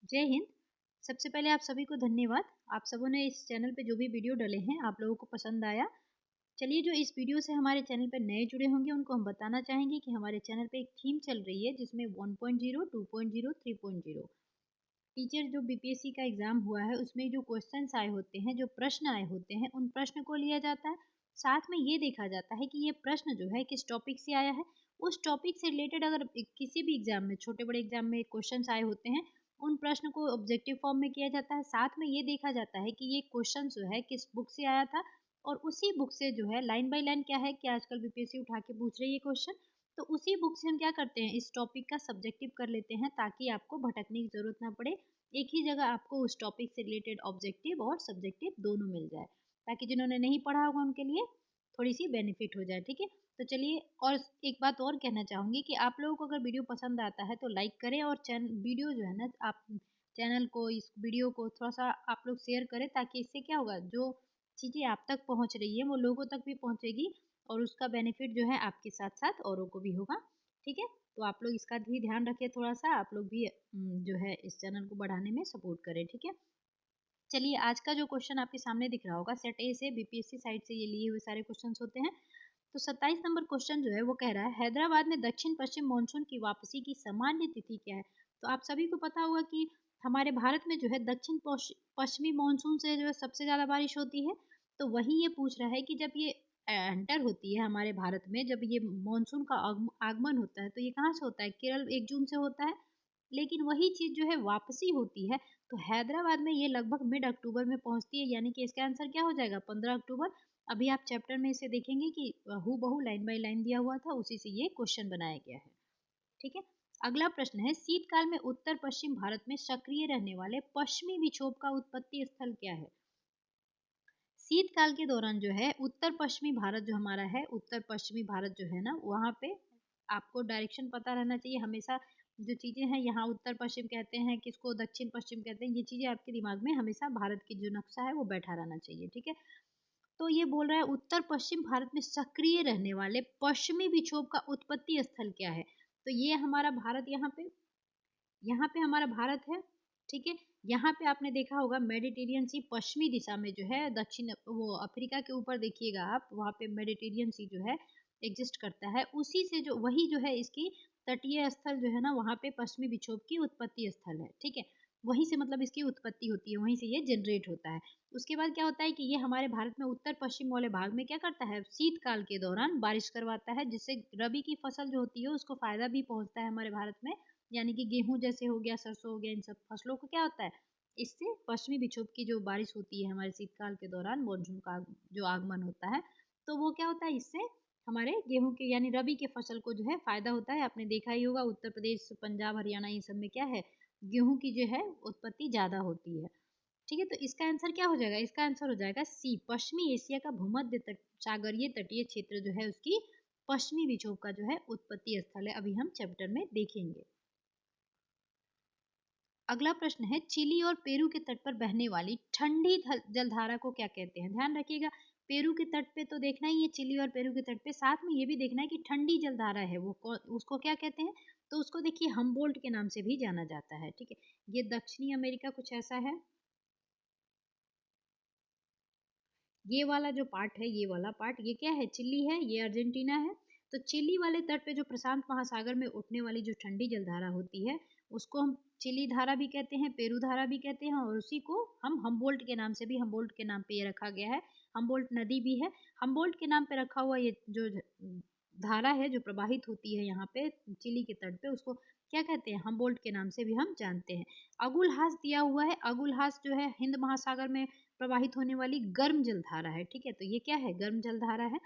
जय हिंद। सबसे पहले आप सभी को धन्यवाद। आप सबों ने इस चैनल पे जो भी वीडियो डाले हैं आप लोगों को पसंद आया। चलिए, जो इस वीडियो से हमारे चैनल पे नए जुड़े होंगे उनको हम बताना चाहेंगे कि हमारे चैनल पे एक थीम चल रही है जिसमें 1.0, 2.0, 3.0 टीचर जो बीपीएससी का एग्जाम हुआ है उसमें जो क्वेश्चंस आए होते हैं, जो प्रश्न आए होते हैं, उन प्रश्न को लिया जाता है। साथ में ये देखा जाता है कि ये प्रश्न जो है किस टॉपिक से आया है। उस टॉपिक से रिलेटेड अगर किसी भी एग्जाम में, छोटे बड़े एग्जाम में क्वेश्चंस आए होते हैं, उन प्रश्न को ऑब्जेक्टिव फॉर्म में किया जाता है। साथ में ये देखा जाता है कि ये क्वेश्चन जो है किस बुक से आया था, और उसी बुक से जो है लाइन बाय लाइन क्या है कि आजकल बीपीएससी उठा के पूछ रही है क्वेश्चन, तो उसी बुक से हम क्या करते हैं, इस टॉपिक का सब्जेक्टिव कर लेते हैं ताकि आपको भटकने की जरूरत ना पड़े। एक ही जगह आपको उस टॉपिक से रिलेटेड ऑब्जेक्टिव और सब्जेक्टिव दोनों मिल जाए, ताकि जिन्होंने नहीं पढ़ा होगा उनके लिए थोड़ी सी बेनिफिट हो जाए। ठीक है, तो चलिए, और एक बात और कहना चाहूंगी कि आप लोगों को अगर वीडियो पसंद आता है तो लाइक करें, और चैनल वीडियो जो है ना, आप चैनल को, इस वीडियो को थोड़ा सा आप लोग शेयर करें, ताकि इससे क्या होगा, जो चीज़ें आप तक पहुंच रही है वो लोगों तक भी पहुंचेगी, और उसका बेनिफिट जो है आपके साथ साथ औरों को भी होगा। ठीक है, तो आप लोग इसका भी ध्यान रखिए, थोड़ा सा आप लोग भी जो है इस चैनल को बढ़ाने में सपोर्ट करें। ठीक है, चलिए, आज का जो क्वेश्चन आपके सामने दिख रहा होगा, सेट ए से बीपीएससी साइड से ये लिए हुए सारे क्वेश्चंस होते हैं। तो 27 नंबर क्वेश्चन जो है वो कह रहा है, हैदराबाद में दक्षिण पश्चिम मानसून की वापसी की सामान्य तिथि क्या है। तो आप सभी को पता होगा कि हमारे भारत में जो है दक्षिण पश्चिमी मानसून से जो है सबसे ज्यादा बारिश होती है। तो वही ये पूछ रहा है कि जब ये एंटर होती है हमारे भारत में, जब ये मानसून का आगमन होता है, तो ये कहाँ से होता है, केरल 1 जून से होता है। लेकिन वही चीज जो है वापसी होती है तो हैदराबाद में ये लगभग मिड अक्टूबर में पहुंचती है, यानी कि इसका आंसर क्या हो जाएगा, 15 अक्टूबर। अभी आप चैप्टर में इसे देखेंगे कि हु बहू लाइन बाय लाइन दिया हुआ था, उसी से ये क्वेश्चन बनाया गया है। ठीक है, अगला प्रश्न है, शीतकाल में उत्तर पश्चिम भारत में सक्रिय रहने वाले पश्चिमी विक्षोभ का उत्पत्ति स्थल क्या है। शीतकाल के दौरान जो है उत्तर पश्चिमी भारत जो हमारा है, उत्तर पश्चिमी भारत जो है ना, वहाँ पे आपको डायरेक्शन पता रहना चाहिए हमेशा। जो चीजें हैं, यहाँ उत्तर पश्चिम कहते हैं, किसको दक्षिण पश्चिम कहते हैं, ये चीजें आपके दिमाग में हमेशा भारत की जो नक्शा है वो बैठा रहना चाहिए। ठीक है, तो ये बोल रहा है उत्तर पश्चिम भारत में सक्रिय रहने वाले पश्चिमी विक्षोभ का उत्पत्ति स्थल क्या है। तो ये हमारा भारत, यहाँ पे हमारा भारत है। ठीक है, यहाँ पे आपने देखा होगा मेडिटेरियन सी पश्चिमी दिशा में जो है, दक्षिण वो अफ्रीका के ऊपर देखिएगा आप, वहाँ पे मेडिटेरियन सी जो है एग्जिस्ट करता है, उसी से जो वही जो है इसकी तटीय स्थल जो है ना, वहाँ पे पश्चिमी विक्षोभ की उत्पत्ति स्थल है। ठीक है, वहीं से मतलब इसकी उत्पत्ति होती है, वहीं से ये जनरेट होता है। उसके बाद क्या होता है कि ये हमारे भारत में उत्तर पश्चिम वाले भाग में क्या करता है, शीतकाल के दौरान बारिश करवाता है, जिससे रबी की फसल जो होती है उसको फायदा भी पहुंचता है हमारे भारत में। यानी कि गेहूं जैसे हो गया, सरसों हो गया, इन सब फसलों को क्या होता है, इससे पश्चिमी विक्षोभ की जो बारिश होती है हमारे शीतकाल के दौरान, मानसून का जो आगमन होता है, तो वो क्या होता है, इससे हमारे गेहूं के यानी रबी के फसल को जो है फायदा होता है। आपने देखा ही होगा उत्तर प्रदेश, पंजाब, हरियाणा, ये सब में क्या है, गेहूं की जो है उत्पत्ति ज्यादा होती है। ठीक है, तो इसका आंसर क्या हो जाएगा, इसका आंसर हो जाएगा सी, पश्चिमी एशिया का भूमध्य सागरीय तटीय क्षेत्र जो है उसकी पश्चिमी विक्षोभ का जो है उत्पत्ति स्थल है। अभी हम चैप्टर में देखेंगे। अगला प्रश्न है, चिली और पेरू के तट पर बहने वाली ठंडी जलधारा को क्या कहते हैं। ध्यान रखिएगा, पेरू के तट पे तो देखना ही है, चिली और पेरू के तट पे, साथ में ये भी देखना है कि ठंडी जलधारा है वो उसको क्या कहते हैं। तो उसको देखिए हमबोल्ट के नाम से भी जाना जाता है। ठीक है, ये दक्षिणी अमेरिका कुछ ऐसा है। ये वाला जो पार्ट है, ये वाला पार्ट, ये क्या है, चिली है, ये अर्जेंटीना है। तो चिली वाले तट पे जो प्रशांत महासागर में उठने वाली जो ठंडी जलधारा होती है उसको हम चिली धारा भी कहते हैं, पेरू धारा भी कहते हैं, और उसी को हम हम्बोल्ट के नाम से भी, हम्बोल्ट के नाम पे ये रखा गया है। हम्बोल्ट नदी भी है, हम्बोल्ट के नाम पे रखा हुआ ये जो धारा है जो प्रवाहित होती है यहाँ पे चिली के तट पे, उसको क्या कहते हैं, हम्बोल्ट के नाम से भी हम जानते हैं। अगुलहास दिया हुआ है, अगुलहास जो है हिंद महासागर में प्रवाहित होने वाली गर्म जलधारा है। ठीक है, तो ये क्या है, गर्म जलधारा है।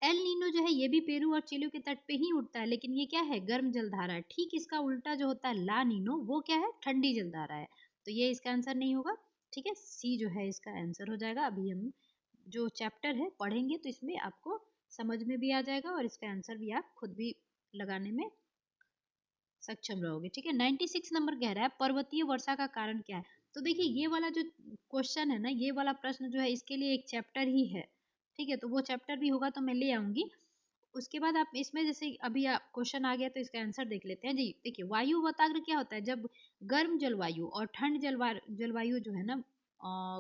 एल नीनो जो है ये भी पेरू और चिली के तट पे ही उठता है, लेकिन ये क्या है, गर्म जलधारा है। ठीक इसका उल्टा जो होता है ला नीनो, वो क्या है, ठंडी जलधारा है। तो ये इसका आंसर नहीं होगा। ठीक है, सी जो है इसका आंसर हो जाएगा। अभी हम जो चैप्टर है पढ़ेंगे तो इसमें आपको समझ में भी आ जाएगा, और इसका आंसर भी आप खुद भी लगाने में सक्षम रहोगे। ठीक है, 96 नंबर कह रहा है, पर्वतीय वर्षा का कारण क्या है। तो देखिए, ये वाला जो क्वेश्चन है ना, ये वाला प्रश्न जो है इसके लिए एक चैप्टर ही है। ठीक है, तो वो चैप्टर भी होगा तो मैं ले आऊंगी। उसके बाद आप इसमें जैसे अभी आप क्वेश्चन आ गया तो इसका आंसर देख लेते हैं जी। देखिए वायु वताग्र क्या होता है, जब गर्म जलवायु और ठंड जलवायु जो है ना,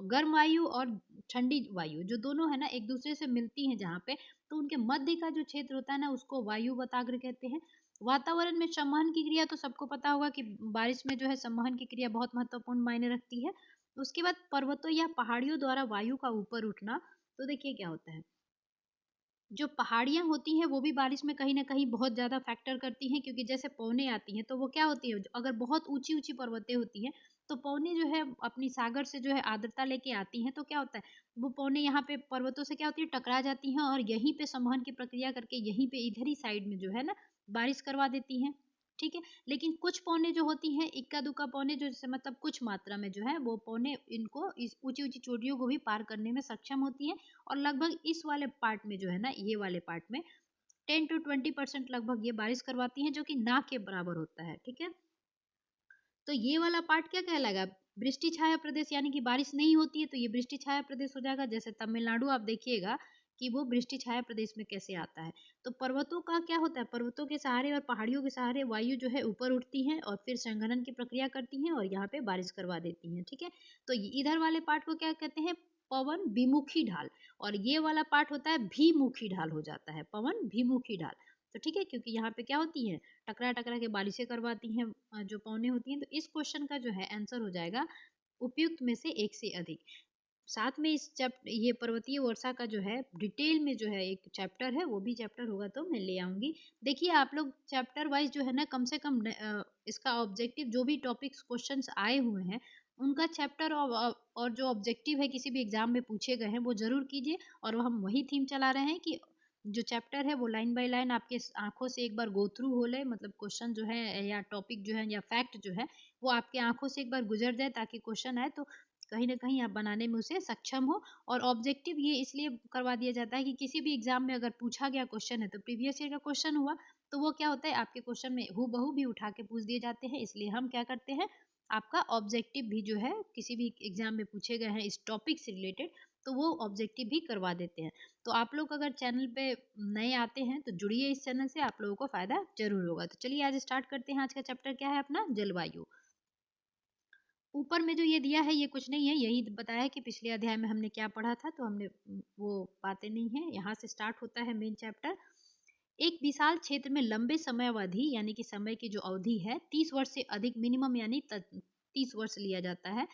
गर्म वायु और ठंडी वायु जो दोनों है ना एक दूसरे से मिलती हैं जहाँ पे, तो उनके मध्य का जो क्षेत्र होता है ना उसको वायु वताग्र कहते हैं। वातावरण में संवहन की क्रिया तो सबको पता होगा कि बारिश में जो है संवहन की क्रिया बहुत महत्वपूर्ण मायने रखती है। उसके बाद पर्वतों या पहाड़ियों द्वारा वायु का ऊपर उठना, तो देखिए क्या होता है, जो पहाड़ियाँ होती हैं वो भी बारिश में कहीं न कहीं बहुत ज़्यादा फैक्टर करती हैं, क्योंकि जैसे पवनें आती हैं तो वो क्या होती है, अगर बहुत ऊँची-ऊँची पर्वतें होती हैं तो पवनें जो है अपनी सागर से जो है आर्द्रता लेके आती हैं, तो क्या होता है, वो पवनें यहाँ पे पर्वतों से क्या होती है टकरा जाती हैं और यहीं पे संवहन की प्रक्रिया करके यहीं पे इधर ही साइड में जो है ना बारिश करवा देती हैं। ठीक है? लेकिन कुछ पौने जो होती हैं, इक्का-दुक्का पौने जो जैसे मतलब कुछ मात्रा में जो है वो पौने इनको इस ऊँची-ऊँची चोटियों को भी पार करने में सक्षम होती हैं और लगभग इस वाले पार्ट में जो है ना, ये वाले पार्ट में 10 टू 20% लगभग ये बारिश करवाती हैं, जो कि ना के बराबर होता है। ठीक है? तो ये वाला पार्ट क्या कहलाएगा? वृष्टि छाया प्रदेश, यानी कि बारिश नहीं होती है तो ये वृष्टि छाया प्रदेश हो जाएगा। जैसे तमिलनाडु आप देखिएगा कि वो वृष्टि छाया प्रदेश में कैसे आता है। तो पर्वतों का क्या होता है, पर्वतों के सहारे और पहाड़ियों के सहारे वायु जो है ऊपर उठती है और फिर संघनन की प्रक्रिया करती हैं और यहाँ पे बारिश करवा देती हैं। ठीक है? तो इधर वाले पार्ट को क्या कहते हैं, पवन विमुखी ढाल, और ये वाला पार्ट होता है भीमुखी ढाल हो जाता है, पवन भीमुखी ढाल। तो ठीक है, क्योंकि यहाँ पे क्या होती है, टकरा टकरा के बारिशें करवाती हैं जो पौने होती हैं। तो इस क्वेश्चन का जो है आंसर हो जाएगा उपयुक्त में से एक से अधिक। साथ में इस चैप्टर ये पर्वतीय वर्षा का जो है डिटेल में जो है एक चैप्टर है, वो भी चैप्टर होगा तो मैं ले आऊंगी। देखिए आप लोग चैप्टर वाइज जो है ना कम से कम इसका ऑब्जेक्टिव जो भी टॉपिक्स क्वेश्चंस आए हुए हैं उनका चैप्टर और जो ऑब्जेक्टिव है किसी भी एग्जाम में पूछे गए हैं वो जरूर कीजिए। और हम वही थीम चला रहे हैं कि जो चैप्टर है वो लाइन बाय लाइन आपके आंखों से एक बार गो थ्रू हो ले, मतलब क्वेश्चन जो है या टॉपिक जो है या फैक्ट जो है वो आपके आंखों से एक बार गुजर जाए, ताकि क्वेश्चन आए तो कहीं न कहीं आप बनाने में उसे सक्षम हो। और ऑब्जेक्टिव ये इसलिए करवा दिया जाता है कि किसी भी एग्जाम में अगर पूछा गया क्वेश्चन है तो प्रीवियस ईयर का क्वेश्चन हुआ तो वो क्या होता है आपके क्वेश्चन में हूबहू भी उठा के पूछ दिए जाते हैं। इसलिए हम क्या करते हैं, आपका ऑब्जेक्टिव भी जो है किसी भी एग्जाम में पूछे गए हैं इस टॉपिक से रिलेटेड तो वो ऑब्जेक्टिव भी करवा देते हैं। तो आप लोग अगर चैनल पे नए आते हैं तो जुड़िए इस चैनल से, आप लोगों को फायदा जरूर होगा। तो चलिए आज स्टार्ट करते हैं। आज का चैप्टर क्या है अपना, जलवायु। ऊपर में जो ये दिया है ये कुछ नहीं है, यही बताया है कि पिछले अध्याय में हमने क्या पढ़ा था, तो हमने वो बातें नहीं है। यहाँ से स्टार्ट होता है मेन चैप्टर। एक विशाल क्षेत्र में लंबे समय अवधि यानी कि समय की जो अवधि है 30 वर्ष से अधिक मिनिमम यानी 30 वर्ष लिया जाता है।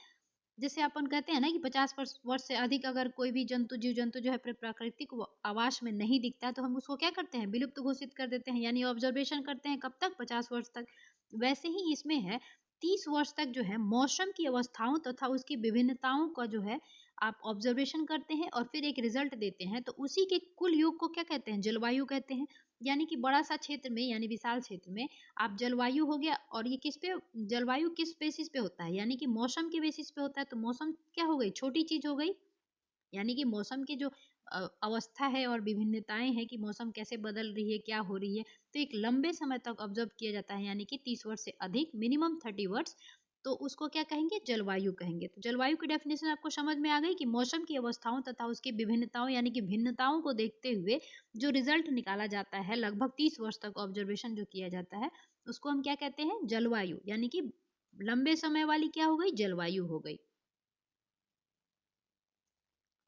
जैसे अपन कहते हैं ना कि 50 वर्ष से अधिक अगर कोई भी जीव जंतु जो है प्राकृतिक आवास में नहीं दिखता तो हम उसको क्या करते हैं, विलुप्त घोषित कर देते हैं, यानी ऑब्जर्वेशन करते हैं कब तक, 50 वर्ष तक। वैसे ही इसमें है 30 वर्ष तक जो है मौसम की अवस्थाओं तथा उसकी विभिन्नताओं का जो है आप ऑब्जर्वेशन करते हैं और फिर एक रिजल्ट देते हैं, तो उसी के कुल योग को क्या कहते हैं, जलवायु कहते हैं। यानी कि बड़ा सा क्षेत्र में यानी विशाल क्षेत्र में आप जलवायु हो गया, और ये किस पे, जलवायु किस बेसिस पे होता है, यानी कि मौसम के बेसिस पे होता है। तो मौसम क्या हो गई, छोटी चीज हो गई, यानी कि मौसम की जो अवस्था है और विभिन्नताएं हैं कि मौसम कैसे बदल रही है, क्या हो रही है, तो एक लंबे समय तक ऑब्जर्व किया जाता है, यानी कि 30 वर्ष से अधिक मिनिमम 30 वर्ष, तो उसको क्या कहेंगे, जलवायु कहेंगे। तो जलवायु की डेफिनेशन आपको समझ में आ गई कि मौसम की अवस्थाओं तथा उसकी विभिन्नताओं यानी कि भिन्नताओं को देखते हुए जो रिजल्ट निकाला जाता है लगभग 30 वर्ष तक ऑब्जर्वेशन जो किया जाता है उसको हम क्या कहते हैं, जलवायु, यानी कि लंबे समय वाली क्या हो गई, जलवायु हो गई।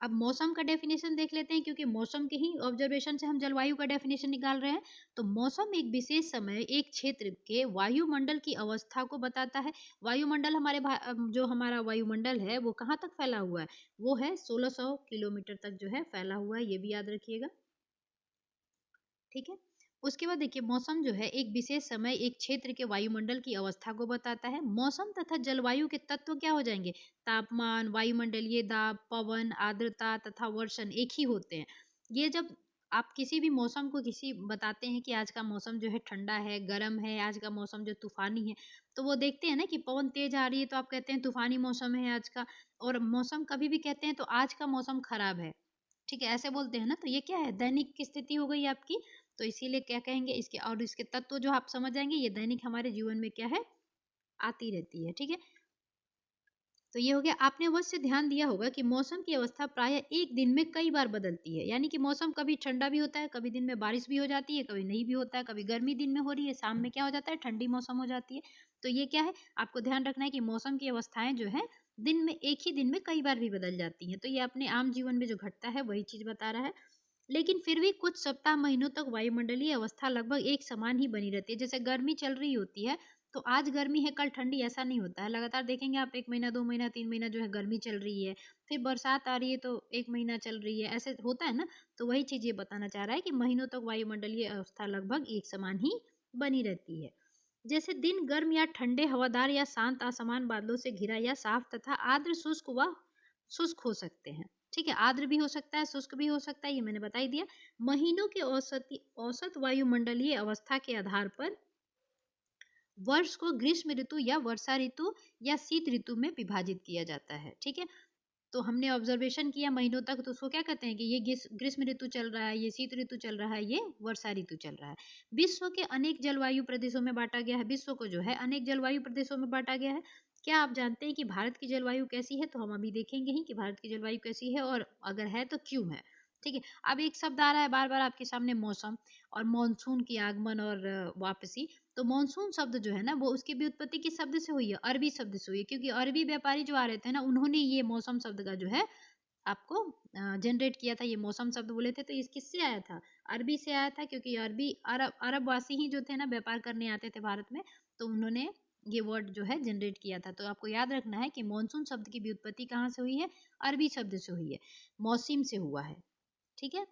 अब मौसम का डेफिनेशन देख लेते हैं, क्योंकि मौसम के ही ऑब्जर्वेशन से हम जलवायु का डेफिनेशन निकाल रहे हैं। तो मौसम एक विशेष समय एक क्षेत्र के वायुमंडल की अवस्था को बताता है। वायुमंडल जो हमारा वायुमंडल है वो कहाँ तक फैला हुआ है, वो है 1600 किलोमीटर तक जो है फैला हुआ है, ये भी याद रखिएगा। ठीक है, उसके बाद देखिए मौसम जो है एक विशेष समय एक क्षेत्र के वायुमंडल की अवस्था को बताता है। मौसम तथा जलवायु के तत्व क्या हो जाएंगे, तापमान, वायुमंडलीय दाब, पवन, आर्द्रता तथा वर्षण एक ही होते हैं। ये जब आप किसी भी मौसम को किसी बताते हैं कि आज का मौसम जो है ठंडा है, गर्म है, आज का मौसम जो तूफानी है, तो वो देखते हैं ना कि पवन तेज आ रही है तो आप कहते हैं तूफानी मौसम है आज का। और मौसम कभी भी कहते हैं तो आज का मौसम खराब है, ठीक है, ऐसे बोलते हैं ना, तो ये क्या है, दैनिक की स्थिति हो गई आपकी। तो इसीलिए क्या कहेंगे इसके, और इसके तत्व जो आप समझ जाएंगे ये दैनिक हमारे जीवन में क्या है, आती रहती है। ठीक है, तो ये हो गया। आपने अवश्य ध्यान दिया होगा कि मौसम की अवस्था प्रायः एक दिन में कई बार बदलती है, यानी कि मौसम कभी ठंडा भी होता है, कभी दिन में बारिश भी हो जाती है, कभी नहीं भी होता है, कभी गर्मी दिन में हो रही है, शाम में क्या हो जाता है, ठंडी मौसम हो जाती है। तो ये क्या है, आपको ध्यान रखना है कि मौसम की अवस्थाएं जो है दिन में एक ही दिन में कई बार भी बदल जाती हैं। तो ये अपने आम जीवन में जो घटता है वही चीज बता रहा है। लेकिन फिर भी कुछ सप्ताह महीनों तक वायुमंडलीय अवस्था लगभग एक समान ही बनी रहती है। जैसे गर्मी चल रही होती है तो आज गर्मी है कल ठंडी, ऐसा नहीं होता है। लगातार देखेंगे आप 1 महीना 2 महीना 3 महीना जो है गर्मी चल रही है, फिर बरसात आ रही है तो 1 महीना चल रही है, ऐसे होता है ना। तो वही चीज ये बताना चाह रहा है कि महीनों तक वायुमंडलीय अवस्था लगभग एक समान ही बनी रहती है। जैसे दिन गर्म या ठंडे, हवादार या शांत, आसमान बादलों से घिरा या साफ तथा आर्द्र, शुष्क व शुष्क हो सकते हैं। ठीक है, आर्द्र भी हो सकता है, शुष्क भी हो सकता है, ये मैंने बता ही दिया। महीनों के औसत वायुमंडलीय अवस्था के आधार पर वर्ष को ग्रीष्म ऋतु या वर्षा ऋतु या शीत ऋतु में विभाजित किया जाता है। ठीक है, तो हमने ऑब्जर्वेशन किया महीनों तक, तो उसको क्या कहते हैं कि ये ग्रीष्म ऋतु चल रहा है, ये शीत ऋतु चल रहा है, ये वर्षा ऋतु चल रहा है। विश्व के अनेक जलवायु प्रदेशों में बांटा गया है। विश्व को जो है अनेक जलवायु प्रदेशों में बांटा गया है। क्या आप जानते हैं कि भारत की जलवायु कैसी है? तो हम अभी देखेंगे ही कि भारत की जलवायु कैसी है और अगर है तो क्यों है। ठीक है, अब एक शब्द आ रहा है बार बार आपके सामने, मौसम और मानसून की आगमन और वापसी। तो मानसून शब्द जो है ना वो उसकी व्युत्पत्ति किस शब्द से हुई है? अरबी शब्द से हुई है, क्योंकि अरबी व्यापारी जो आ रहे थे ना उन्होंने ये मौसम शब्द का जो है आपको जनरेट किया था। ये मौसम शब्द बोले थे तो ये किससे आया था? अरबी से आया था, क्योंकि अरबी अरब वासी ही जो थे ना व्यापार करने आते थे भारत में, तो उन्होंने ये वर्ड जो है जनरेट किया था। तो आपको याद रखना है कि मानसून शब्द की व्युत्पत्ति कहाँ से हुई है? अरबी शब्द से हुई है, मौसिम से हुआ है। ठीक है,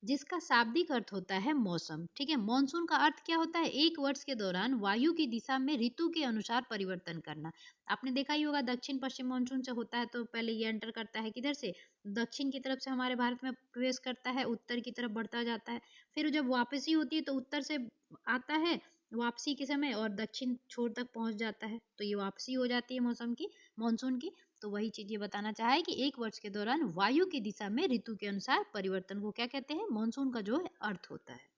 जिसका शाब्दिक अर्थ होता है मौसम। ठीक है, मॉनसून का अर्थ क्या होता है? एक वर्ष के दौरान वायु की दिशा में ऋतु के अनुसार परिवर्तन करना। आपने देखा ही होगा दक्षिण पश्चिम मॉनसून से होता है तो पहले ये एंटर करता है किधर से? दक्षिण की तरफ से हमारे भारत में प्रवेश करता है, उत्तर की तरफ बढ़ता जाता है। फिर जब वापसी होती है तो उत्तर से आता है वापसी के समय और दक्षिण छोर तक पहुंच जाता है, तो ये वापसी हो जाती है मौसम की, मॉनसून की। तो वही चीज ये बताना चाहा है कि एक वर्ष के दौरान वायु की दिशा में ऋतु के अनुसार परिवर्तन को क्या कहते हैं? मॉनसून का जो है अर्थ होता है।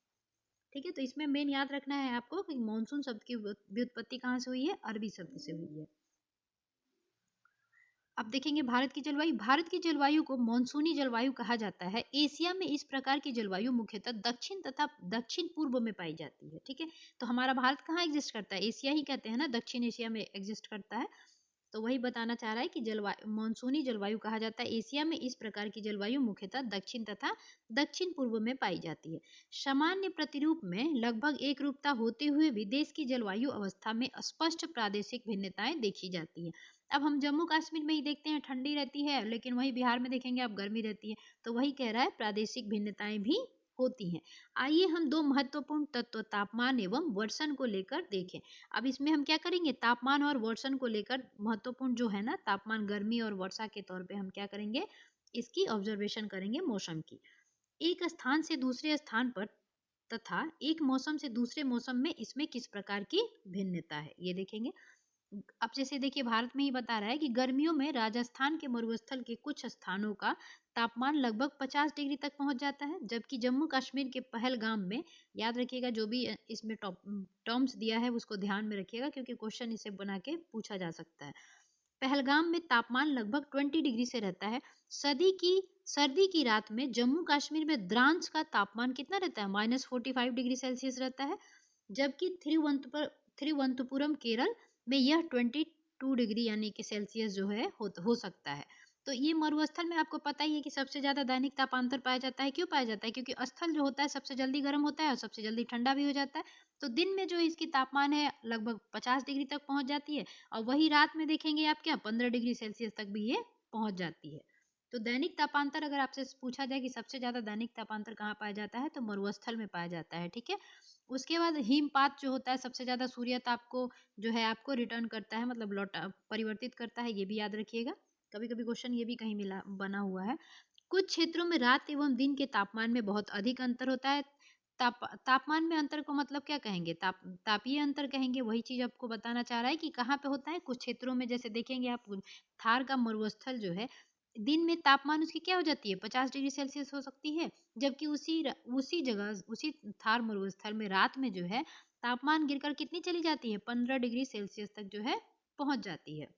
ठीक है, तो इसमें मेन याद रखना है आपको कि मॉनसून शब्द की व्युत्पत्ति कहाँ से हुई है? अरबी शब्द से हुई है। अब देखेंगे भारत की जलवायु। भारत की जलवायु को मानसूनी जलवायु कहा जाता है। एशिया में इस प्रकार की जलवायु मुख्यतः दक्षिण तथा दक्षिण पूर्व में पाई जाती है। ठीक है, तो हमारा भारत कहाँ एग्जिस्ट करता है? एशिया ही कहते हैं ना, दक्षिण एशिया में एग्जिस्ट करता है। तो वही बताना चाह रहा है कि जलवायु मानसूनी जलवायु कहा जाता है। एशिया में इस प्रकार की जलवायु मुख्यतः दक्षिण तथा दक्षिण पूर्व में पाई जाती है। सामान्य प्रतिरूप में लगभग एक रूपता होते हुए भी देश की जलवायु अवस्था में स्पष्ट प्रादेशिक भिन्नताएं देखी जाती है। अब हम जम्मू कश्मीर में ही देखते हैं ठंडी रहती है, लेकिन वही बिहार में देखेंगे आप गर्मी रहती है। तो वही कह रहा है प्रादेशिक भिन्नताएं भी होती हैं। आइए हम दो महत्वपूर्ण तत्व तापमान एवं वर्षण को लेकर देखें। अब इसमें हम क्या करेंगे? तापमान और वर्षण को लेकर महत्वपूर्ण जो है ना, तापमान, गर्मी और वर्षा के तौर पे हम क्या करेंगे? इसकी ऑब्जर्वेशन करेंगे मौसम की। एक स्थान से दूसरे स्थान पर तथा एक मौसम से दूसरे मौसम में इसमें किस प्रकार की भिन्नता है ये देखेंगे। अब जैसे देखिए भारत में ही बता रहा है कि गर्मियों में राजस्थान के मरुस्थल के कुछ स्थानों का तापमान लगभग 50 डिग्री तक पहुंच जाता है, जबकि जम्मू कश्मीर के पहलगाम में, याद रखिएगा जो भी इसमें टर्म्स दिया है उसको ध्यान में रखिएगा क्योंकि क्वेश्चन इसे बना के पूछा जा सकता है। पहलगाम में तापमान लगभग 20 डिग्री से रहता है। सर्दी की रात में जम्मू कश्मीर में द्रांश का तापमान कितना रहता है? -45 डिग्री सेल्सियस रहता है, जबकि थिरुवनंतपुरम केरल में यह 22 डिग्री यानी कि सेल्सियस जो है हो सकता है। तो ये मरुस्थल में आपको पता ही है कि सबसे ज्यादा दैनिक तापांतर पाया जाता है। क्यों पाया जाता है? क्योंकि स्थल जो होता है सबसे जल्दी गर्म होता है और सबसे जल्दी ठंडा भी हो जाता है। तो दिन में जो इसकी तापमान है लगभग 50 डिग्री तक पहुंच जाती है और वही रात में देखेंगे आप क्या 15 डिग्री सेल्सियस तक भी ये पहुंच जाती है। तो दैनिक तापांतर अगर आपसे पूछा जाए कि सबसे ज्यादा दैनिक तापांतर कहाँ पाया जाता है तो मरुस्थल में पाया जाता है। ठीक है, उसके बाद हिमपात जो होता है सबसे ज्यादा सूर्य ताप को जो है आपको रिटर्न करता है, मतलब लौटा परिवर्तित करता है, ये भी याद रखिएगा। कभी कभी क्वेश्चन ये भी कहीं मिला बना हुआ है। कुछ क्षेत्रों में रात एवं दिन के तापमान में बहुत अधिक अंतर होता है। तापमान में अंतर को मतलब क्या कहेंगे? तापीय अंतर कहेंगे। वही चीज आपको बताना चाह रहा है कि कहाँ पे होता है। कुछ क्षेत्रों में जैसे देखेंगे आप थार का मरुस्थल जो है दिन में तापमान उसकी क्या हो जाती है? 50 डिग्री सेल्सियस हो सकती है, जबकि उसी जगह उसी थार मरुस्थल में रात में जो है तापमान गिरकर कितनी चली जाती है? 15 डिग्री सेल्सियस तक जो है पहुंच जाती है।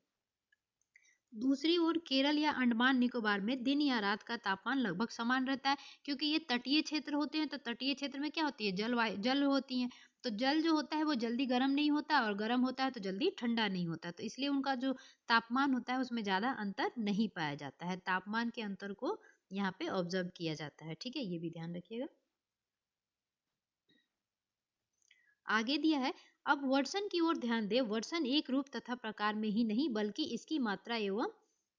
दूसरी ओर केरल या अंडमान निकोबार में दिन या रात का तापमान लगभग समान रहता है, क्योंकि ये तटीय क्षेत्र होते हैं। तो तटीय क्षेत्र में क्या होती है, जल होती है। तो जल जो होता है वो जल्दी गर्म नहीं होता, और गर्म होता है तो जल्दी ठंडा नहीं होता। तो इसलिए उनका जो तापमान होता है उसमें ज्यादा अंतर नहीं पाया जाता है। तापमान के अंतर को यहाँ पे ऑब्जर्व किया जाता है। ठीक है, ये भी ध्यान रखिएगा। आगे दिया है, अब वर्षण की ओर ध्यान दें। वर्षण एक रूप तथा प्रकार में ही नहीं बल्कि इसकी मात्रा एवं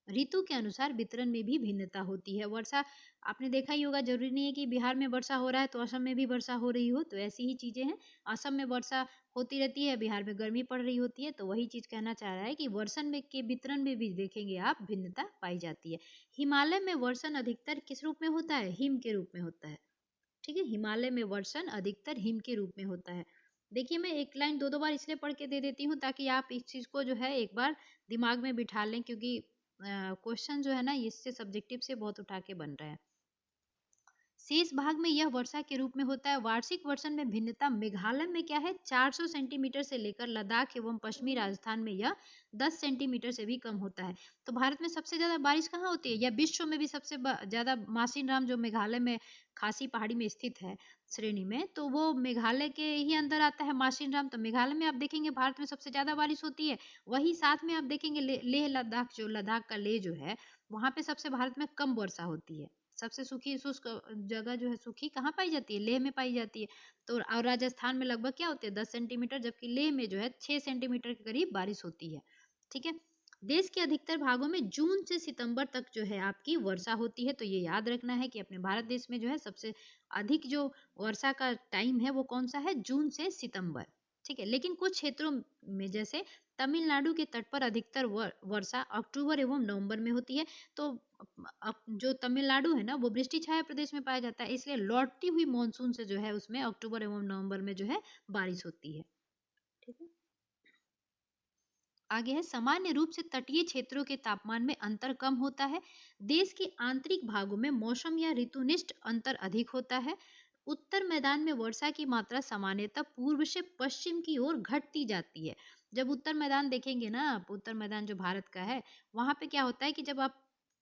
ऋतु के अनुसार वितरण में भी भिन्नता होती है। वर्षा आपने देखा ही होगा, जरूरी नहीं है कि बिहार में वर्षा हो रहा है तो असम में भी वर्षा हो रही हो। तो ऐसी ही चीजें हैं, असम में वर्षा होती रहती है, बिहार में गर्मी पड़ रही होती है। तो वही चीज कहना चाह रहा है कि वर्षण में के वितरण में भी देखेंगे आप भिन्नता पाई जाती है। हिमालय में वर्षण अधिकतर किस रूप में होता है, हिम के रूप में होता है। ठीक है, हिमालय में वर्षण अधिकतर हिम के रूप में होता है। देखिए, मैं एक लाइन दो दो बार इसलिए पढ़ के दे देती हूँ ताकि आप इस चीज को जो है एक बार दिमाग में बिठा लें, क्योंकि क्वेश्चन जो है ना इससे सब्जेक्टिव से बहुत उठा के बन रहा है। शेष भाग में यह वर्षा के रूप में होता है। वार्षिक वर्षण में भिन्नता मेघालय में क्या है, 400 सेंटीमीटर से लेकर लद्दाख एवं पश्चिमी राजस्थान में यह 10 सेंटीमीटर से भी कम होता है। तो भारत में सबसे ज्यादा बारिश कहाँ होती है, या विश्व में भी सबसे ज्यादा, मासिन राम जो मेघालय में खासी पहाड़ी में स्थित है श्रेणी में, तो वो मेघालय के ही अंदर आता है मासिन राम। तो मेघालय में आप देखेंगे भारत में सबसे ज्यादा बारिश होती है। वही साथ में आप देखेंगे लेह लद्दाख, जो लद्दाख का लेह जो है, वहां पे सबसे भारत में कम वर्षा होती है। सबसे सूखी शुष्क जगह जो है सूखी कहाँ पाई जाती है, लेह में पाई जाती है। तो और राजस्थान में लगभग क्या होते हैं, 10 सेंटीमीटर, जबकि लेह में जो है 6 सेंटीमीटर के करीब बारिश होती है। ठीक है, देश के अधिकतर भागों में जून से सितंबर तक जो है आपकी वर्षा होती है। तो ये याद रखना है कि अपने भारत देश में जो है सबसे अधिक जो वर्षा का टाइम है वो कौन सा है, जून से सितंबर। ठीक है, लेकिन कुछ क्षेत्रों में जैसे तमिलनाडु के तट पर अधिकतर वर्षा अक्टूबर एवं नवंबर में होती है। तो अब जो तमिलनाडु है ना वो वृष्टि छाया प्रदेश में पाया जाता है, इसलिए लौटती हुई मानसून से जो है उसमें अक्टूबर एवं नवंबर में जो है बारिश होती है। ठीक है, आगे है, सामान्य रूप से तटीय क्षेत्रों के तापमान में अंतर कम होता है। देश के आंतरिक भागों में मौसम या ऋतुनिष्ठ अंतर अधिक होता है। उत्तर मैदान में वर्षा की मात्रा सामान्यतः पूर्व से पश्चिम की ओर घटती जाती है। जब उत्तर मैदान देखेंगे ना आप, उत्तर मैदान जो भारत का है, वहां पे क्या होता है कि जब आप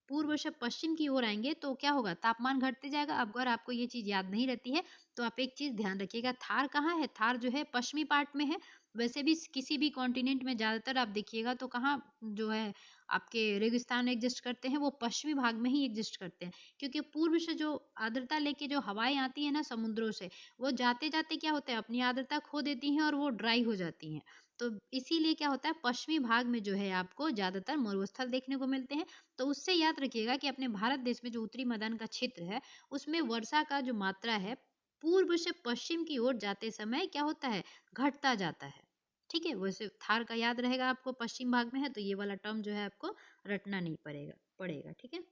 पूर्व से पश्चिम की ओर आएंगे तो क्या होगा, तापमान घटते जाएगा। अब अगर आपको ये चीज याद नहीं रहती है तो आप एक चीज ध्यान रखिएगा, थार कहाँ है, थार जो है पश्चिमी पार्ट में है। वैसे भी किसी भी कॉन्टिनेंट में ज्यादातर आप देखिएगा तो कहाँ जो है आपके रेगिस्तान एग्जिस्ट करते हैं, वो पश्चिमी भाग में ही एग्जिस्ट करते हैं। क्योंकि पूर्व से जो आर्द्रता लेके जो हवाएं आती है ना समुद्रों से, वो जाते जाते क्या होता है, अपनी आर्द्रता खो देती हैं और वो ड्राई हो जाती हैं। तो इसीलिए क्या होता है, पश्चिमी भाग में जो है आपको ज्यादातर मरुस्थल देखने को मिलते हैं। तो उससे याद रखिएगा कि अपने भारत देश में जो उत्तरी मैदान का क्षेत्र है उसमें वर्षा का जो मात्रा है पूर्व से पश्चिम की ओर जाते समय क्या होता है, घटता जाता है। ठीक है, वैसे थार का याद रहेगा आपको, पश्चिम भाग में है, तो ये वाला टर्म जो है आपको रटना नहीं पड़ेगा। ठीक है,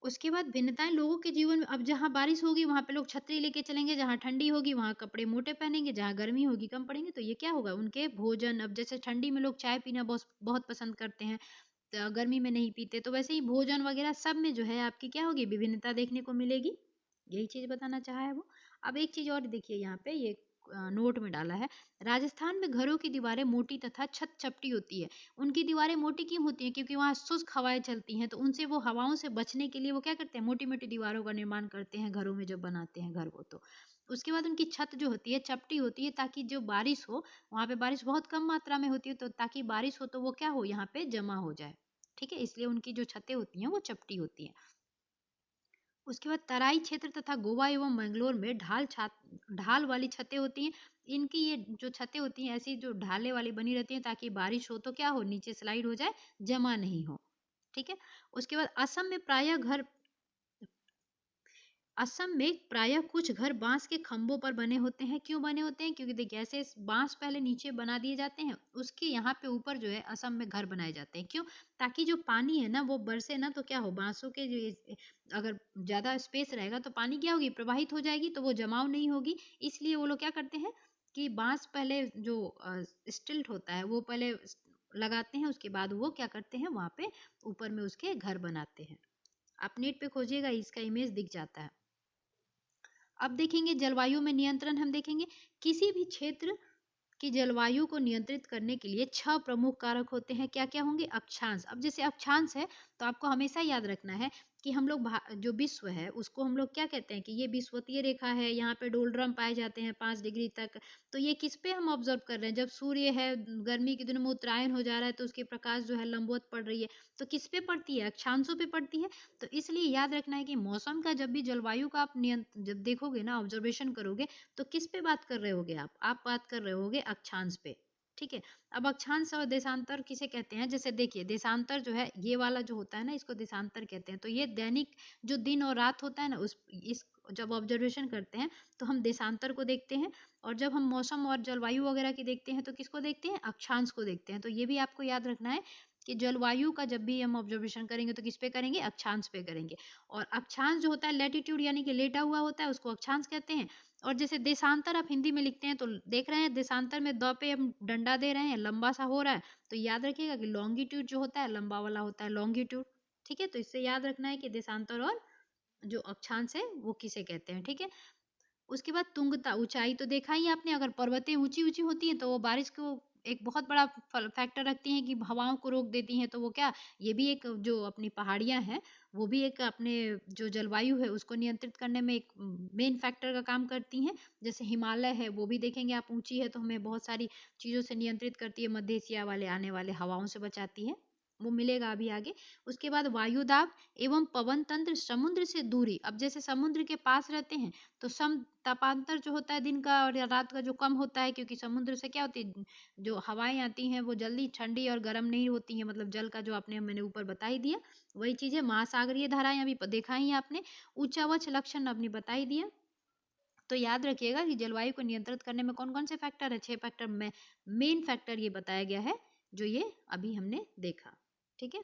उसके बाद भिन्नताएं लोगों के जीवन में, अब जहाँ बारिश होगी वहां पे लोग छतरी लेके चलेंगे, जहाँ ठंडी होगी वहां कपड़े मोटे पहनेंगे, जहाँ गर्मी होगी कम पड़ेंगे। तो ये क्या होगा, उनके भोजन, अब जैसे ठंडी में लोग चाय पीना बहुत बहुत पसंद करते हैं, तो गर्मी में नहीं पीते, तो वैसे ही भोजन वगैरह सब में जो है आपकी क्या होगी, विभिन्नता देखने को मिलेगी। यही चीज बताना चाहा है वो। अब एक चीज और देखिए, यहाँ पे ये नोट में डाला है, राजस्थान में घरों की दीवारें मोटी तथा छत चपटी होती है। उनकी दीवारें मोटी क्यों होती हैं, क्योंकि वहाँ शुष्क हवाएं चलती हैं, तो उनसे वो हवाओं से बचने के लिए वो क्या करते हैं, मोटी मोटी दीवारों का निर्माण करते हैं घरों में जब बनाते हैं घर को। तो उसके बाद उनकी छत जो होती है चपटी होती है, ताकि जो बारिश हो, वहां पे बारिश बहुत कम मात्रा में होती है, तो ताकि बारिश हो तो वो क्या हो, यहाँ पे जमा हो जाए। ठीक है, इसलिए उनकी जो छतें होती हैं वो चपटी होती हैं। उसके बाद तराई क्षेत्र तथा गोवा एवं मंगलोर में ढाल वाली छतें होती हैं। इनकी ये जो छतें होती हैं ऐसी जो ढाले वाली बनी रहती हैं, ताकि बारिश हो तो क्या हो, नीचे स्लाइड हो जाए, जमा नहीं हो। ठीक है, उसके बाद असम में प्रायः कुछ घर बांस के खंभों पर बने होते हैं। क्यों बने होते हैं, क्योंकि देखिए ऐसे बांस पहले नीचे बना दिए जाते हैं, उसके यहाँ पे ऊपर जो है असम में घर बनाए जाते हैं। क्यों, ताकि जो पानी है ना वो बरसे ना, तो क्या हो, बांसों के जो अगर ज्यादा स्पेस रहेगा तो पानी क्या होगी, प्रवाहित हो जाएगी, तो वो जमाव नहीं होगी। इसलिए वो लोग क्या करते हैं कि बांस पहले जो स्टिल्ट होता है वो पहले लगाते हैं, उसके बाद वो क्या करते हैं, वहां पे ऊपर में उसके घर बनाते हैं। आप नेट पे खोजिएगा, इसका इमेज दिख जाता है। अब देखेंगे जलवायु में नियंत्रण, हम देखेंगे किसी भी क्षेत्र कि जलवायु को नियंत्रित करने के लिए 6 प्रमुख कारक होते हैं। क्या-क्या होंगे? अक्षांश। अब जैसे अक्षांश है तो आपको हमेशा याद रखना है कि हम लोग जो विश्व है उसको हम लोग क्या कहते हैं कि ये विषुवतीय रेखा है, यहाँ पे डोलड्रम पाए जाते हैं 5 डिग्री तक। तो ये किस पे हम ऑब्जर्व कर रहे हैं? जब सूर्य है, गर्मी के दिनों में उत्तरायण हो जा रहा है तो उसकी प्रकाश जो है लंबवत पड़ रही है। तो किस पे पड़ती है? अक्षांशों पे पड़ती है। तो इसलिए याद रखना है कि मौसम का जब भी जलवायु का आप जब देखोगे ना, ऑब्जर्वेशन करोगे, तो किस पे बात कर रहे होगे आप? आप बात कर रहे होगे अक्षांश पे। ठीक है। अब अक्षांश और देशांतर किसे कहते हैं? जैसे देखिए, देशांतर जो है ये वाला जो होता है ना, इसको देशांतर कहते हैं। तो ये दैनिक जो दिन और रात होता है ना, उस इस जब ऑब्जर्वेशन करते हैं तो हम देशांतर को देखते हैं, और जब हम मौसम और जलवायु वगैरह की देखते हैं तो किसको देखते हैं? अक्षांश को देखते हैं। तो ये भी आपको याद रखना है कि जलवायु का जब भी हम ऑब्जर्वेशन करेंगे तो किस पे करेंगे? अक्षांश पे करेंगे। और अक्षांश जो होता है लैटीट्यूड यानी कि लेटा हुआ होता है, उसको अक्षांश कहते हैं। और जैसे देशांतर आप हिंदी में लिखते हैं तो देख रहे हैं देशांतर में द पे हम डंडा दे रहे हैं, लंबा सा हो रहा है, तो याद रखिएगा कि लॉन्गिट्यूड जो होता है लंबा वाला होता है, लॉन्गिट्यूड। ठीक है, तो इससे याद रखना है कि देशांतर और जो अक्षांश है वो किसे कहते हैं। ठीक है। उसके बाद तुंगता, ऊंचाई तो देखा ही आपने, अगर पर्वतें ऊंची ऊंची होती हैं तो वो बारिश को एक बहुत बड़ा फैक्टर रखती हैं कि हवाओं को रोक देती हैं। तो वो क्या, ये भी एक जो अपनी पहाड़ियां हैं वो भी एक अपने जो जलवायु है उसको नियंत्रित करने में एक मेन फैक्टर का काम करती हैं। जैसे हिमालय है वो भी देखेंगे आप, ऊंची है तो हमें बहुत सारी चीजों से नियंत्रित करती है, मध्य एशिया वाले आने वाले हवाओं से बचाती है, वो मिलेगा अभी आगे। उसके बाद वायुदाब एवं पवन तंत्र, समुद्र से दूरी। अब जैसे समुद्र के पास रहते हैं तो सम तापांतर जो होता है दिन का और या रात का जो कम होता है, क्योंकि समुद्र से क्या होती है, जो हवाएं आती हैं वो जल्दी ठंडी और गर्म नहीं होती हैं, मतलब जल का जो आपने मैंने ऊपर बता ही दिया वही चीज है। महासागरीय धाराएं अभी देखा ही आपने। उच्चावच लक्षण आपने बता ही दिया। तो याद रखिएगा कि जलवायु को नियंत्रित करने में कौन कौन से फैक्टर है? 6 फैक्टर में मेन फैक्टर ये बताया गया है जो ये अभी हमने देखा। ठीक है।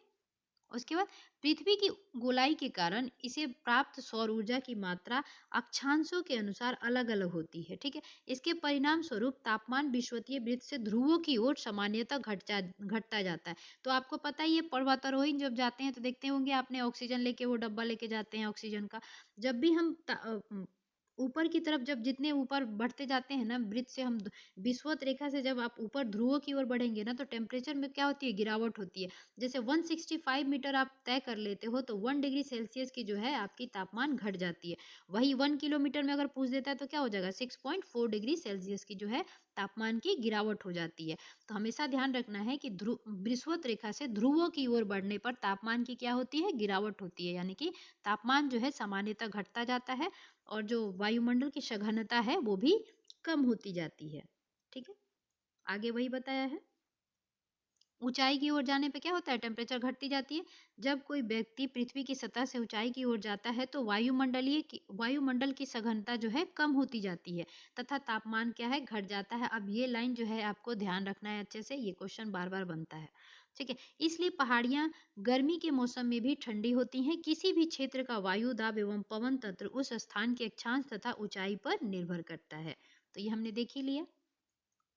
उसके बाद पृथ्वी की गोलाई के कारण इसे प्राप्त सौर ऊर्जा की मात्रा अक्षांशों के अनुसार अलग अलग होती है। ठीक है। इसके परिणाम स्वरूप तापमान विषुवतीय वृत्त से ध्रुवों की ओर सामान्यतः घटता जाता है। तो आपको पता ही है, पर्वतारोही जब जाते हैं तो देखते होंगे आपने, ऑक्सीजन लेके वो डब्बा लेके जाते हैं ऑक्सीजन का। जब भी हम ऊपर की तरफ जब जितने ऊपर बढ़ते जाते हैं ना वृत्त से, हम विषुवत रेखा से जब आप ऊपर ध्रुवों की ओर बढ़ेंगे ना तो टेम्परेचर में क्या होती है? गिरावट होती है। जैसे 165 मीटर आप तय कर लेते हो तो 1 डिग्री सेल्सियस की जो है आपकी तापमान घट जाती है। वही 1 किलोमीटर में अगर पूछ देता है तो क्या हो जाएगा? 6.4 डिग्री सेल्सियस की जो है तापमान की गिरावट हो जाती है। तो हमेशा ध्यान रखना है कि विषुवत रेखा से ध्रुवों की ओर बढ़ने पर तापमान की क्या होती है? गिरावट होती है, यानी कि तापमान जो है सामान्यतः घटता जाता है और जो वायुमंडल की सघनता है वो भी कम होती जाती है। ठीक है। आगे वही बताया है। ऊंचाई की ओर जाने पे क्या होता है? टेम्परेचर घटती जाती है। जब कोई व्यक्ति पृथ्वी की सतह से ऊंचाई की ओर जाता है तो वायुमंडल की सघनता जो है कम होती जाती है तथा तापमान क्या है? घट जाता है। अब ये लाइन जो है आपको ध्यान रखना है अच्छे से, ये क्वेश्चन बार बार बनता है। ठीक है। इसलिए पहाड़ियां गर्मी के मौसम में भी ठंडी होती हैं। किसी भी क्षेत्र का वायु दाब एवं पवन तंत्र उस स्थान के अक्षांश तथा ऊंचाई पर निर्भर करता है। तो ये हमने देख ही लिया।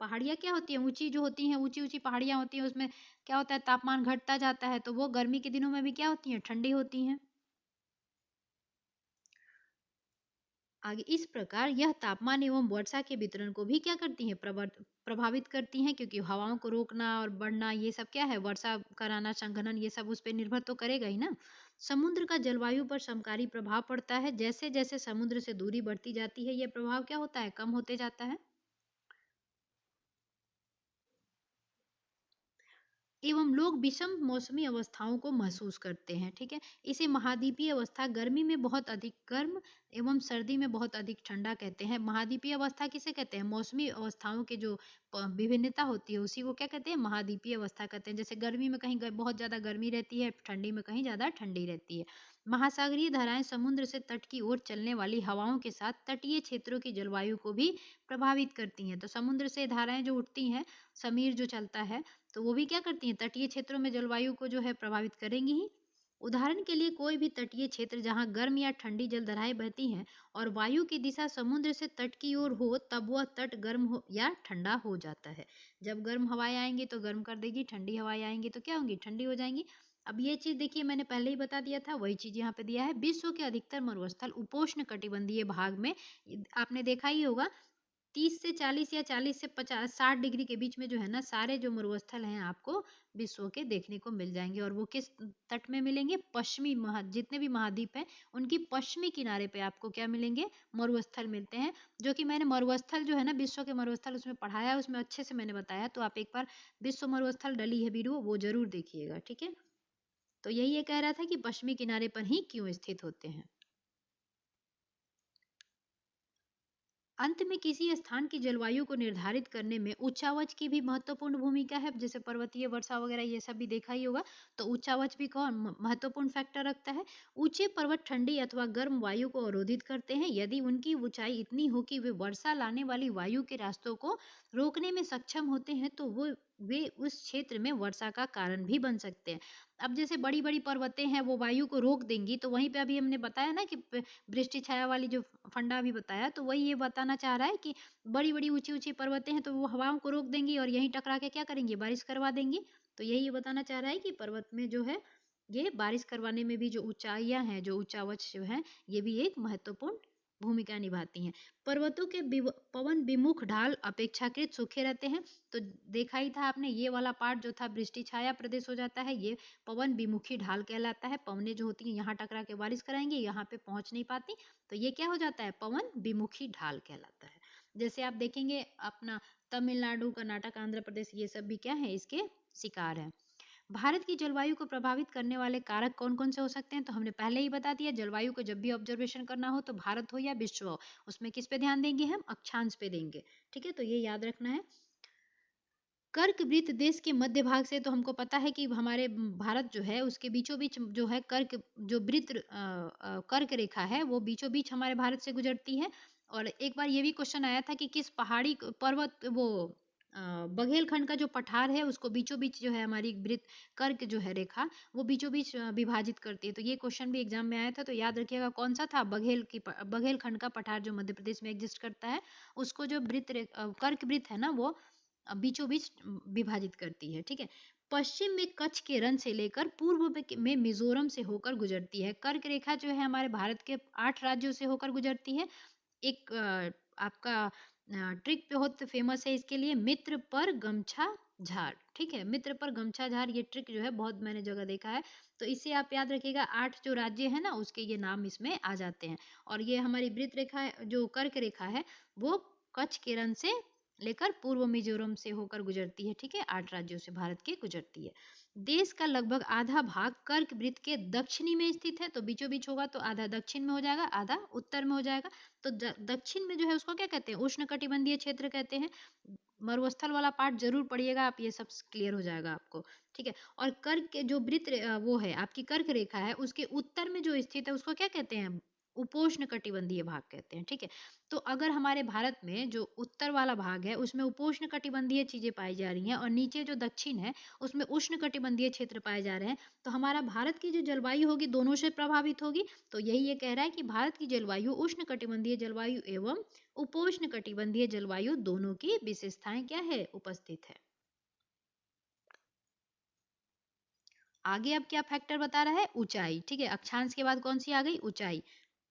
पहाड़ियाँ क्या होती हैं? ऊँची जो होती हैं, ऊँची-ऊँची पहाड़ियाँ होती हैं, उसमें क्या होता है? तापमान घटता जाता है, तो वो गर्मी के दिनों में भी क्या होती हैं? ठंडी होती हैं। आगे इस प्रकार यह तापमान एवं वर्षा के वितरण को भी क्या करती हैं? प्रभावित करती हैं, क्योंकि हवाओं को रोकना और बढ़ना ये सब क्या है? वर्षा कराना, संघनन, ये सब उस पे निर्भर तो करेगा ही ना। समुद्र का जलवायु पर समकारी प्रभाव पड़ता है। जैसे-जैसे समुद्र से दूरी बढ़ती जाती है, ये प्रभाव क्या होता है? कम होते जाता है। एवं लोग विषम मौसमी अवस्थाओं को महसूस करते हैं। ठीक है। इसे महाद्वीपीय अवस्था, गर्मी में बहुत अधिक गर्म एवं सर्दी में बहुत अधिक ठंडा कहते हैं। महाद्वीपीय अवस्था किसे कहते हैं? मौसमी अवस्थाओं के जो विभिन्नता होती है उसी को क्या कहते हैं? महाद्वीपीय अवस्था कहते हैं। जैसे गर्मी में कहीं बहुत ज्यादा गर्मी रहती है, ठंडी में कहीं ज्यादा ठंडी रहती है। महासागरीय धाराएं समुद्र से तट की ओर चलने वाली हवाओं के साथ तटीय क्षेत्रों की जलवायु को भी प्रभावित करती हैं। तो समुद्र से धाराएं जो उठती हैं, समीर जो चलता है, तो वो भी क्या करती हैं? तटीय क्षेत्रों में जलवायु को जो है प्रभावित करेंगी ही। उदाहरण के लिए कोई भी तटीय क्षेत्र जहां गर्म या ठंडी जलधाराएं बहती हैं और वायु की दिशा समुद्र से तट की ओर हो तब वह तट गर्म हो या ठंडा हो जाता है। जब गर्म हवाएं आएंगी तो गर्म कर देगी, ठंडी हवाएं आएंगी तो क्या होंगी? ठंडी हो जाएंगी। अब ये चीज देखिए मैंने पहले ही बता दिया था, वही चीज यहाँ पे दिया है। विश्व के अधिकतर मरुस्थल उपोष्ण कटिबंधीय भाग में, आपने देखा ही होगा 30 से 40 या 40 से 50 60 डिग्री के बीच में जो है ना सारे जो मरुस्थल हैं आपको विश्व के देखने को मिल जाएंगे। और वो किस तट में मिलेंगे? पश्चिमी जितने भी महाद्वीप हैं उनकी पश्चिमी किनारे पे आपको क्या मिलेंगे? मरुस्थल मिलते हैं। जो कि मैंने मरुस्थल जो है ना विश्व के मरुस्थल उसमें पढ़ाया है, उसमें अच्छे से मैंने बताया, तो आप एक बार विश्व मरुस्थल डली है वीडियो वो जरूर देखिएगा, ठीक है। तो यही ये कह रहा था कि पश्चिमी किनारे पर ही क्यों स्थित होते हैं। अंत में किसी स्थान की जलवायु को निर्धारित करने में उच्चावच की भी महत्वपूर्ण भूमिका है। जैसे पर्वतीय वर्षा वगैरह ये सब भी देखा ही होगा, तो उच्चावच भी कौन महत्वपूर्ण फैक्टर रखता है। ऊंचे पर्वत ठंडी अथवा गर्म वायु को अवरोधित करते हैं। यदि उनकी ऊंचाई इतनी हो कि वे वर्षा लाने वाली वायु के रास्तों को रोकने में सक्षम होते हैं तो वो वे उस क्षेत्र में वर्षा का कारण भी बन सकते हैं। अब जैसे बड़ी बड़ी पर्वतें हैं वो वायु को रोक देंगी, तो वहीं पे अभी हमने बताया ना कि वृष्टि छाया वाली जो फंडा भी बताया, तो वही ये बताना चाह रहा है कि बड़ी-बड़ी ऊँची-ऊँची पर्वतें हैं तो वो हवाओं को रोक देंगी और यहीं टकरा के क्या करेंगी? बारिश करवा देंगी। तो यही ये बताना चाह रहा है कि पर्वत में जो है ये बारिश करवाने में भी जो ऊँचाइयाँ हैं, जो ऊँचावच जो हैं, ये भी एक महत्वपूर्ण भूमिका निभाती हैं। पर्वतों के पवन विमुख ढाल अपेक्षाकृत सूखे रहते हैं। तो देखा ही था आपने, ये वाला पार्ट जो था वृष्टि छाया प्रदेश हो जाता है, ये पवन विमुखी ढाल कहलाता है। पवनें जो होती हैं यहाँ टकरा के बारिश कराएंगी, यहाँ पे पहुंच नहीं पाती, तो ये क्या हो जाता है? पवन विमुखी ढाल कहलाता है। जैसे आप देखेंगे अपना तमिलनाडु, कर्नाटक, आंध्र प्रदेश, ये सब भी क्या है? इसके शिकार है। भारत की जलवायु को प्रभावित करने वाले कारक कौन कौन से हो सकते हैं? तो हमने पहले ही बता दिया, जलवायु को जब भी ऑब्जर्वेशन करना हो तो भारत हो या विश्व हो, उसमें किस पे ध्यान देंगे? हम अक्षांश पे देंगे, ठीक है। तो ये याद रखना है। कर्क वृत्त देश के मध्य भाग से, तो हमको पता है कि हमारे भारत जो है उसके बीचों बीच जो है कर्क जो वृत्त कर्क रेखा है वो बीचों बीच हमारे भारत से गुजरती है। और एक बार ये भी क्वेश्चन आया था कि किस पहाड़ी पर्वत वो बघेलखंड का जो पठार है उसको बीचों बीच जो है हमारी वृत्त कर्क जो है रेखा वो बीचों बीच विभाजित करती है। तो ये क्वेश्चन भी एग्जाम में आया था, तो याद रखिएगा कौन सा था? बघेलखंड का पठार जो मध्य प्रदेश में एग्जिस्ट करता है, उसको जो कर्क वृत्त है ना वो बीचों बीच विभाजित करती है, ठीक है। पश्चिम में कच्छ के रण से लेकर पूर्व में मिजोरम से होकर गुजरती है। कर्क रेखा जो है हमारे भारत के 8 राज्यों से होकर गुजरती है। एक आपका ट्रिक बहुत फेमस है इसके लिए, मित्र पर गमछा झाड़, ठीक है। मित्र पर गमछा झाड़, ये ट्रिक जो है बहुत मैंने जगह देखा है। तो इसे आप याद रखिएगा, 8 जो राज्य है ना उसके ये नाम इसमें आ जाते हैं। और ये हमारी वृत्त रेखा जो कर्क रेखा है वो कच्छ के रण से लेकर पूर्व मिजोरम से होकर गुजरती है, ठीक है। 8 राज्यों से भारत के गुजरती है। देश का लगभग आधा भाग कर्क वृत्त के दक्षिणी में स्थित है, तो बीचों बीच होगा तो आधा दक्षिण में हो जाएगा, आधा उत्तर में हो जाएगा। तो दक्षिण में जो है उसको क्या कहते हैं? उष्णकटिबंधीय क्षेत्र कहते हैं। मरुस्थल वाला पार्ट जरूर पढ़िएगा आप, ये सब क्लियर हो जाएगा आपको, ठीक है। और कर्क के जो वो है आपकी कर्क रेखा है उसके उत्तर में जो स्थित है उसको क्या कहते हैं? उपोष्ण कटिबंधीय भाग कहते हैं, ठीक है। तो अगर हमारे भारत में जो उत्तर वाला भाग है उसमें उपोष्ण कटिबंधीय चीजें पाई जा रही हैं और नीचे जो दक्षिण है उसमें उष्ण कटिबंधीय क्षेत्र पाए जा रहे हैं, तो हमारा भारत की जो जलवायु होगी दोनों से प्रभावित होगी। तो यही ये कह रहा है कि भारत की जलवायु उष्ण कटिबंधीय जलवायु एवं उपोष्ण कटिबंधीय जलवायु दोनों की विशेषताएं क्या है? उपस्थित है। आगे अब क्या फैक्टर बता रहा है? ऊंचाई, ठीक है। अक्षांश के बाद कौन सी आ गई? ऊंचाई।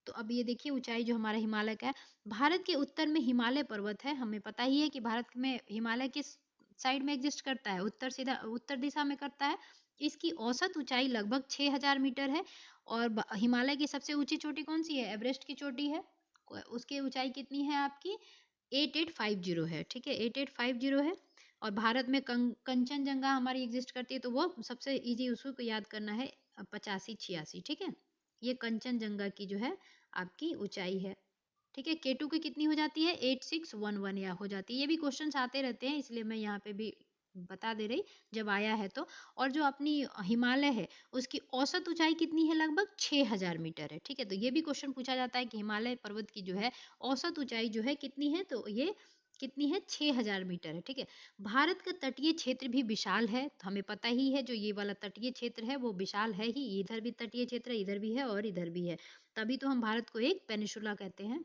तो अब ये देखिए ऊंचाई जो हमारा हिमालय का है, भारत के उत्तर में हिमालय पर्वत है। हमें पता ही है कि भारत में हिमालय किस साइड में एग्जिस्ट करता है? उत्तर दिशा में करता है। इसकी औसत ऊंचाई लगभग 6000 मीटर है। और हिमालय की सबसे ऊंची चोटी कौन सी है? एवरेस्ट की चोटी है। उसकी ऊंचाई कितनी है आपकी? 8850 है, ठीक है। 8850 है। और भारत में कंचनजंगा हमारी एग्जिस्ट करती है, तो वो सबसे इजी उसको याद करना है, 8586, ठीक है। ये कंचनजंगा की जो है आपकी ऊंचाई है, ठीक है। केटू की कितनी हो जाती है? 8611 या हो जाती है। ये भी क्वेश्चन आते रहते हैं इसलिए मैं यहाँ पे भी बता दे रही जब आया है तो। और जो अपनी हिमालय है उसकी औसत ऊंचाई कितनी है? लगभग 6000 मीटर है, ठीक है। तो ये भी क्वेश्चन पूछा जाता है कि हिमालय पर्वत की जो है औसत ऊंचाई जो है कितनी है? तो ये कितनी है? 6000 मीटर है, ठीक है। भारत का तटीय क्षेत्र भी विशाल है, तो हमें पता ही है जो ये वाला तटीय क्षेत्र है वो विशाल है ही। इधर भी तटीय क्षेत्र है, इधर भी है और इधर भी है, तभी तो हम भारत को एक पेनिसुला कहते हैं।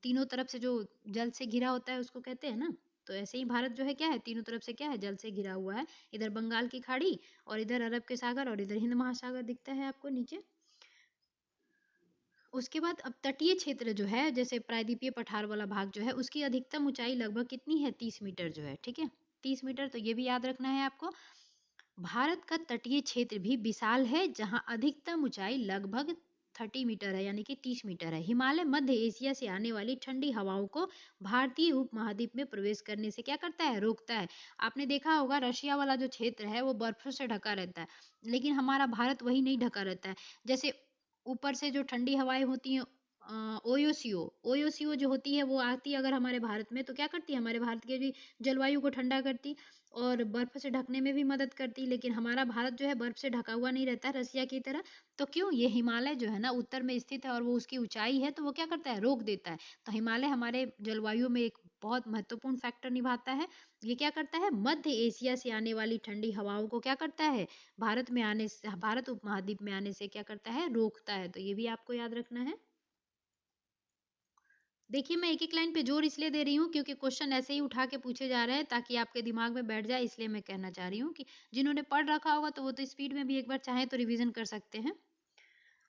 तीनों तरफ से जो जल से घिरा होता है उसको कहते हैं ना। तो ऐसे ही भारत जो है क्या है? तीनों तरफ से क्या है? जल से घिरा हुआ है। इधर बंगाल की खाड़ी और इधर अरब के सागर और इधर हिंद महासागर दिखता है आपको नीचे। उसके बाद अब तटीय क्षेत्र जो है, जैसे प्रायद्वीपीय पठार वाला भाग जो है, उसकी अधिकतम ऊंचाई लगभग कितनी है? 30 मीटर जो है, ठीक है, 30 मीटर। तो ये भी याद रखना है आपको। भारत का तटीय क्षेत्र भी विशाल है, जहां अधिकतम ऊंचाई लगभग 30 मीटर है, यानी कि 30 मीटर है। हिमालय मध्य एशिया से आने वाली ठंडी हवाओं को भारतीय उपमहाद्वीप में प्रवेश करने से क्या करता है? रोकता है। आपने देखा होगा रशिया वाला जो क्षेत्र है वो बर्फ से ढका रहता है, लेकिन हमारा भारत वही नहीं ढका रहता है। जैसे ऊपर से जो ठंडी हवाएं होती हैं, ओयोसियो ओयोसियो जो होती है वो आती है अगर हमारे भारत में, तो क्या करती है? हमारे भारत के भी जलवायु को ठंडा करती और बर्फ से ढकने में भी मदद करती। लेकिन हमारा भारत जो है बर्फ से ढका हुआ नहीं रहता है रसिया की तरह। तो क्यों? ये हिमालय जो है ना उत्तर में स्थित है और वो उसकी ऊंचाई है, तो वो क्या करता है? रोक देता है। तो हिमालय हमारे जलवायु में एक बहुत महत्वपूर्ण फैक्टर निभाता है। ये क्या करता है? मध्य एशिया से आने वाली ठंडी हवाओं को क्या करता है? भारत में आने से, भारत उपमहाद्वीप में आने से क्या करता है? रोकता है। तो ये भी आपको याद रखना है। देखिए मैं एक एक लाइन पे जोर इसलिए दे रही हूँ क्योंकि क्वेश्चन ऐसे ही उठा के पूछे जा रहे हैं ताकि आपके दिमाग में बैठ जाए, इसलिए मैं कहना चाह रही हूँ कि जिन्होंने पढ़ रखा होगा तो वो तो स्पीड में भी एक बार चाहे तो रिवीजन कर सकते हैं।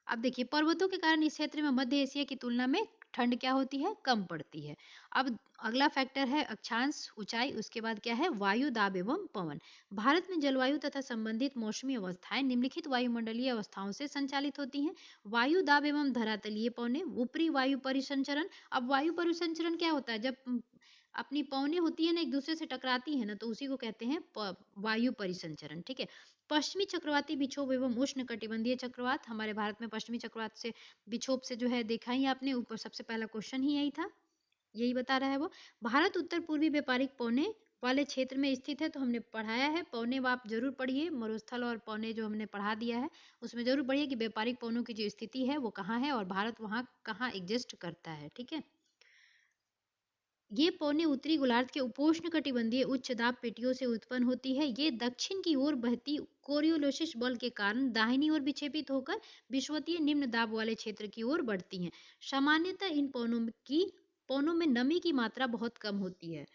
अब देखिए पर्वतों के कारण इस क्षेत्र में मध्य एशिया की तुलना में ठंड क्या होती है? कम पड़ती है। अब अगला फैक्टर है अक्षांश ऊंचाई, उसके बाद क्या है? वायु दाब एवं पवन। भारत में जलवायु तथा संबंधित मौसमी अवस्थाएं निम्नलिखित वायुमंडलीय अवस्थाओं से संचालित होती हैं। वायु दाब एवं धरातलीय पवनें, ऊपरी वायु परिसंचरण। अब वायु परिसंचरण क्या होता है? जब अपनी पवनें होती है ना एक दूसरे से टकराती है ना, तो उसी को कहते हैं वायु परिसंचरण, ठीक है। पश्चिमी चक्रवाती विक्षोभ एवं उष्ण कटिबंधीय चक्रवात। हमारे भारत में पश्चिमी चक्रवात से विक्षोभ से जो है देखा ही आपने, ऊपर सबसे पहला क्वेश्चन ही यही था, यही बता रहा है वो। भारत उत्तर पूर्वी व्यापारिक पौने वाले क्षेत्र में स्थित है, तो हमने पढ़ाया है पौने, आप जरूर पढ़िए, मरुस्थल और पौने जो हमने पढ़ा दिया है उसमें जरूर पढ़िए कि व्यापारिक पौनों की जो स्थिति है वो कहाँ है और भारत वहाँ कहाँ एग्जिस्ट करता है, ठीक है। ये पौने उत्तरी गोलार्ध के उपोष्ण कटिबंधीय उच्च दाब पेटियों से उत्पन्न होती है। ये दक्षिण की ओर बहती कोरियोलिस बल के कारण दाहिनी ओर विक्षेपित होकर विषुवतीय निम्न दाब वाले क्षेत्र की ओर बढ़ती हैं। सामान्यतः इन पौनों में नमी की मात्रा बहुत कम होती है,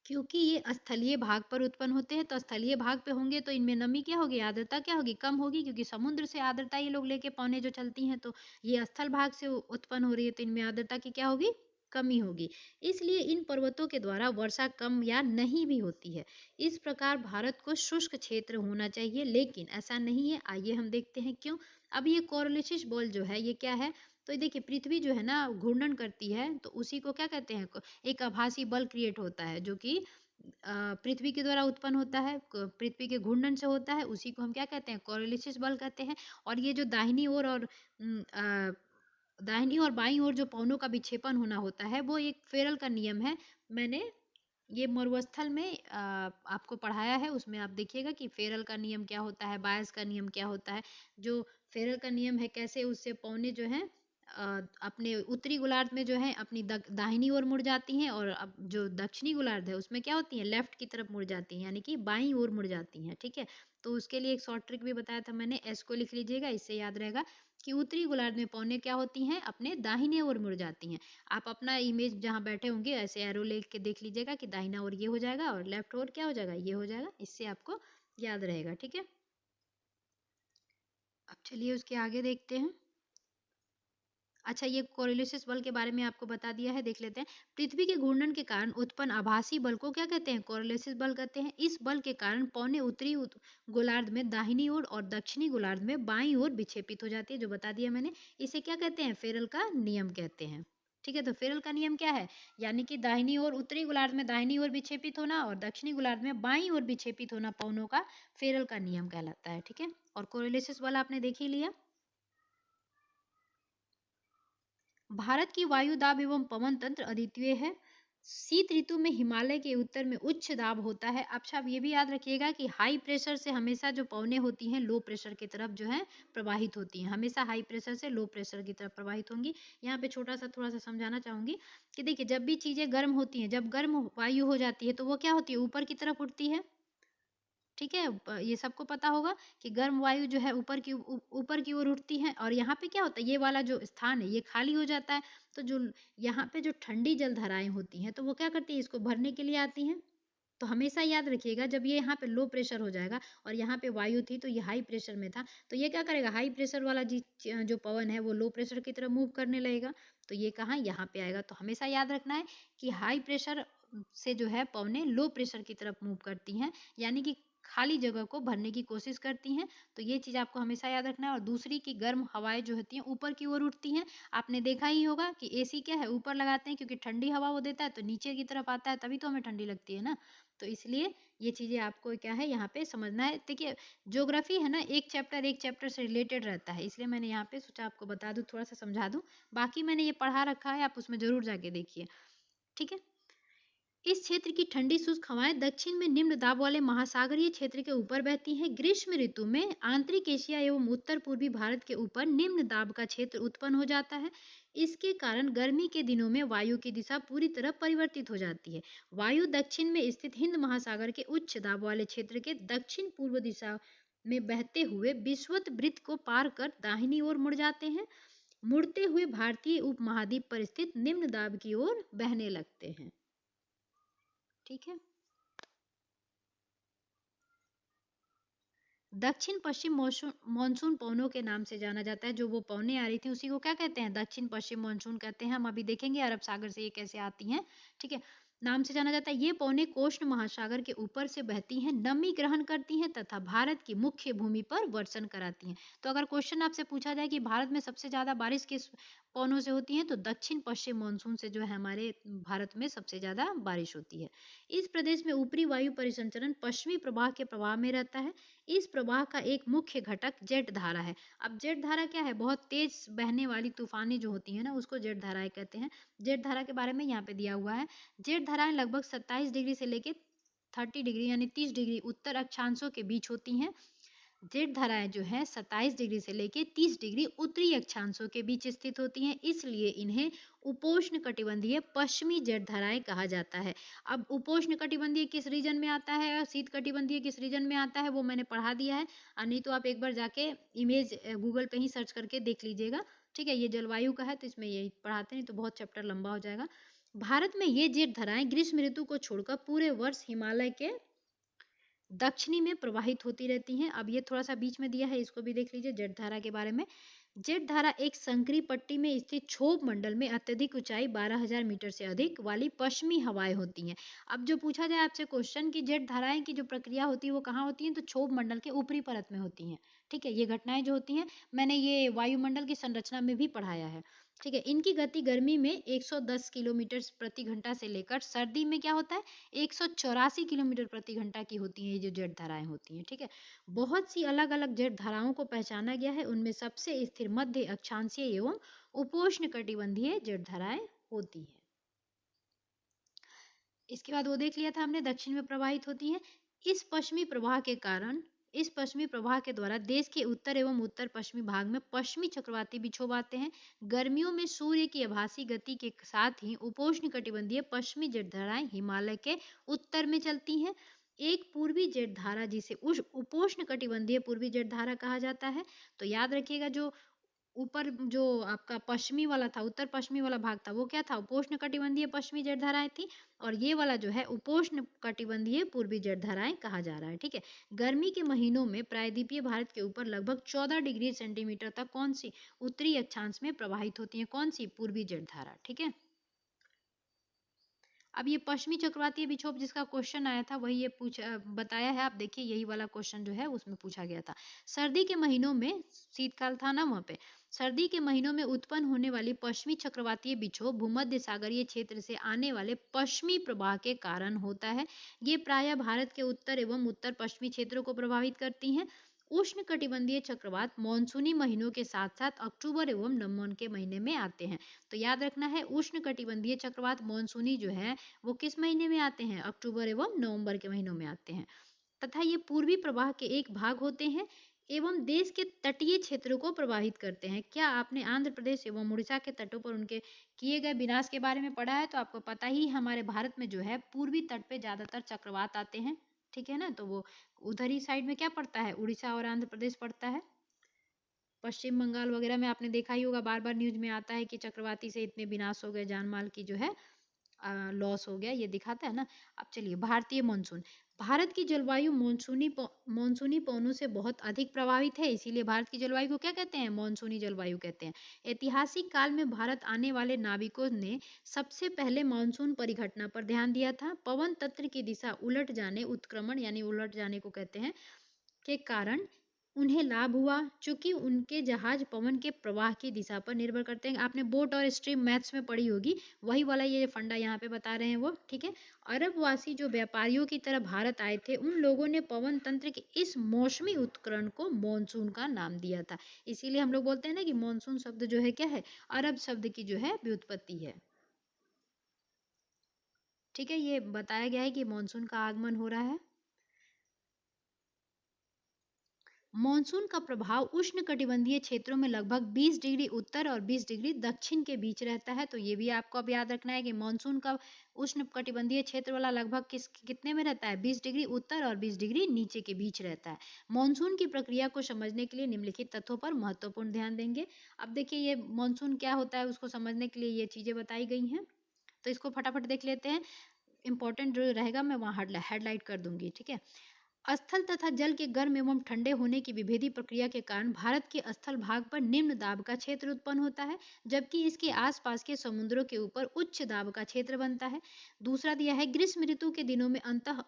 क्योंकि ये स्थलीय भाग पर उत्पन्न होते हैं। तो स्थलीय भाग पे होंगे तो इनमें नमी क्या होगी? आर्द्रता क्या होगी? कम होगी, क्योंकि समुद्र से आर्द्रता ये लोग लेके पौने जो चलती हैं, तो ये स्थल भाग से उत्पन्न हो रही है, तो इनमें आर्द्रता की क्या होगी? कमी होगी। इसलिए इन पर्वतों के द्वारा वर्षा कम या नहीं भी होती है। इस प्रकार भारत को शुष्क क्षेत्र होना चाहिए, लेकिन ऐसा नहीं है। आइए हम देखते हैं क्यों। अब ये कोरोलिसिस बल जो है ये क्या है? तो देखिए पृथ्वी जो है ना घूर्णन करती है, तो उसी को क्या कहते हैं? एक आभासी बल क्रिएट होता है जो कि पृथ्वी के द्वारा उत्पन्न होता है, पृथ्वी के घूर्णन से होता है, उसी को हम क्या कहते हैं? कोरिलेसिस बल कहते हैं। और ये जो दाहिनी ओर और दाहिनी और बाईं ओर जो पवनों का विक्षेपण होना होता है वो एक फेरल का नियम है। मैंने ये मरुस्थल में आपको पढ़ाया है, उसमें आप देखिएगा कि फेरल का नियम क्या होता है, बायस का नियम क्या होता है। जो फेरल का नियम है कैसे उससे पौने जो है अपने उत्तरी गोलार्ध में जो है अपनी दाहिनी ओर मुड़ जाती हैं, और अब जो दक्षिणी गोलार्ध है उसमें क्या होती है? लेफ्ट की तरफ मुड़ जाती हैं, यानी कि बाईं ओर मुड़ जाती हैं, ठीक है। तो उसके लिए एक शॉर्ट ट्रिक भी बताया था मैंने, एस को लिख लीजिएगा, इससे याद रहेगा कि उत्तरी गोलार्ध में पौने क्या होती हैं? अपने दाहिने ओर मुड़ जाती हैं। आप अपना इमेज जहाँ बैठे होंगे ऐसे एरो ले के देख लीजिएगा कि दाहिना ओर ये हो जाएगा और लेफ्ट ओर क्या हो जाएगा? ये हो जाएगा। इससे आपको याद रहेगा, ठीक है। अब चलिए उसके आगे देखते हैं। अच्छा ये कोरिलेसिस बल के बारे में आपको बता दिया है, देख लेते हैं। पृथ्वी के घूर्णन के कारण उत्पन्न आभासी बल को क्या कहते हैं? कोरिलेसिस बल कहते हैं। इस बल के कारण पौने उत्तरी गोलार्ध में दाहिनी ओर और दक्षिणी गोलार्ध में बाईं ओर विक्षेपित हो जाती है, जो बता दिया मैंने। इसे क्या कहते हैं? फेरल का नियम कहते हैं, ठीक है। तो फेरल का नियम क्या है? यानी कि दाहिनी ओर उत्तरी गोलार्ध में दाहिनी ओर विक्षेपित होना और दक्षिणी गोलार्ध में बाईं ओर विक्षेपित होना पौनों का फेरल का नियम कहलाता है, ठीक है। और कोरिलेसिस बल आपने देख ही लिया। भारत की वायु दाब एवं पवन तंत्र अद्वितीय है। शीत ऋतु में हिमालय के उत्तर में उच्च दाब होता है। अच्छा आप ये भी याद रखिएगा कि हाई प्रेशर से हमेशा जो पवनें होती हैं लो प्रेशर की तरफ जो है प्रवाहित होती हैं, हमेशा हाई प्रेशर से लो प्रेशर की तरफ प्रवाहित होंगी। यहाँ पे छोटा सा थोड़ा सा समझाना चाहूंगी कि देखिए जब भी चीजें गर्म होती हैं, जब गर्म वायु हो जाती है तो वो क्या होती है? ऊपर की तरफ उठती है, ठीक है। ये सबको पता होगा कि गर्म वायु जो है ऊपर की ओर उठती है, और यहाँ पे क्या होता है? ये वाला जो स्थान है ये खाली हो जाता है। तो जो यहाँ पे जो ठंडी जल धाराएं होती हैं तो वो क्या करती है? इसको भरने के लिए आती हैं, तो हमेशा याद रखिएगा, जब ये यहाँ पे लो प्रेशर हो जाएगा और यहाँ पे वायु थी तो ये हाई प्रेशर में था, तो ये क्या करेगा, हाई प्रेशर वाला जो पवन है वो लो प्रेशर की तरफ मूव करने लगेगा, तो ये कहाँ, यहाँ पे आएगा। तो हमेशा याद रखना है कि हाई प्रेशर से जो है पवनें लो प्रेशर की तरफ मूव करती हैं, यानी कि खाली जगह को भरने की कोशिश करती हैं। तो ये चीज़ आपको हमेशा याद रखना है। और दूसरी की गर्म हवाएं जो होती हैं ऊपर की ओर उठती हैं। आपने देखा ही होगा कि एसी क्या है, ऊपर लगाते हैं क्योंकि ठंडी हवा वो देता है, तो नीचे की तरफ आता है तभी तो हमें ठंडी लगती है ना। तो इसलिए ये चीज़ें आपको क्या है यहाँ पे समझना है। देखिए ज्योग्राफी है ना, एक चैप्टर से रिलेटेड रहता है, इसलिए मैंने यहाँ पे सोचा आपको बता दूँ, थोड़ा सा समझा दूँ। बाकी मैंने ये पढ़ा रखा है, आप उसमें जरूर जाके देखिए, ठीक है। इस क्षेत्र की ठंडी शुष्क हवाएं दक्षिण में निम्न दाब वाले महासागरीय क्षेत्र के ऊपर बहती हैं। ग्रीष्म ऋतु में आंतरिक एशिया एवं उत्तर पूर्वी भारत के ऊपर निम्न दाब का क्षेत्र उत्पन्न हो जाता है। इसके कारण गर्मी के दिनों में वायु की दिशा पूरी तरह परिवर्तित हो जाती है। वायु दक्षिण में स्थित हिंद महासागर के उच्च दाब वाले क्षेत्र के दक्षिण पूर्व दिशा में बहते हुए विषुवत वृत्त को पार कर दाहिनी ओर मुड़ जाते हैं। मुड़ते हुए भारतीय उपमहाद्वीप पर स्थित निम्न दाब की ओर बहने लगते हैं, ठीक है। दक्षिण पश्चिम मानसून पवनों के नाम से जाना जाता है। जो वो पवनें आ रही थी उसी को क्या कहते हैं, दक्षिण पश्चिम मानसून कहते हैं। हम अभी देखेंगे अरब सागर से ये कैसे आती हैं, ठीक है। नाम से जाना जाता है। ये पवनें कोष्ण महासागर के ऊपर से बहती हैं, नमी ग्रहण करती हैं तथा भारत की मुख्य भूमि पर वर्षण कराती हैं। तो अगर क्वेश्चन आपसे पूछा जाए कि भारत में सबसे ज्यादा बारिश किस पवनों से होती है, तो दक्षिण पश्चिम मानसून से जो है हमारे भारत में सबसे ज्यादा बारिश होती है। इस प्रदेश में ऊपरी वायु परिसंचरण पश्चिमी प्रवाह के प्रभाव में रहता है। इस प्रवाह का एक मुख्य घटक जेट धारा है। अब जेट धारा क्या है, बहुत तेज बहने वाली तूफानी जो होती है ना, उसको जेट धाराएं कहते हैं। जेट धारा के बारे में यहाँ पे दिया हुआ है। जेट धाराएं लगभग 27 डिग्री से लेके 30 डिग्री यानी 30 डिग्री उत्तर अक्षांशों के बीच होती हैं। जेट धाराएं जो है 27 डिग्री से लेके 30 डिग्री उत्तरी अक्षांशों के बीच स्थित होती हैं, इसलिए इन्हें उपोष्ण कटिबंधीय पश्चिमी जेट धाराएं कहा जाता है। अब उपोष्ण कटिबंधीय किस रीजन में आता है और शीत कटिबंधीय किस रीजन में आता है वो मैंने पढ़ा दिया है, और नहीं तो आप एक बार जाके इमेज गूगल पे ही सर्च करके देख लीजिएगा, ठीक है। ये जलवायु का है तो इसमें यही पढ़ाते हैं, तो बहुत चैप्टर लंबा हो जाएगा। भारत में ये जेट धाराएं ग्रीष्म ऋतु को छोड़कर पूरे वर्ष हिमालय के दक्षिणी में प्रवाहित होती रहती हैं। अब ये थोड़ा सा बीच में दिया है, इसको भी देख लीजिए जेट धारा के बारे में। जेट धारा एक संकरी पट्टी में स्थित क्षोभ मंडल में अत्यधिक ऊंचाई 12,000 मीटर से अधिक वाली पश्चिमी हवाएं होती हैं। अब जो पूछा जाए आपसे क्वेश्चन की जेट धाराएं की जो प्रक्रिया होती है वो कहाँ होती है, तो क्षोभ मंडल के ऊपरी परत में होती हैं, ठीक है। ये घटनाएं जो होती हैं मैंने ये वायुमंडल की संरचना में भी पढ़ाया है, ठीक है। इनकी गति गर्मी में 110 किलोमीटर प्रति घंटा से लेकर सर्दी में क्या होता है 184 किलोमीटर प्रति घंटा की होती हैं ये जो जेट धाराएं होती हैं, ठीक है। बहुत सी अलग अलग जेट धाराओं को पहचाना गया है, उनमें सबसे स्थिर मध्य अक्षांशीय एवं उपोष्ण कटिबंधीय जेट धाराएं होती है। इसके बाद वो देख लिया था हमने, दक्षिण में प्रवाहित होती है। इस पश्चिमी प्रवाह के कारण इस पश्चिमी प्रवाह के द्वारा देश के उत्तर एवं उत्तर पश्चिमी भाग में पश्चिमी चक्रवाती विक्षोभ आते हैं। गर्मियों में सूर्य की आभासी गति के साथ ही उपोष्ण कटिबंधीय पश्चिमी जेट धाराएं हिमालय के उत्तर में चलती हैं। एक पूर्वी जेट धारा जिसे उपोष्ण कटिबंधीय पूर्वी जेट धारा कहा जाता है। तो याद रखिएगा जो ऊपर जो आपका पश्चिमी वाला था, उत्तर पश्चिमी वाला भाग था, वो क्या था, उपोष्ण कटिबंधीय पश्चिमी जेट धाराएं थी, और ये वाला जो है उपोष्ण कटिबंधीय पूर्वी जेट धाराएं कहा जा रहा है, ठीक है। गर्मी के महीनों में प्रायद्वीपीय भारत के ऊपर लगभग 14 डिग्री सेंटीमीटर तक कौन सी उत्तरी अक्षांश में प्रवाहित होती है, कौन सी पूर्वी जेट धारा, ठीक है। अब ये पश्चिमी चक्रवातीय विक्षोभ जिसका क्वेश्चन आया था वही ये बताया है। आप देखिए यही वाला क्वेश्चन जो है उसमें पूछा गया था। सर्दी के महीनों में, शीतकाल था ना वहाँ पे, सर्दी के महीनों में उत्पन्न होने वाली पश्चिमी चक्रवातीय विक्षोभ भूमध्य सागरीय क्षेत्र से आने वाले पश्चिमी प्रवाह के कारण होता है। ये प्रायः भारत के उत्तर एवं उत्तर पश्चिमी क्षेत्रों को प्रभावित करती हैं। उष्ण कटिबंधीय चक्रवात मानसूनी महीनों के साथ साथ अक्टूबर एवं नवंबर के महीने में आते हैं। तो याद रखना है उष्ण कटिबंधीय चक्रवात मानसूनी जो है वो किस महीने में आते हैं, अक्टूबर एवं नवंबर के महीनों में आते हैं, तथा ये पूर्वी प्रवाह के एक भाग होते हैं एवं देश के तटीय क्षेत्रों को प्रभावित करते हैं। क्या आपने आंध्र प्रदेश एवं उड़ीसा के तटों पर उनके किए गए विनाश के बारे में पढ़ा है, तो आपको पता ही हमारे भारत में जो है पूर्वी तट पे ज्यादातर चक्रवात आते हैं, ठीक है ना। तो वो उधर ही साइड में क्या पड़ता है, उड़ीसा और आंध्र प्रदेश पड़ता है। पश्चिम बंगाल वगैरह में आपने देखा ही होगा, बार बार न्यूज में आता है कि चक्रवाती से इतने विनाश हो गए, जान माल की जो है लॉस हो गया, ये दिखाता है ना। अब चलिए भारतीय मानसून। भारत की जलवायु मानसूनी पवनों से बहुत अधिक प्रभावित है, इसीलिए भारत की जलवायु को क्या कहते हैं? मानसूनी जलवायु कहते हैं। ऐतिहासिक काल में भारत आने वाले नाविकों ने सबसे पहले मानसून परिघटना पर ध्यान दिया था। पवन तंत्र की दिशा उलट जाने, उत्क्रमण यानी उलट जाने को कहते हैं, के कारण उन्हें लाभ हुआ, चूंकि उनके जहाज पवन के प्रवाह की दिशा पर निर्भर करते हैं। आपने बोट और स्ट्रीम मैथ्स में पढ़ी होगी, वही वाला ये फंडा यहाँ पे बता रहे हैं वो, ठीक है। अरबवासी जो व्यापारियों की तरह भारत आए थे, उन लोगों ने पवन तंत्र के इस मौसमी उत्करण को मॉनसून का नाम दिया था। इसीलिए हम लोग बोलते हैं ना कि मॉनसून शब्द जो है क्या है? अरब शब्द की जो है व्युत्पत्ति है, ठीक है। ये बताया गया है कि मॉनसून का आगमन हो रहा है। मॉनसून का प्रभाव उष्णकटिबंधीय क्षेत्रों में लगभग 20 डिग्री उत्तर और 20 डिग्री दक्षिण के बीच रहता है। तो ये भी आपको अब याद रखना है कि मॉनसून का उष्णकटिबंधीय क्षेत्र वाला लगभग कितने में रहता है? 20 डिग्री उत्तर और 20 डिग्री नीचे के बीच रहता है। मॉनसून की प्रक्रिया को समझने के लिए निम्नलिखित तथ्यों पर महत्वपूर्ण ध्यान देंगे। अब देखिए ये मॉनसून क्या होता है, उसको समझने के लिए ये चीजें बताई गई हैं, तो इसको फटाफट देख लेते हैं। इंपॉर्टेंट जो रहेगा मैं वहाँ हेडलाइट कर दूंगी, ठीक है। स्थल तथा जल के गर्म एवं ठंडे होने की विभेदी प्रक्रिया के कारण भारत के स्थल भाग पर निम्न दाब का क्षेत्र उत्पन्न होता है, जबकि इसके आसपास के समुद्रों के ऊपर उच्च दाब का क्षेत्र बनता है। दूसरा दिया है, ग्रीष्म ऋतु के दिनों में अंतः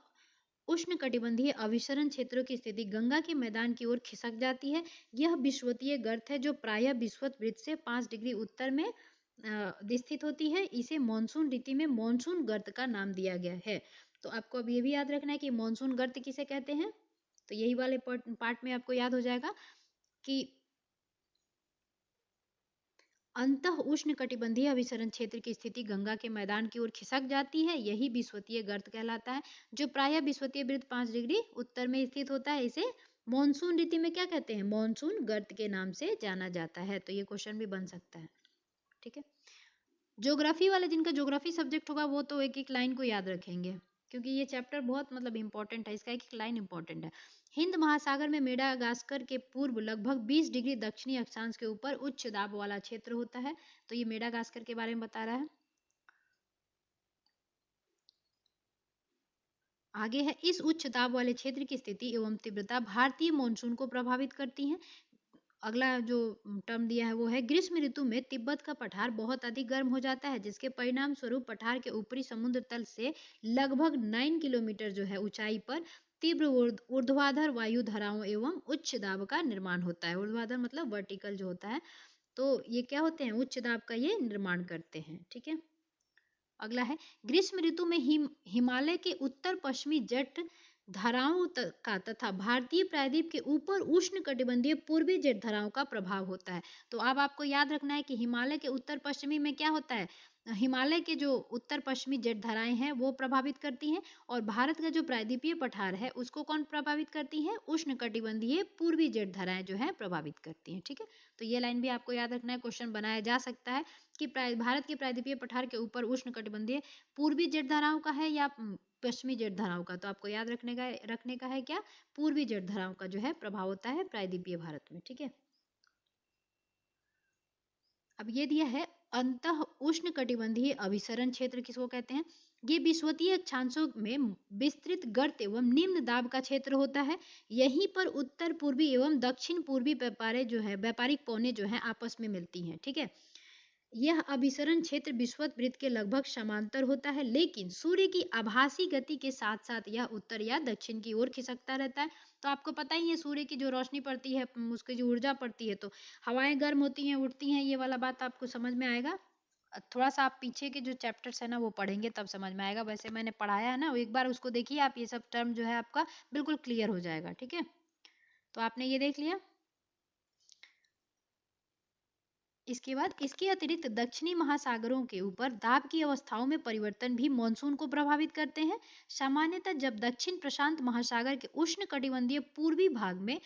उष्णकटिबंधीय अभिसरण क्षेत्रों की स्थिति गंगा के मैदान की ओर खिसक जाती है। यह विषुवतीय गर्त है जो प्रायः विषुवत वृत्त से 5 डिग्री उत्तर में स्थित होती है। इसे मानसून ऋतु में मानसून गर्त का नाम दिया गया है। तो आपको अब ये भी याद रखना है कि मानसून गर्त किसे कहते हैं। तो यही वाले पार्ट में आपको याद हो जाएगा कि अंतः उष्ण कटिबंधीय अभिसरण क्षेत्र की स्थिति गंगा के मैदान की ओर खिसक जाती है, यही विषुवतीय गर्त कहलाता है, जो प्रायः विषुवतीय वृत्त 5 डिग्री उत्तर में स्थित होता है। इसे मानसून ऋतु में क्या कहते हैं? मानसून गर्त के नाम से जाना जाता है। तो ये क्वेश्चन भी बन सकता है, ठीक है। ज्योग्राफी वाले, जिनका ज्योग्राफी सब्जेक्ट होगा वो तो एक एक लाइन को याद रखेंगे, क्योंकि ये चैप्टर बहुत मतलब इंपॉर्टेंट है, इसका एक एक लाइन इंपॉर्टेंट है। हिंद महासागर में मेडागास्कर के पूर्व लगभग 20 डिग्री दक्षिणी अक्षांश के ऊपर उच्च दाब वाला क्षेत्र होता है। तो ये मेडागास्कर के बारे में बता रहा है। आगे है, इस उच्च दाब वाले क्षेत्र की स्थिति एवं तीव्रता भारतीय मानसून को प्रभावित करती है। अगला जो टर्म दिया है वो है, ग्रीष्म ऋतु में तिब्बत का पठार बहुत अधिक गर्म हो जाता है, जिसके परिणाम स्वरूप पठार के ऊपरी समुद्र तल से लगभग 9 किलोमीटर जो है ऊंचाई पर तीव्र ऊर्ध्वाधर वायु धाराओं एवं उच्च दाब का निर्माण होता है। ऊर्ध्वाधर मतलब वर्टिकल जो होता है, तो ये क्या होते हैं? उच्च दाब का ये निर्माण करते हैं, ठीक है। अगला है, ग्रीष्म ऋतु में हिमालय के उत्तर पश्चिमी जट धाराओं का तथा भारतीय प्रायद्वीप के ऊपर उष्ण कटिबंधीय पूर्वी जेट धाराओं का प्रभाव होता है। तो अब आपको याद रखना है कि हिमालय के उत्तर पश्चिमी में क्या होता है? हिमालय के जो उत्तर पश्चिमी जेट धाराएं हैं वो प्रभावित करती हैं, और भारत का जो प्रायद्वीपीय पठार है उसको कौन प्रभावित करती है? उष्ण कटिबंधीय पूर्वी जेट धाराएं जो है प्रभावित करती हैं, ठीक है। तो ये लाइन भी आपको याद रखना है, क्वेश्चन बनाया जा सकता है कि भारत के प्रायद्वीपीय पठार के ऊपर उष्ण कटिबंधीय पूर्वी जेट धाराओं का है या पश्चिमी जेट धाराओं का। तो आपको याद रखने का है क्या? पूर्वी जेट धाराओं का जो है प्रभाव होता है प्रायद्वीपीय भारत में, ठीक है। अब ये दिया है, अंतः उष्ण कटिबंधीय अभिसरण क्षेत्र किसको कहते हैं? ये विषुवतीय अक्षांशों में विस्तृत गर्त एवं निम्न दाब का क्षेत्र होता है। यहीं पर उत्तर पूर्वी एवं दक्षिण पूर्वी व्यापारिक पौने जो है आपस में मिलती हैं, ठीक है। यह अभिसरण क्षेत्र विषुवत वृत्त के लगभग समांतर होता है, लेकिन सूर्य की आभासी गति के साथ साथ यह उत्तर या दक्षिण की ओर खिसकता रहता है। तो आपको पता ही है, सूर्य की जो रोशनी पड़ती है, उसकी जो ऊर्जा पड़ती है, तो हवाएं गर्म होती हैं, उठती हैं, ये वाला बात आपको समझ में आएगा। थोड़ा सा आप पीछे के जो चैप्टर्स है ना वो पढ़ेंगे तब समझ में आएगा। वैसे मैंने पढ़ाया है ना, एक बार उसको देखिए आप, ये सब टर्म जो है आपका बिल्कुल क्लियर हो जाएगा, ठीक है। तो आपने ये देख लिया। इसके बाद इसके अतिरिक्त दक्षिणी महासागरों के ऊपर दाब की अवस्थाओं में परिवर्तन भी मानसून को प्रभावित करते हैं। सामान्यतः जब दक्षिण प्रशांत महासागर के उष्ण कटिबंधीय पूर्वी भाग में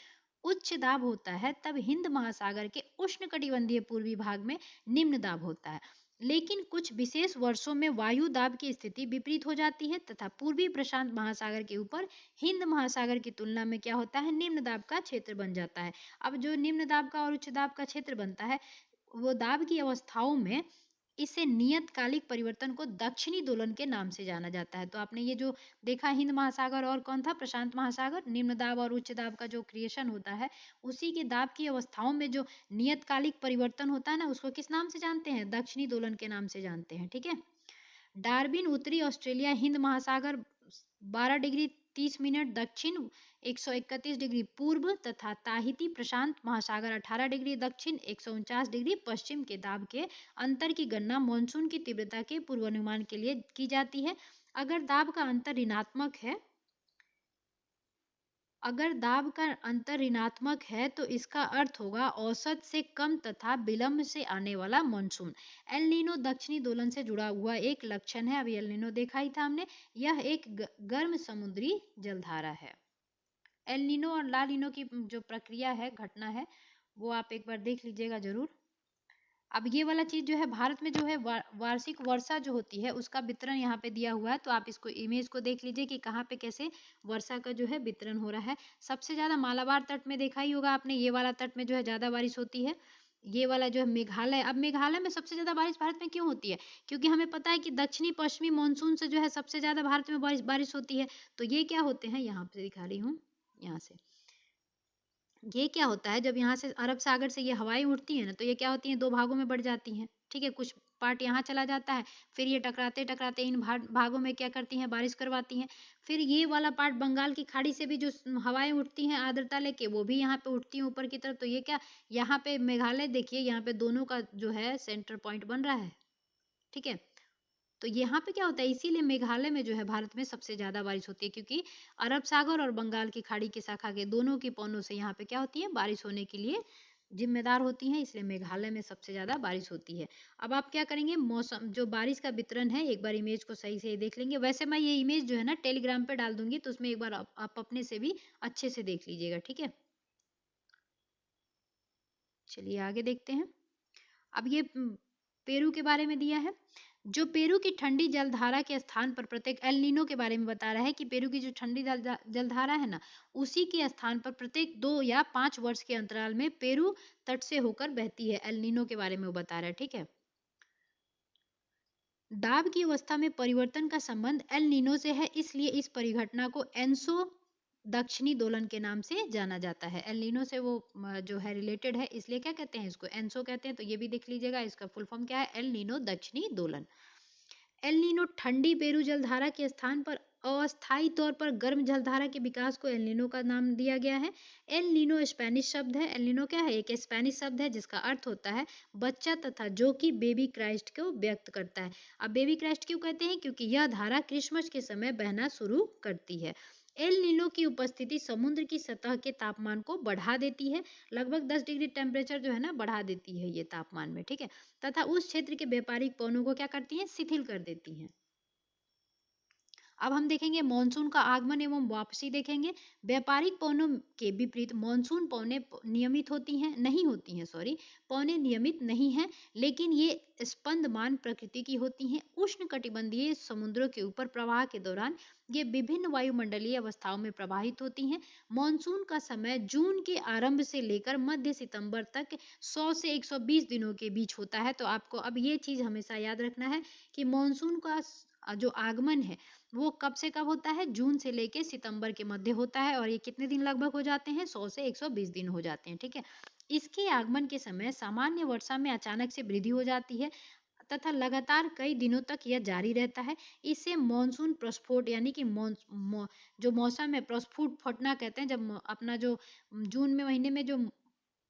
उच्च दाब होता है, तब हिंद महासागर के उष्ण कटिबंधीय पूर्वी भाग में निम्न दाब होता है। लेकिन कुछ विशेष वर्षों में वायु दाब की स्थिति विपरीत हो जाती है तथा पूर्वी प्रशांत महासागर के ऊपर हिंद महासागर की तुलना में क्या होता है? निम्न दाब का क्षेत्र बन जाता है। अब जो निम्न दाब का और उच्च दाब का क्षेत्र बनता है, वो दाब की अवस्थाओं में इसे नियतकालिक परिवर्तन को दक्षिणी दोलन के नाम से जाना जाता है। तो आपने ये जो देखा हिंद महासागर और कौन था, प्रशांत महासागर, निम्न दाब और उच्च दाब का जो क्रिएशन होता है, उसी के दाब की अवस्थाओं में जो नियतकालिक परिवर्तन होता है ना, उसको किस नाम से जानते हैं, दक्षिणी दोलन के नाम से जानते हैं। ठीक है। डार्विन उत्तरी ऑस्ट्रेलिया हिंद महासागर 12 डिग्री 30 मिनट दक्षिण 131 डिग्री पूर्व तथा ताहिती प्रशांत महासागर 18 डिग्री दक्षिण 149 डिग्री पश्चिम के दाब के अंतर की गणना मानसून की तीव्रता के पूर्वानुमान के लिए की जाती है। अगर दाब का अंतर ऋणात्मक है अगर दाब का अंतर ऋणात्मक है तो इसका अर्थ होगा औसत से कम तथा विलंब से आने वाला मानसून। एल नीनो दक्षिणी दोलन से जुड़ा हुआ एक लक्षण है। अभी एल नीनो देखा ही था हमने। यह एक गर्म समुद्री जलधारा है। एल नीनो और ला नीनो की जो प्रक्रिया है, घटना है, वो आप एक बार देख लीजिएगा जरूर। अब ये वाला चीज जो है भारत में जो है वार्षिक वर्षा जो होती है उसका वितरण यहाँ पे दिया हुआ है। तो आप इसको इमेज को देख लीजिए कि कहाँ पे कैसे वर्षा का जो है वितरण हो रहा है। सबसे ज्यादा मालाबार तट में देखा ही होगा आपने, ये वाला तट में जो है ज्यादा बारिश होती है। ये वाला जो है मेघालय। अब मेघालय में सबसे ज्यादा बारिश भारत में क्यों होती है, क्योंकि हमें पता है कि दक्षिणी पश्चिमी मानसून से जो है सबसे ज्यादा भारत में बारिश होती है। तो ये क्या होते हैं, यहाँ पे दिखा रही हूँ, यहाँ से ये क्या होता है, जब यहाँ से अरब सागर से ये हवाएं उठती हैं ना, तो ये क्या होती हैं, दो भागों में बढ़ जाती हैं। ठीक है। कुछ पार्ट यहाँ चला जाता है, फिर ये टकराते टकराते इन भागों में क्या करती हैं, बारिश करवाती हैं। फिर ये वाला पार्ट बंगाल की खाड़ी से भी जो हवाएं उठती हैं आर्द्रता लेके, वो भी यहाँ पे उठती हैं ऊपर की तरफ। तो ये क्या, यहाँ पे मेघालय देखिए, यहाँ पे दोनों का जो है सेंटर पॉइंट बन रहा है। ठीक है। तो यहाँ पे क्या होता है, इसीलिए मेघालय में जो है भारत में सबसे ज्यादा बारिश होती है, क्योंकि अरब सागर और बंगाल की खाड़ी की शाखा के दोनों की पौनों से यहाँ पे क्या होती है, बारिश होने के लिए जिम्मेदार होती हैं, इसलिए मेघालय में सबसे ज्यादा बारिश होती है। अब आप क्या करेंगे, मौसम जो बारिश का वितरण है, एक बार इमेज को सही से देख लेंगे। वैसे मैं ये इमेज जो है ना टेलीग्राम पे डाल दूंगी, तो उसमें एक बार आप अपने से भी अच्छे से देख लीजिएगा। ठीक है। चलिए आगे देखते हैं। अब ये पेरू के बारे में दिया है। जो पेरू की ठंडी जलधारा के स्थान पर प्रत्येक, एल नीनो के बारे में बता रहा है कि पेरू की जो ठंडी जलधारा है ना, उसी के स्थान पर प्रत्येक 2 या 5 वर्ष के अंतराल में पेरू तट से होकर बहती है। एल नीनो के बारे में वो बता रहा है। ठीक है। दाब की अवस्था में परिवर्तन का संबंध एल नीनो से है, इसलिए इस परिघटना को एनसो दक्षिणी दोलन के नाम से जाना जाता है। एल नीनो से वो जो है रिलेटेड है, इसलिए क्या कहते हैं, इसको एनसो कहते हैं। तो ये भी देख लीजिएगा, इसका फुल फॉर्म क्या है, एल नीनो दक्षिणी दोलन। एल नीनो ठंडी पेरू जलधारा के स्थान पर अस्थायी तौर पर गर्म जलधारा के विकास को एल नीनो का नाम दिया गया है। एल नीनो स्पेनिश शब्द है। एल नीनो क्या है, एक स्पेनिश शब्द है जिसका अर्थ होता है बच्चा, तथा जो कि बेबी क्राइस्ट को व्यक्त करता है। अब बेबी क्राइस्ट क्यों कहते हैं, क्योंकि यह धारा क्रिसमस के समय बहना शुरू करती है। एल नीनो की उपस्थिति समुद्र की सतह के तापमान को बढ़ा देती है, लगभग 10 डिग्री टेम्परेचर जो है ना बढ़ा देती है ये तापमान में। ठीक है। तथा उस क्षेत्र के व्यापारिक पवनों को क्या करती हैं, शिथिल कर देती हैं। अब हम देखेंगे मानसून का आगमन एवं वापसी देखेंगे। व्यापारिक पवनों के विपरीत मानसून पवनें नियमित होती हैं, नहीं होती हैं, सॉरी, पवनें नियमित नहीं हैं, लेकिन ये स्पंदमान प्रकृति की होती हैं। उष्ण कटिबंधीय समुद्रों के ऊपर प्रवाह के दौरान ये विभिन्न वायुमंडलीय अवस्थाओं में प्रवाहित होती हैं। मानसून का समय जून के आरंभ से लेकर मध्य सितंबर तक 100 से 120 दिनों के बीच होता है। तो आपको अब ये चीज हमेशा याद रखना है कि मानसून का जो आगमन है वो कब से कब होता है, जून से लेके सितंबर के मध्य होता है, और ये कितने दिन लगभग हो जाते हैं, 100 से 120 दिन हो जाते हैं। ठीक है। इसके आगमन के समय सामान्य वर्षा में अचानक से वृद्धि हो जाती है तथा लगातार कई दिनों तक यह जारी रहता है। इसे मानसून प्रस्फोट यानी कि जो मौसम है, प्रस्फुट फटना कहते हैं। जब अपना जो जून में महीने में जो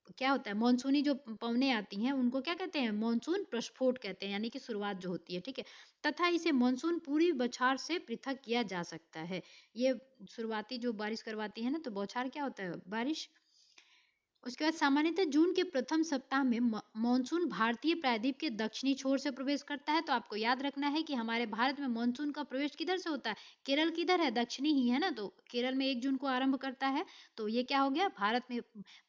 क्या होता है, मानसूनी जो पवनें आती हैं उनको क्या कहते हैं, मानसून प्रस्फोट कहते हैं, यानी कि शुरुआत जो होती है। ठीक है। तथा इसे मानसून पूरी बौछार से पृथक किया जा सकता है। ये शुरुआती जो बारिश करवाती है ना, तो बौछार क्या होता है, बारिश। उसके बाद सामान्यतः जून के प्रथम सप्ताह में मानसून भारतीय प्रायद्वीप के दक्षिणी छोर से प्रवेश करता है। तो आपको याद रखना है कि हमारे भारत में मानसून का प्रवेश किधर से होता है, केरल किधर है, दक्षिणी ही है ना, तो केरल में 1 जून को आरंभ करता है। तो ये क्या हो गया, भारत में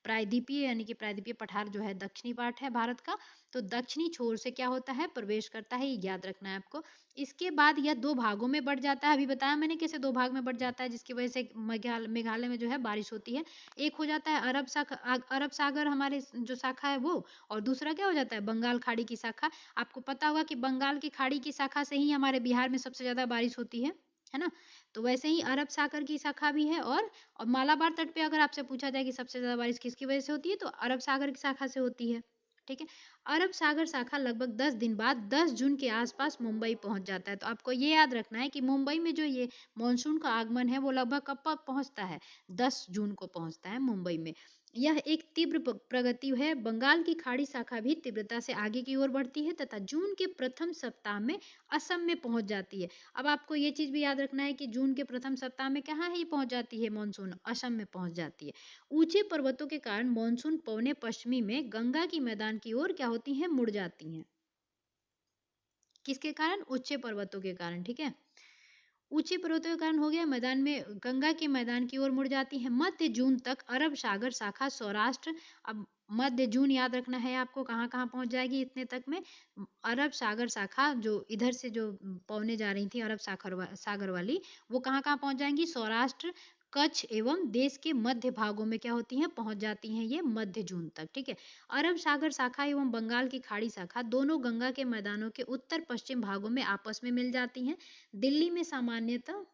प्रायद्वीपीय यानी कि प्रायद्वीपीय पठार जो है दक्षिणी पार्ट है भारत का, तो दक्षिणी छोर से क्या होता है, प्रवेश करता है, ये याद रखना है आपको। इसके बाद यह 2 भागों में बढ़ जाता है, अभी बताया मैंने कैसे 2 भाग में बढ़ जाता है, जिसकी वजह से मेघालय में जो है बारिश होती है। एक हो जाता है अरब सागर हमारे जो शाखा है वो, और दूसरा क्या हो जाता है, बंगाल खाड़ी की शाखा। आपको पता होगा कि बंगाल की खाड़ी की शाखा से ही हमारे बिहार में सबसे ज़्यादा बारिश होती है ना? तो वैसे ही अरब सागर की शाखा भी है, और मालाबार तट पे अगर आपसे पूछा जाए कि सबसे ज़्यादा बारिश किसकी वजह से होती है, तो अरब सागर की शाखा से होती है। ठीक है? अरब सागर शाखा लगभग 10 दिन बाद 10 जून के आसपास मुंबई पहुंच जाता है। तो आपको ये याद रखना है कि मुंबई में जो ये मानसून का आगमन है वो लगभग कब पहुंचता है, 10 जून को पहुंचता है मुंबई में। यह एक तीव्र प्रगति है। बंगाल की खाड़ी शाखा भी तीव्रता से आगे की ओर बढ़ती है तथा जून के प्रथम सप्ताह में असम में पहुंच जाती है। अब आपको ये चीज भी याद रखना है कि जून के प्रथम सप्ताह में कहाँ है, ये पहुंच जाती है मानसून, असम में पहुंच जाती है। ऊंचे पर्वतों के कारण मानसून पौने पश्चिमी में गंगा की मैदान की ओर क्या होती है, मुड़ जाती हैं। किसके कारण, ऊंचे पर्वतों के कारण। ठीक है, ऊंचे पर्वतों के कारण हो गया, मैदान में गंगा के मैदान की ओर मुड़ जाती है। मध्य जून तक अरब सागर शाखा सौराष्ट्र, अब मध्य जून याद रखना है आपको, कहाँ कहाँ पहुंच जाएगी इतने तक में, अरब सागर शाखा जो इधर से जो पौने जा रही थी अरब सागर वाली, वो कहाँ कहाँ पहुंच जाएंगी, सौराष्ट्र, कच्छ एवं देश के मध्य भागों में क्या होती हैं, पहुंच जाती हैं ये मध्य जून तक। ठीक है, अरब सागर शाखा एवं बंगाल की खाड़ी शाखा दोनों गंगा के मैदानों के उत्तर पश्चिम भागों में आपस में मिल जाती हैं। दिल्ली में सामान्यतः,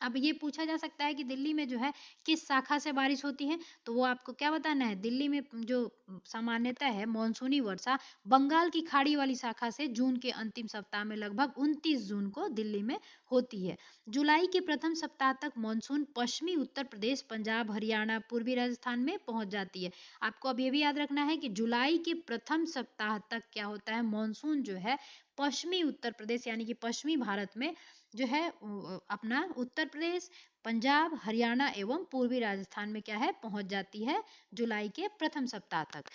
अब ये पूछा जा सकता है कि दिल्ली में जो है किस शाखा से बारिश होती है, तो वो आपको क्या बताना है, दिल्ली में जो सामान्यता है मानसूनी वर्षा बंगाल की खाड़ी वाली शाखा से जून के अंतिम सप्ताह में लगभग 29 जून को दिल्ली में होती है। जुलाई के प्रथम सप्ताह तक मानसून पश्चिमी उत्तर प्रदेश, पंजाब, हरियाणा, पूर्वी राजस्थान में पहुंच जाती है। आपको अब ये भी याद रखना है कि जुलाई के प्रथम सप्ताह तक क्या होता है, मानसून जो है पश्चिमी उत्तर प्रदेश यानी कि पश्चिमी भारत में जो है अपना उत्तर प्रदेश, पंजाब, हरियाणा एवं पूर्वी राजस्थान में क्या है, पहुंच जाती है जुलाई के प्रथम सप्ताह तक।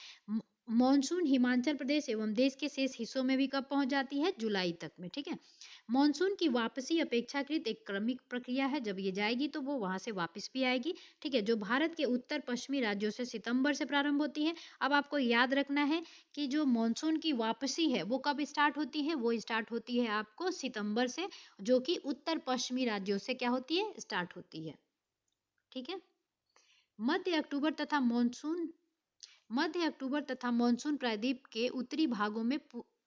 मानसून हिमाचल प्रदेश एवं देश के शेष हिस्सों में भी कब पहुंच जाती है, जुलाई तक में। ठीक है, मानसून की वापसी अपेक्षाकृत एक क्रमिक प्रक्रिया है, जब ये जाएगी तो वो वहां से वापस भी आएगी। ठीक है, जो भारत के उत्तर पश्चिमी राज्यों से सितंबर से प्रारंभ होती है। अब आपको याद रखना है कि जो मानसून की वापसी है वो कब स्टार्ट होती है, वो स्टार्ट होती है आपको सितंबर से, जो कि उत्तर पश्चिमी राज्यों से क्या होती है, स्टार्ट होती है। ठीक है, मध्य अक्टूबर तथा मानसून प्रायद्वीप के उत्तरी भागों में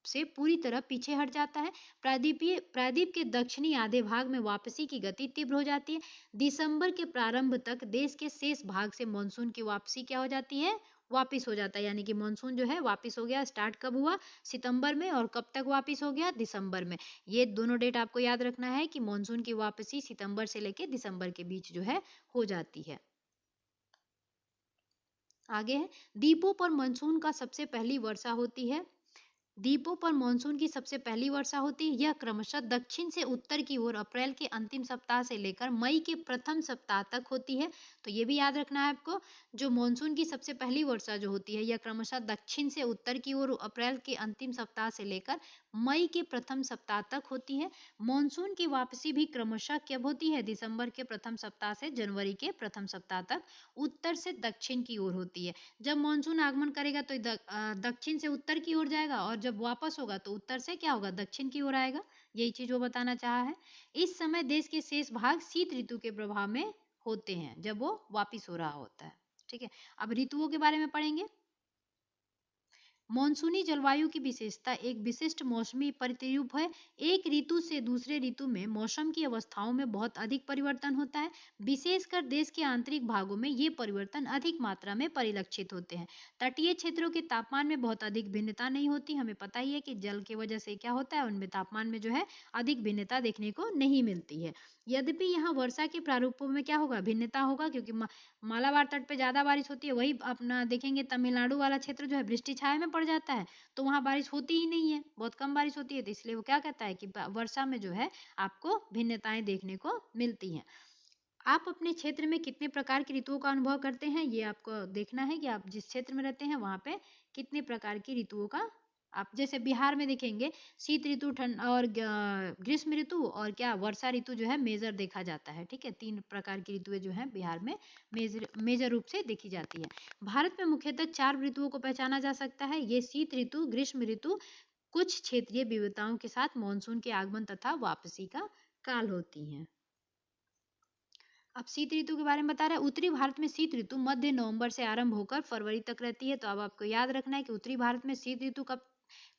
से पूरी तरह पीछे हट जाता है। प्रायद्वीप के दक्षिणी आधे भाग में वापसी की गति तीव्र हो जाती है। दिसंबर के प्रारंभ तक देश के शेष भाग से मानसून की वापसी क्या हो जाती है, वापिस हो जाता है। यानी कि मानसून जो है वापिस हो गया, स्टार्ट कब हुआ, सितंबर में, और कब तक वापिस हो गया, दिसंबर में। ये दोनों डेट आपको याद रखना है कि मानसून की वापसी सितंबर से लेकर दिसंबर के बीच जो है हो जाती है। आगे है, द्वीपों पर मानसून का सबसे पहली वर्षा होती है। द्वीपों पर मानसून की सबसे पहली वर्षा होती है। यह क्रमशः दक्षिण से उत्तर की ओर अप्रैल के अंतिम सप्ताह से लेकर मई के प्रथम सप्ताह तक होती है। तो ये भी याद रखना है आपको, जो मानसून की सबसे पहली वर्षा जो होती है यह क्रमशः दक्षिण से उत्तर की ओर अप्रैल के अंतिम सप्ताह से लेकर मई के प्रथम सप्ताह तक होती है। मानसून की वापसी भी क्रमशः कब होती है, दिसंबर के प्रथम सप्ताह से जनवरी के प्रथम सप्ताह तक उत्तर से दक्षिण की ओर होती है। जब मानसून आगमन करेगा तो दक्षिण से उत्तर की ओर जाएगा, और जब वापस होगा तो उत्तर से क्या होगा, दक्षिण की ओर आएगा। यही चीज वो बताना चाहा है। इस समय देश के शेष भाग शीत ऋतु के प्रभाव में होते हैं जब वो वापिस हो रहा होता है। ठीक है, अब ऋतुओं के बारे में पढ़ेंगे। मानसूनी जलवायु की विशेषता एक विशिष्ट मौसमी प्रतिरूप है। एक ऋतु से दूसरे ऋतु में मौसम की अवस्थाओं में बहुत अधिक परिवर्तन होता है। विशेषकर देश के आंतरिक भागों में ये परिवर्तन अधिक मात्रा में परिलक्षित होते हैं। तटीय क्षेत्रों के तापमान में बहुत अधिक भिन्नता नहीं होती। हमें पता ही है कि जल की वजह से क्या होता है, उनमें तापमान में जो है अधिक भिन्नता देखने को नहीं मिलती है। यद्यपि यहाँ वर्षा के प्रारूपों में क्या होगा, भिन्नता होगा, क्योंकि मालाबार तट पे ज्यादा बारिश होती है, वही अपना देखेंगे तमिलनाडु वाला क्षेत्र जो है वृष्टि छाया में पड़ जाता है, तो वहां बारिश होती ही नहीं है, बहुत कम बारिश होती है। तो इसलिए वो क्या कहता है कि वर्षा में जो है आपको भिन्नताएं देखने को मिलती हैं। आप अपने क्षेत्र में कितने प्रकार की ऋतुओं का अनुभव करते हैं, ये आपको देखना है कि आप जिस क्षेत्र में रहते हैं वहां पे कितने प्रकार की ऋतुओं का आप जैसे बिहार में देखेंगे शीत ऋतु, ठंड और ग्रीष्म ऋतु और क्या वर्षा ऋतु जो है मेजर देखा जाता है। ठीक है, 3 प्रकार की ऋतुएं जो है बिहार में मेजर रूप से देखी जाती है। भारत में मुख्यतः 4 ऋतुओं को पहचाना जा सकता है। ये शीत ऋतु, ग्रीष्म ऋतु, कुछ क्षेत्रीय विविधताओं के साथ मानसून के आगमन तथा वापसी का काल होती हैं। अब शीत ऋतु के बारे में बता रहा है। उत्तरी भारत में शीत ऋतु मध्य नवंबर से आरंभ होकर फरवरी तक रहती है। तो अब आपको याद रखना है कि उत्तरी भारत में शीत ऋतु कब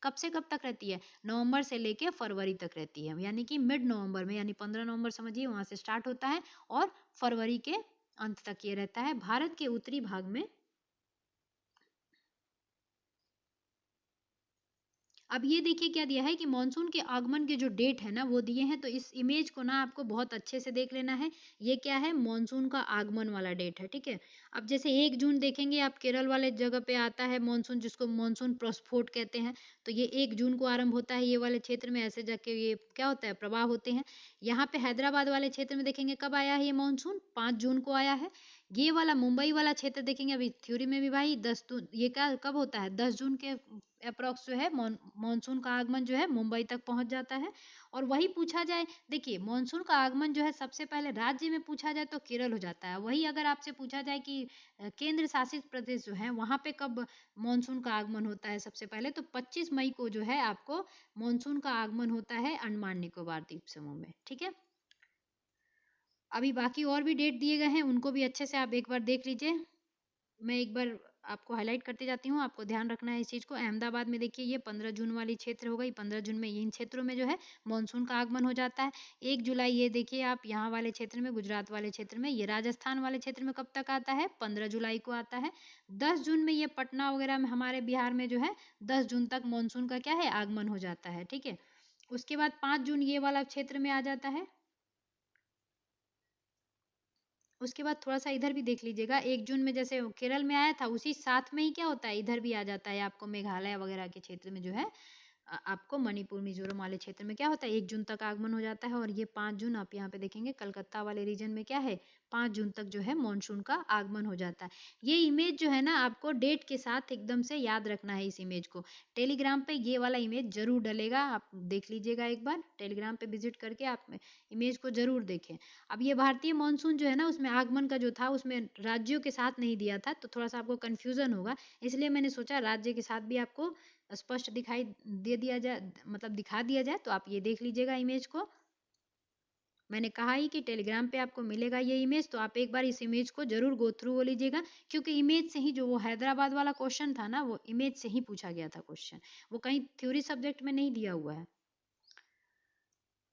कब से कब तक रहती है? नवंबर से लेके फरवरी तक रहती है, यानी कि मिड नवंबर में, यानी 15 नवंबर समझिए वहां से स्टार्ट होता है और फरवरी के अंत तक ये रहता है। भारत के उत्तरी भाग में अब ये देखिए क्या दिया है कि मानसून के आगमन के जो डेट है ना वो दिए हैं। तो इस इमेज को ना आपको बहुत अच्छे से देख लेना है। ये क्या है? मानसून का आगमन वाला डेट है। ठीक है, अब जैसे 1 जून देखेंगे आप, केरल वाले जगह पे आता है मानसून, जिसको मानसून प्रस्फोट कहते हैं। तो ये 1 जून को आरंभ होता है ये वाले क्षेत्र में, ऐसे जाके ये क्या होता है, प्रवाह होते हैं। यहाँ पे हैदराबाद वाले क्षेत्र में देखेंगे कब आया है ये मानसून? 5 जून को आया है। ये वाला मुंबई वाला क्षेत्र देखेंगे अभी थ्योरी में भी भाई ये क्या कब होता है? 10 जून के अप्रॉक्स जो है मानसून का आगमन जो है मुंबई तक पहुंच जाता है। और वही पूछा जाए, देखिए मानसून का आगमन जो है सबसे पहले राज्य में पूछा जाए तो केरल हो जाता है। वही अगर आपसे पूछा जाए कि केंद्र शासित प्रदेश जो है वहां पे कब मानसून का आगमन होता है सबसे पहले, तो 25 मई को जो है आपको मानसून का आगमन होता है अंडमान निकोबार द्वीप समूह में। ठीक है, अभी बाकी और भी डेट दिए गए हैं, उनको भी अच्छे से आप एक बार देख लीजिए। मैं एक बार आपको हाईलाइट करते जाती हूँ, आपको ध्यान रखना है इस चीज़ को। अहमदाबाद में देखिए ये 15 जून वाली क्षेत्र हो गई। 15 जून में इन क्षेत्रों में जो है मानसून का आगमन हो जाता है। 1 जुलाई ये देखिए आप यहाँ वाले क्षेत्र में, गुजरात वाले क्षेत्र में। ये राजस्थान वाले क्षेत्र में कब तक आता है? 15 जुलाई को आता है। 10 जून में ये पटना वगैरह में हमारे बिहार में जो है 10 जून तक मानसून का क्या है, आगमन हो जाता है। ठीक है, उसके बाद 5 जून ये वाला क्षेत्र में आ जाता है। उसके बाद थोड़ा सा इधर भी देख लीजिएगा, 1 जून में जैसे केरल में आया था उसी साथ में ही क्या होता है, इधर भी आ जाता है आपको मेघालय वगैरह के क्षेत्र में जो है आपको मणिपुर मिजोरम वाले क्षेत्र में क्या होता है 1 जून तक आगमन हो जाता है। और ये 5 जून आप यहाँ पे देखेंगे कलकत्ता वाले रीजन में क्या है 5 जून तक जो है मानसून का आगमन हो जाता है। ये इमेज जो है ना आपको डेट के साथ एकदम से याद रखना है। इस इमेज को टेलीग्राम पे ये वाला इमेज जरूर डलेगा, आप देख लीजिएगा एक बार टेलीग्राम पे विजिट करके आप इमेज को जरूर देखें। अब ये भारतीय मानसून जो है ना उसमें आगमन का जो था उसमें राज्यों के साथ नहीं दिया था, तो थोड़ा सा आपको कंफ्यूजन होगा, इसलिए मैंने सोचा राज्य के साथ भी आपको स्पष्ट दिखाई दे दिया जाए, मतलब दिखा दिया जाए। तो आप ये देख लीजिएगा इमेज को। मैंने कहा ही कि टेलीग्राम पे आपको मिलेगा ये इमेज, तो आप एक बार इस इमेज को जरूर गो थ्रू हो लीजिएगा, क्योंकि इमेज से ही जो वो हैदराबाद वाला क्वेश्चन था ना वो इमेज से ही पूछा गया था क्वेश्चन, वो कहीं थ्योरी सब्जेक्ट में नहीं दिया हुआ है।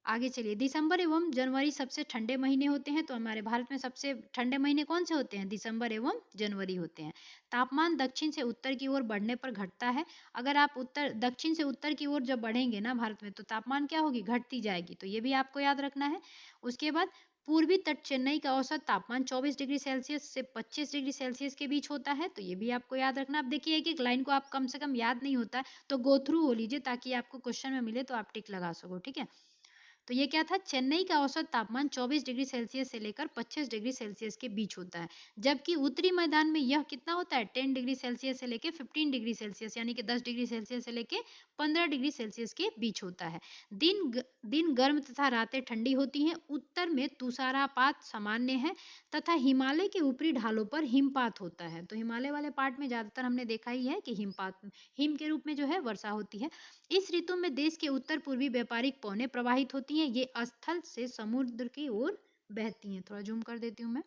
आगे चलिए, दिसंबर एवं जनवरी सबसे ठंडे महीने होते हैं। तो हमारे भारत में सबसे ठंडे महीने कौन से होते हैं? दिसंबर एवं जनवरी होते हैं। तापमान दक्षिण से उत्तर की ओर बढ़ने पर घटता है। अगर आप दक्षिण से उत्तर की ओर जब बढ़ेंगे ना भारत में, तो तापमान क्या होगी? घटती जाएगी, तो ये भी आपको याद रखना है। उसके बाद पूर्वी तट चेन्नई का औसत तापमान 24 डिग्री सेल्सियस से 25 डिग्री सेल्सियस के बीच होता है, तो ये भी आपको याद रखना। अब देखिए एक एक लाइन को आप कम से कम याद नहीं होता है तो गो थ्रू हो लीजिए, ताकि आपको क्वेश्चन में मिले तो आप टिक लगा सको। ठीक है, तो ये क्या था, चेन्नई का औसत तापमान 24 डिग्री सेल्सियस से लेकर 25 डिग्री सेल्सियस के बीच होता है, जबकि उत्तरी मैदान में यह कितना होता है 10 डिग्री सेल्सियस से लेकर 15 डिग्री सेल्सियस, यानी कि 10 डिग्री सेल्सियस से लेकर 15 डिग्री सेल्सियस के बीच होता है। दिन गर्म तथा रातें ठंडी होती हैं। उत्तर में तुषारपात सामान्य है तथा हिमालय के ऊपरी ढालों पर हिमपात होता है। तो हिमालय वाले पार्ट में ज्यादातर हमने देखा ही है कि हिम के रूप में जो है वर्षा होती है। इस ऋतु में देश के उत्तर पूर्वी व्यापारिक पौने प्रवाहित होती हैं। ये स्थल से समुद्र की ओर बहती हैं। थोड़ा जूम कर देती हूँ मैं।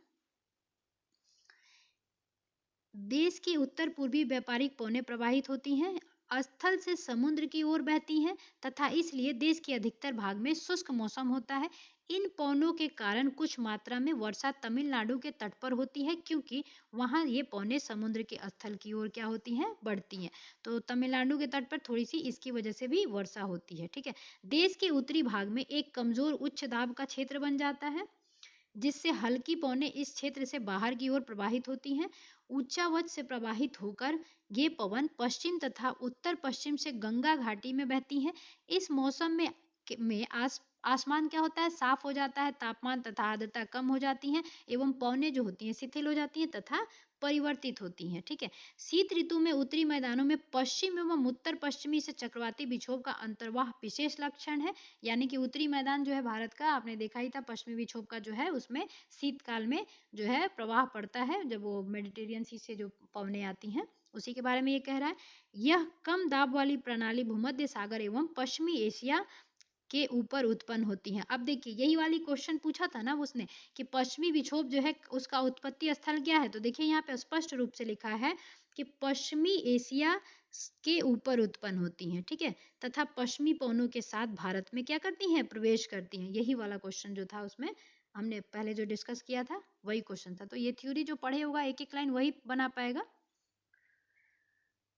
देश की उत्तर पूर्वी व्यापारिक पौने प्रवाहित होती हैं, स्थल से समुद्र की ओर बहती हैं तथा इसलिए देश के अधिकतर भाग में शुष्क मौसम होता है। इन पौनों के कारण कुछ मात्रा में वर्षा तमिलनाडु के तट पर होती है, क्योंकि वहां ये पौने समुद्र के स्थल की ओर क्या होती हैं, बढ़ती हैं। तो तमिलनाडु के तट पर थोड़ी सी इसकी वजह से भी वर्षा होती है। ठीक है, देश के उत्तरी भाग में एक कमजोर उच्च दाब का क्षेत्र बन जाता है, जिससे हल्की पौने इस क्षेत्र से बाहर की ओर प्रवाहित होती हैं। ऊंचावच से प्रवाहित होकर ये पवन पश्चिम तथा उत्तर पश्चिम से गंगा घाटी में बहती हैं। इस मौसम में आसमान क्या होता है, साफ हो जाता है, तापमान तथा आर्द्रता कम हो जाती है एवं पौने जो होती हैं शिथिल हो जाती हैं तथा परिवर्तित होती हैं। ठीक है, शीत ऋतु में उत्तरी मैदानों में पश्चिम एवं उत्तर पश्चिमी से चक्रवाती विक्षोभ का अंतर्वाह विशेष लक्षण है। यानी कि उत्तरी मैदान जो है भारत का, आपने देखा ही था, पश्चिमी विक्षोभ का जो है उसमें शीतकाल में जो है प्रवाह पड़ता है, जब वो मेडिटेरियन सी से जो पवनें आती हैं, उसी के बारे में ये कह रहा है। यह कम दाब वाली प्रणाली भूमध्य सागर एवं पश्चिमी एशिया के ऊपर उत्पन्न होती हैं। अब देखिए, यही वाली क्वेश्चन पूछा था ना उसने कि पश्चिमी विक्षोभ जो है उसका उत्पत्ति स्थल क्या है, तो देखिए यहाँ पे स्पष्ट रूप से लिखा है कि पश्चिमी एशिया के ऊपर उत्पन्न होती हैं। ठीक है, तथा पश्चिमी पवनों के साथ भारत में क्या करती हैं, प्रवेश करती हैं। यही वाला क्वेश्चन जो था उसमें हमने पहले जो डिस्कस किया था वही क्वेश्चन था। तो ये थ्योरी जो पढ़े होगा एक एक लाइन वही बना पाएगा।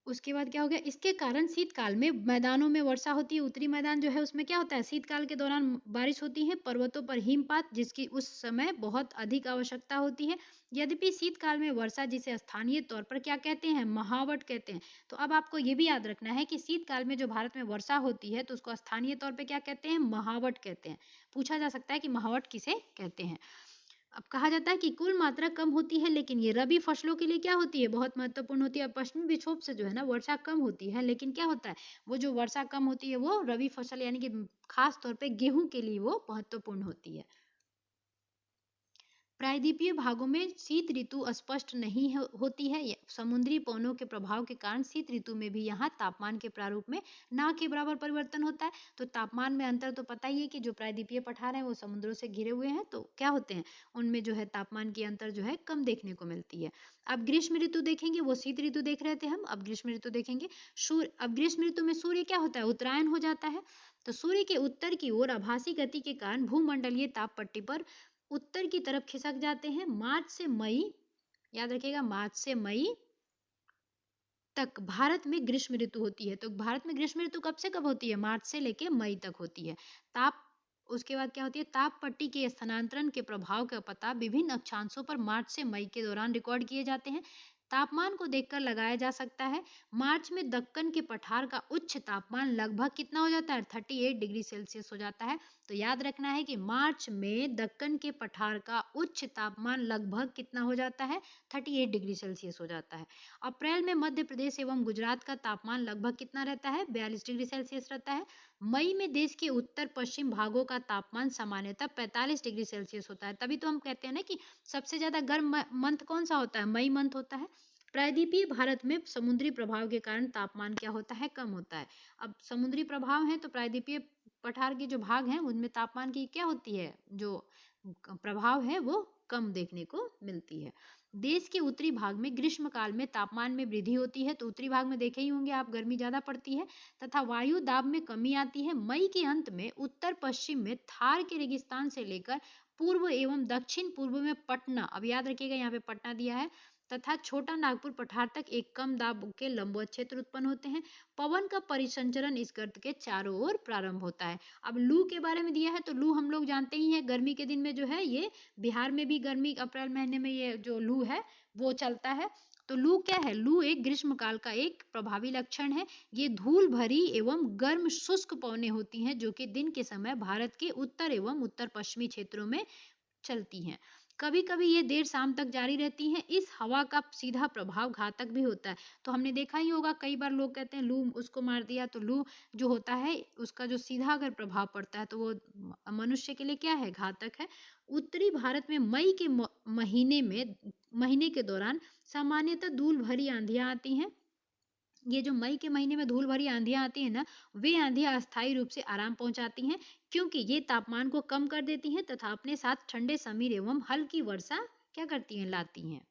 उसके बाद क्या हो गया, इसके कारण शीतकाल में मैदानों में वर्षा होती है। उत्तरी मैदान जो है उसमें क्या होता है, शीतकाल के दौरान बारिश होती है, पर्वतों पर हिमपात जिसकी उस समय बहुत अधिक आवश्यकता होती है। यद्यपि शीतकाल में वर्षा, जिसे स्थानीय तौर पर क्या कहते हैं, महावट कहते हैं। तो अब आपको ये भी याद रखना है कि शीतकाल में जो भारत में वर्षा होती है तो उसको स्थानीय तौर पर क्या कहते हैं, महावट कहते हैं। पूछा जा सकता है कि महावट किसे कहते हैं। अब कहा जाता है कि कुल मात्रा कम होती है, लेकिन ये रबी फसलों के लिए क्या होती है, बहुत महत्वपूर्ण होती है। पश्चिमी विक्षोभ से जो है ना वर्षा कम होती है, लेकिन क्या होता है, वो जो वर्षा कम होती है वो रबी फसल यानी कि खास तौर पे गेहूं के लिए वो महत्वपूर्ण होती है। प्रायद्वीपीय भागों में शीत ऋतु स्पष्ट नहीं होती है। समुद्री पवनों के प्रभाव के कारण शीत ऋतु में भी यहाँ तापमान के प्रारूप में ना के बराबर परिवर्तन होता है। तो तापमान में अंतर तो पता ही है कि जो प्रायद्वीपीय पठार हैं वो समुद्रों से घिरे हुए हैं, तो क्या होते हैं, उनमें जो है तापमान की अंतर जो है कम देखने को मिलती है। अब ग्रीष्म ऋतु देखेंगे, वो शीत ऋतु देख रहे थे हम, अब ग्रीष्म ऋतु देखेंगे। सूर्य, अब ग्रीष्म ऋतु में सूर्य क्या होता है, उत्तरायण हो जाता है। तो सूर्य के उत्तर की ओर आभासी गति के कारण भूमंडलीय ताप पट्टी पर उत्तर की तरफ खिसक जाते हैं। मार्च से मई, याद रखिएगा, मार्च से मई तक भारत में ग्रीष्म ऋतु होती है। तो भारत में ग्रीष्म ऋतु कब से कब होती है, मार्च से लेके मई तक होती है। ताप, उसके बाद क्या होती है, ताप पट्टी के स्थानांतरण के प्रभाव का पता विभिन्न अक्षांशों पर मार्च से मई के दौरान रिकॉर्ड किए जाते हैं। तापमान को देखकर लगाया जा सकता है। मार्च में दक्कन के पठार का उच्च तापमान लगभग कितना हो जाता है, 38 डिग्री सेल्सियस हो जाता है। तो याद रखना है कि मार्च में दक्कन के पठार का उच्च तापमान लगभग कितना हो जाता है, 38 डिग्री सेल्सियस हो जाता है। अप्रैल में मध्य प्रदेश एवं गुजरात का तापमान लगभग कितना रहता है, 42 डिग्री सेल्सियस रहता है। मई में देश के उत्तर पश्चिम भागों का तापमान सामान्यतः 45 डिग्री सेल्सियस होता है। तभी तो हम कहते हैं ना कि सबसे ज्यादा गर्म मंथ कौन सा होता है, मई मंथ होता है। प्रायद्वीपीय भारत में समुद्री प्रभाव के कारण तापमान क्या होता है, कम होता है। अब समुद्री प्रभाव है तो प्रायद्वीपीय पठार के जो भाग हैं उनमें तापमान की क्या होती है, जो प्रभाव है वो कम देखने को मिलती है। देश के उत्तरी भाग में ग्रीष्म काल में तापमान में वृद्धि होती है। तो उत्तरी भाग में देखे ही होंगे आप, गर्मी ज्यादा पड़ती है तथा वायु दाब में कमी आती है। मई के अंत में उत्तर पश्चिम में थार के रेगिस्तान से लेकर पूर्व एवं दक्षिण पूर्व में पटना, अब याद रखिएगा यहाँ पे पटना दिया है, तथा छोटा नागपुर पठार तक एक कम दाब के लंबवत क्षेत्र उत्पन्न होते हैं। पवन का परिसंचरण इस गर्त के चारों ओर प्रारंभ होता है। अब लू के बारे में दिया है, तो लू हम लोग जानते ही हैं, गर्मी के दिन में जो है ये बिहार में भी गर्मी अप्रैल महीने में ये जो लू है वो चलता है। तो लू क्या है, लू एक ग्रीष्म काल का एक प्रभावी लक्षण है। ये धूल भरी एवं गर्म शुष्क पवनें होती हैं जो कि दिन के समय भारत के उत्तर एवं उत्तर पश्चिमी क्षेत्रों में चलती हैं। कभी कभी ये देर शाम तक जारी रहती हैं। इस हवा का सीधा प्रभाव घातक भी होता है। तो हमने देखा ही होगा, कई बार लोग कहते हैं लू उसको मार दिया, तो लू जो होता है उसका जो सीधा अगर प्रभाव पड़ता है तो वो मनुष्य के लिए क्या है, घातक है। उत्तरी भारत में मई के महीने के दौरान सामान्यतः धूल भरी आंधियां आती हैं। ये जो मई के महीने में धूल भरी आंधियां आती हैं ना, वे आंधियां अस्थायी रूप से आराम पहुंचाती हैं, क्योंकि ये तापमान को कम कर देती हैं तथा अपने साथ ठंडे समीर एवं हल्की वर्षा क्या करती हैं, लाती हैं।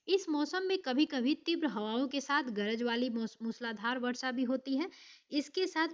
इस मौसम में कभी कभी तीव्र हवाओं के साथ गरज वाली मूसलाधार वर्षा भी होती है। इसके साथ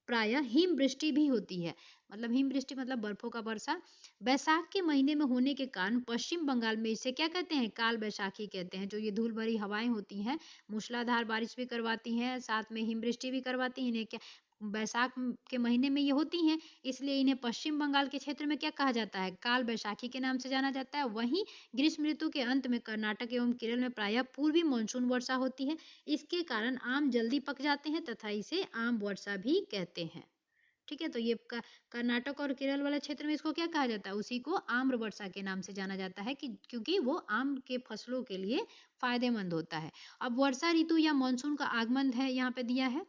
प्रायः हिम वृष्टि भी होती है। मतलब हिम वृष्टि मतलब बर्फों का वर्षा। बैसाख के महीने में होने के कारण पश्चिम बंगाल में इसे क्या कहते हैं, काल बैसाखी कहते हैं। जो ये धूल भरी हवाएं होती हैं, मूसलाधार बारिश भी करवाती हैं, साथ में हिम वृष्टि भी करवाती हैं। इन्हें क्या बैसाख के महीने में ये होती हैं, इसलिए इन्हें पश्चिम बंगाल के क्षेत्र में क्या कहा जाता है, काल बैसाखी के नाम से जाना जाता है। वहीं ग्रीष्म ऋतु के अंत में कर्नाटक एवं केरल में प्रायः पूर्वी मानसून वर्षा होती है। इसके कारण आम जल्दी पक जाते हैं तथा इसे आम वर्षा भी कहते हैं। ठीक है। तो ये कर्नाटक और केरल वाले क्षेत्र में इसको क्या कहा जाता है, उसी को आम्र वर्षा के नाम से जाना जाता है कि क्योंकि वो आम के फसलों के लिए फायदेमंद होता है। अब वर्षा ऋतु या मानसून का आगमन है यहाँ पे दिया है।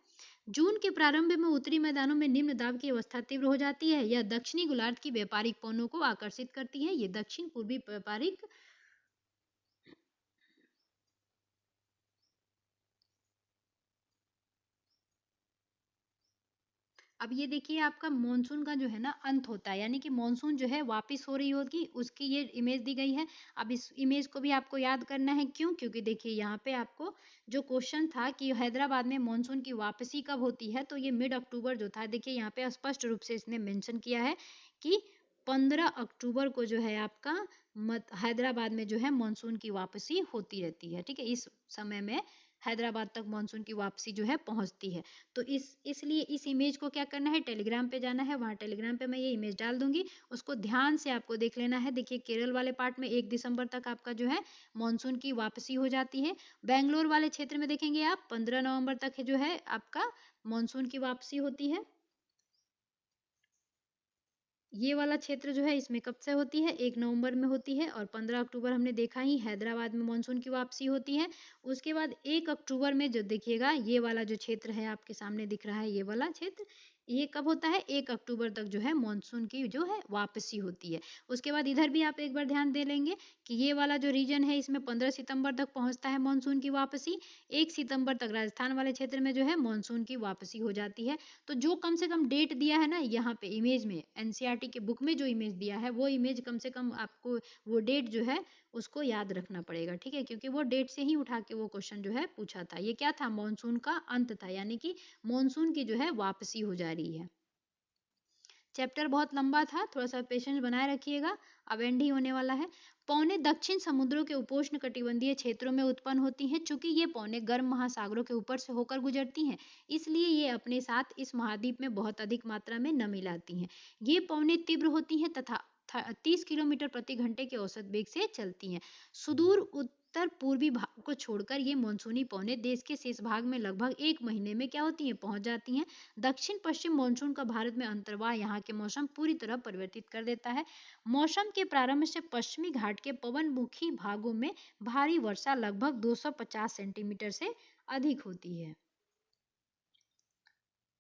जून के प्रारंभ में उत्तरी मैदानों में निम्न दाब की अवस्था तीव्र हो जाती है। यह दक्षिणी गोलार्ध की व्यापारिक पवनों को आकर्षित करती है। ये दक्षिण पूर्वी व्यापारिक अब ये देखिए आपका मॉनसून का जो है ना अंत होता है, यानी कि मॉनसून जो है वापस हो रही होगी, उसकी ये इमेज दी गई है। अब इस इमेज को भी आपको याद करना है, क्यों? क्योंकि देखिए यहाँ पे आपको जो क्वेश्चन था कि हैदराबाद में मॉनसून की वापसी कब होती है, तो ये मिड अक्टूबर जो था, देखिए यहाँ पे स्पष्ट रूप से इसने मेंशन किया है कि 15 अक्टूबर को जो है आपका हैदराबाद में जो है मॉनसून की वापसी होती रहती है। ठीक है, इस समय में हैदराबाद तक मॉनसून की वापसी जो है पहुंचती है। तो इसलिए इस इमेज को क्या करना है, टेलीग्राम पे जाना है, वहाँ टेलीग्राम पे मैं ये इमेज डाल दूंगी, उसको ध्यान से आपको देख लेना है। देखिए केरल वाले पार्ट में 1 दिसंबर तक आपका जो है मॉनसून की वापसी हो जाती है। बेंगलोर वाले क्षेत्र में देखेंगे आप 15 नवंबर तक जो है आपका मॉनसून की वापसी होती है। ये वाला क्षेत्र जो है इसमें कब से होती है, 1 नवंबर में होती है, और 15 अक्टूबर हमने देखा ही हैदराबाद में मानसून की वापसी होती है। उसके बाद 1 अक्टूबर में जो देखिएगा ये वाला जो क्षेत्र है आपके सामने दिख रहा है, ये वाला क्षेत्र, ये कब होता है, 1 अक्टूबर तक जो है मानसून की जो है वापसी होती है। उसके बाद इधर भी आप एक बार ध्यान दे लेंगे कि ये वाला जो रीजन है इसमें 15 सितंबर तक पहुंचता है मानसून की वापसी। 1 सितंबर तक राजस्थान वाले क्षेत्र में जो है मानसून की वापसी हो जाती है। तो जो कम से कम डेट दिया है ना यहाँ पे इमेज में, एनसीईआरटी के बुक में जो इमेज दिया है वो इमेज कम से कम आपको वो डेट जो है उसको याद रखना पड़ेगा। ठीक है, क्योंकि वो डेट से ही उठा के वो क्वेश्चन जो है पूछा था। ये क्या था, मानसून का अंत था, यानी कि मानसून की जो है वापसी हो जा रही है। चैप्टर बहुत लंबा था, थोड़ा सा पेशेंस बनाए रखिएगा, अब एंड ही होने वाला है। पौने दक्षिण समुद्रों के उपोष्ण कटिबंधीय क्षेत्रों में उत्पन्न होती हैं। चूंकि ये पौने गर्म महासागरों के ऊपर से होकर गुजरती हैं, इसलिए ये अपने साथ इस महाद्वीप में बहुत अधिक मात्रा में नमी लाती हैं। ये पौने तीव्र होती हैं तथा 30 किलोमीटर प्रति घंटे के औसत वेग से चलती हैं। सुदूर उत्तर पूर्वी भाग को छोड़कर ये मानसूनी पौने देश के शेष भाग में लगभग 1 महीने में क्या होती हैं, पहुंच जाती हैं। दक्षिण पश्चिम मानसून का भारत में अंतर्वाह यहाँ के मौसम पूरी तरह परिवर्तित कर देता है। मौसम के प्रारंभ से पश्चिमी घाट के पवनमुखी भागों में भारी वर्षा लगभग 250 सेंटीमीटर से अधिक होती है।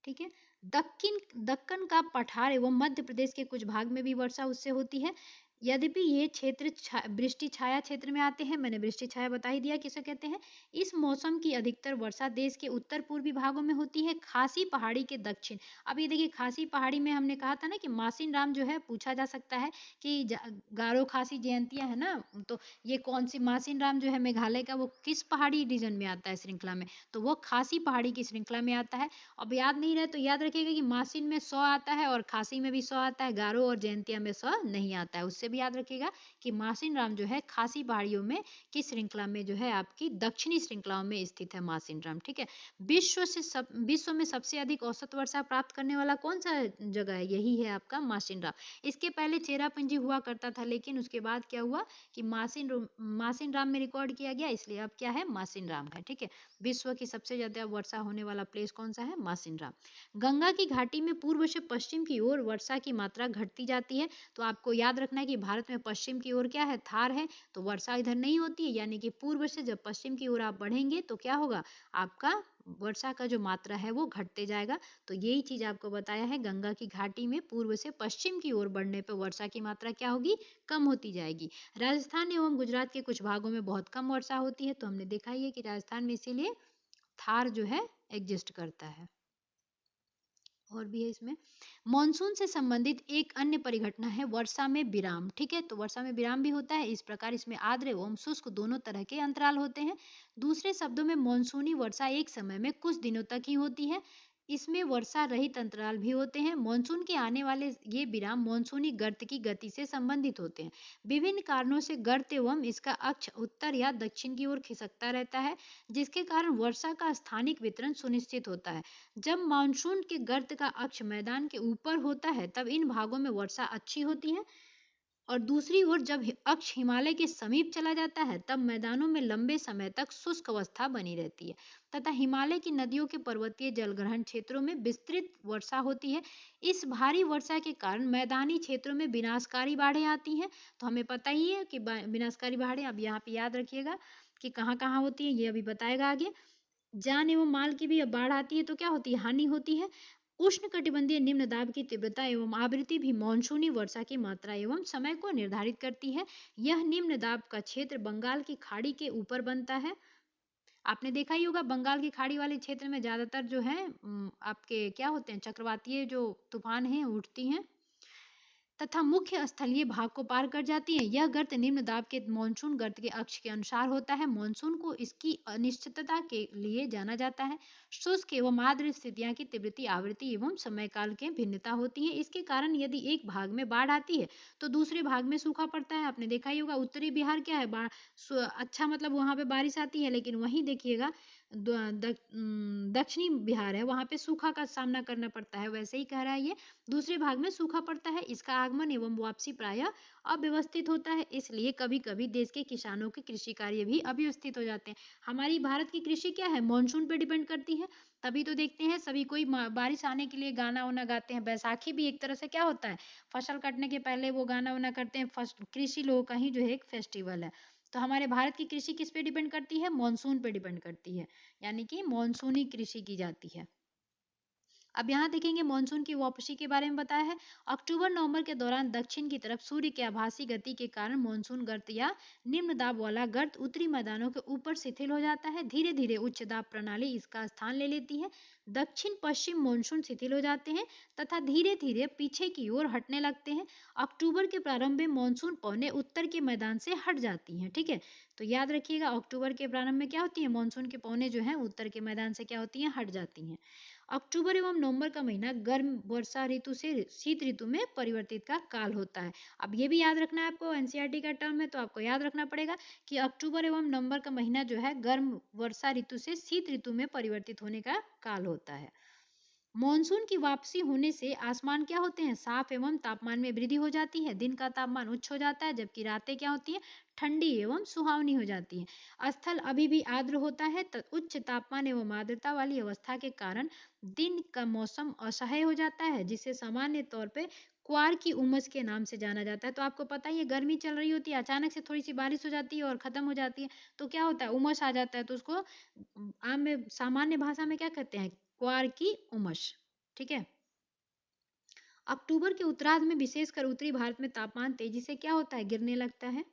ठीक है, दक्कन का पठार एवं मध्य प्रदेश के कुछ भाग में भी वर्षा उससे होती है। यद्यपि ये क्षेत्र वृष्टि छाया क्षेत्र में आते हैं, मैंने वृष्टि छाया बता ही दिया किसे कहते हैं। इस मौसम की अधिकतर वर्षा देश के उत्तर पूर्वी भागों में होती है। खासी पहाड़ी के दक्षिण, अब ये देखिए खासी पहाड़ी में हमने कहा था ना कि मासिन राम जो है पूछा जा सकता है कि गारो खासी जयंतियां है ना, तो ये कौन सी मासिन राम जो है मेघालय का, वो किस पहाड़ी रीजन में आता है श्रृंखला में, तो वो खासी पहाड़ी की श्रृंखला में आता है। अब याद नहीं रहे तो याद रखिएगा कि मासिन में 100 आता है और खासी में भी 100 आता है, गारो और जयंतिया में 100 नहीं आता है। उससे भी याद रखिएगा कि मासिन राम जो है खासी पहाड़ियों में की श्रृंखला में जो है आपकी दक्षिणी श्रृंखलाओं में स्थित है मासिन राम। ठीक है, विश्व में सबसे अधिक औसत वर्षा प्राप्त करने वाला कौन सा जगह है, यही है आपका मासिन राम। इसके पहले चेरापूंजी हुआ करता था, लेकिन उसके बाद क्या हुआ कि मासिन राम में रिकॉर्ड किया गया, इसलिए अब क्या है, मासिन राम है। ठीक है, विश्व की सबसे ज्यादा वर्षा होने वाला प्लेस कौन सा है, मासिन राम। गंगा की घाटी में पूर्व से पश्चिम की ओर वर्षा की मात्रा घटती जाती है। तो आपको याद रखना है कि भारत में पश्चिम की ओर क्या है, थार है, तो वर्षा इधर नहीं होती है, यानी कि पूर्व से जब पश्चिम की ओर आप बढ़ेंगे तो क्या होगा, आपका वर्षा का जो मात्रा है वो घटते जाएगा। तो यही चीज आपको बताया है, गंगा की घाटी में पूर्व से पश्चिम की ओर बढ़ने पर वर्षा की मात्रा क्या होगी, कम होती जाएगी। राजस्थान एवं गुजरात के कुछ भागों में बहुत कम वर्षा होती है, तो हमने देखा ही है कि राजस्थान में इसीलिए थार जो है एग्जिस्ट करता है। और भी है इसमें, मॉनसून से संबंधित एक अन्य परिघटना है वर्षा में विराम। ठीक है, तो वर्षा में विराम भी होता है। इस प्रकार इसमें आर्द्र एवं शुष्क दोनों तरह के अंतराल होते हैं। दूसरे शब्दों में मॉनसूनी वर्षा एक समय में कुछ दिनों तक ही होती है। इसमें वर्षा रहित अंतराल भी होते हैं। मॉनसून के आने वाले ये विराम मॉनसूनी गर्त की गति से संबंधित होते हैं। विभिन्न कारणों से गर्त एवं इसका अक्ष उत्तर या दक्षिण की ओर खिसकता रहता है, जिसके कारण वर्षा का स्थानिक वितरण सुनिश्चित होता है। जब मानसून के गर्त का अक्ष मैदान के ऊपर होता है तब इन भागों में वर्षा अच्छी होती है, और दूसरी ओर जब अक्ष हिमालय के समीप चला जाता है तब मैदानों में लंबे समय तक शुष्क अवस्था बनी रहती है तथा हिमालय की नदियों के पर्वतीय जलग्रहण क्षेत्रों में विस्तृत वर्षा होती है। इस भारी वर्षा के कारण मैदानी क्षेत्रों में विनाशकारी बाढ़ें आती हैं। तो हमें पता ही है कि विनाशकारी बाढ़ें, अब यहाँ पे याद रखिएगा कि कहाँ कहाँ होती है, ये अभी बताएगा आगे। जान एवं माल की भी अब बाढ़ आती है तो क्या होती है, हानि होती है। उष्णकटिबंधीय निम्न दाब की तीव्रता एवं आवृत्ति भी मानसूनी वर्षा की मात्रा एवं समय को निर्धारित करती है। यह निम्न दाब का क्षेत्र बंगाल की खाड़ी के ऊपर बनता है। आपने देखा ही होगा बंगाल की खाड़ी वाले क्षेत्र में ज्यादातर जो है आपके क्या होते हैं, चक्रवातीय जो तूफान हैं उठती हैं तथा मुख्य स्थलीय भाग को पार कर जाती है। यह गर्त निम्न दाब के मानसून गर्त के अक्ष के अनुसार होता है। मानसून को इसकी अनिश्चितता के लिए जाना जाता है। शुष्क एवं आर्द्र स्थितियां की तीव्रता, आवृत्ति एवं समय काल के भिन्नता होती है। इसके कारण यदि एक भाग में बाढ़ आती है तो दूसरे भाग में सूखा पड़ता है। आपने देखा ही होगा उत्तरी बिहार क्या है, बाढ़ अच्छा मतलब वहां पे बारिश आती है, लेकिन वहीं देखिएगा दक्षिणी बिहार है वहां पे सूखा का सामना करना पड़ता है। वैसे ही कह रहा है ये, दूसरे भाग में सूखा पड़ता है। इसका आगमन एवं वापसी प्रायः अव्यवस्थित होता है, इसलिए कभी कभी देश के किसानों के कृषि कार्य भी अव्यवस्थित हो जाते हैं। हमारी भारत की कृषि क्या है, मानसून पे डिपेंड करती है। तभी तो देखते हैं सभी कोई बारिश आने के लिए गाना वाना गाते हैं। बैसाखी भी एक तरह से क्या होता है, फसल कटने के पहले वो गाना वाना करते हैं। कृषि लोगों का ही जो है एक फेस्टिवल है। तो हमारे भारत की कृषि किस पे डिपेंड करती है, मानसून पे डिपेंड करती है, यानी कि मानसूनी कृषि की जाती है। अब यहाँ देखेंगे मानसून की वापसी के बारे में बताया है। अक्टूबर नवंबर के दौरान दक्षिण की तरफ सूर्य के आभासी गति के कारण मानसून गर्त या निम्न दाब वाला गर्त उत्तरी मैदानों के ऊपर शिथिल हो जाता है। धीरे धीरे उच्च दाब प्रणाली इसका स्थान ले लेती है। दक्षिण पश्चिम मानसून शिथिल हो जाते हैं तथा धीरे धीरे पीछे की ओर हटने लगते हैं। अक्टूबर के प्रारंभ में मानसून पौने उत्तर के मैदान से हट जाती है। ठीक है, तो याद रखिएगा अक्टूबर के प्रारंभ में क्या होती है, मानसून के पौने जो है उत्तर के मैदान से क्या होती है, हट जाती हैं। अक्टूबर एवं नवंबर का महीना गर्म वर्षा ऋतु से शीत ऋतु में परिवर्तित का काल होता है। अब ये भी याद रखना है आपको, एनसीईआरटी का टर्म है तो आपको याद रखना पड़ेगा कि अक्टूबर एवं नवंबर का महीना जो है गर्म वर्षा ऋतु से शीत ऋतु में परिवर्तित होने का काल होता है। मॉनसून की वापसी होने से आसमान क्या होते हैं, साफ एवं तापमान में वृद्धि हो जाती है। दिन का तापमान उच्च हो जाता है जबकि रातें क्या होती हैं, ठंडी एवं सुहावनी हो जाती हैं। स्थल अभी भी आर्द्र होता है। उच्च तापमान एवं आर्द्रता वाली अवस्था के कारण दिन का मौसम असह्य हो जाता है, जिसे सामान्य तौर पे क्वार की उमस के नाम से जाना जाता है। तो आपको पता ही है गर्मी चल रही होती है, अचानक से थोड़ी सी बारिश हो जाती है और खत्म हो जाती है, तो क्या होता है, उमस आ जाता है। तो उसको आम में सामान्य भाषा में क्या कहते हैं, क्वार की उमस। ठीक है, अक्टूबर के उत्तरार्ध में विशेषकर उत्तरी भारत में तापमान तेजी से क्या होता है, गिरने लगता है।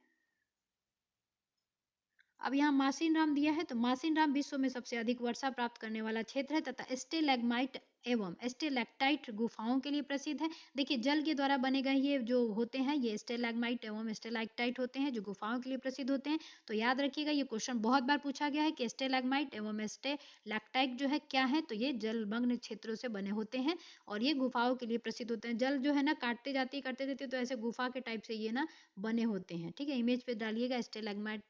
अब यहाँ मासिन राम दिया है, तो मासिन राम विश्व में सबसे अधिक वर्षा प्राप्त करने वाला क्षेत्र है तथा स्टेलैग्माइट एवं स्टेलैक्टाइट गुफाओं के लिए प्रसिद्ध है। देखिए जल के द्वारा बने गए ये जो होते हैं ये स्टेलैग्माइट एवं स्टेलैक्टाइट होते हैं जो गुफाओं के लिए प्रसिद्ध होते हैं। तो याद रखिएगा ये क्वेश्चन बहुत बार पूछा गया है कि स्टेलैग्माइट एवं स्टेलैक्टाइट जो है क्या है, तो ये जलमग्न क्षेत्रों से बने होते हैं और ये गुफाओं के लिए प्रसिद्ध होते हैं। जल जो है ना काटते जाती करते जाते तो ऐसे गुफा के टाइप से ये ना बने होते हैं। ठीक है, इमेज पे डालिएगा स्टेलैग्माइट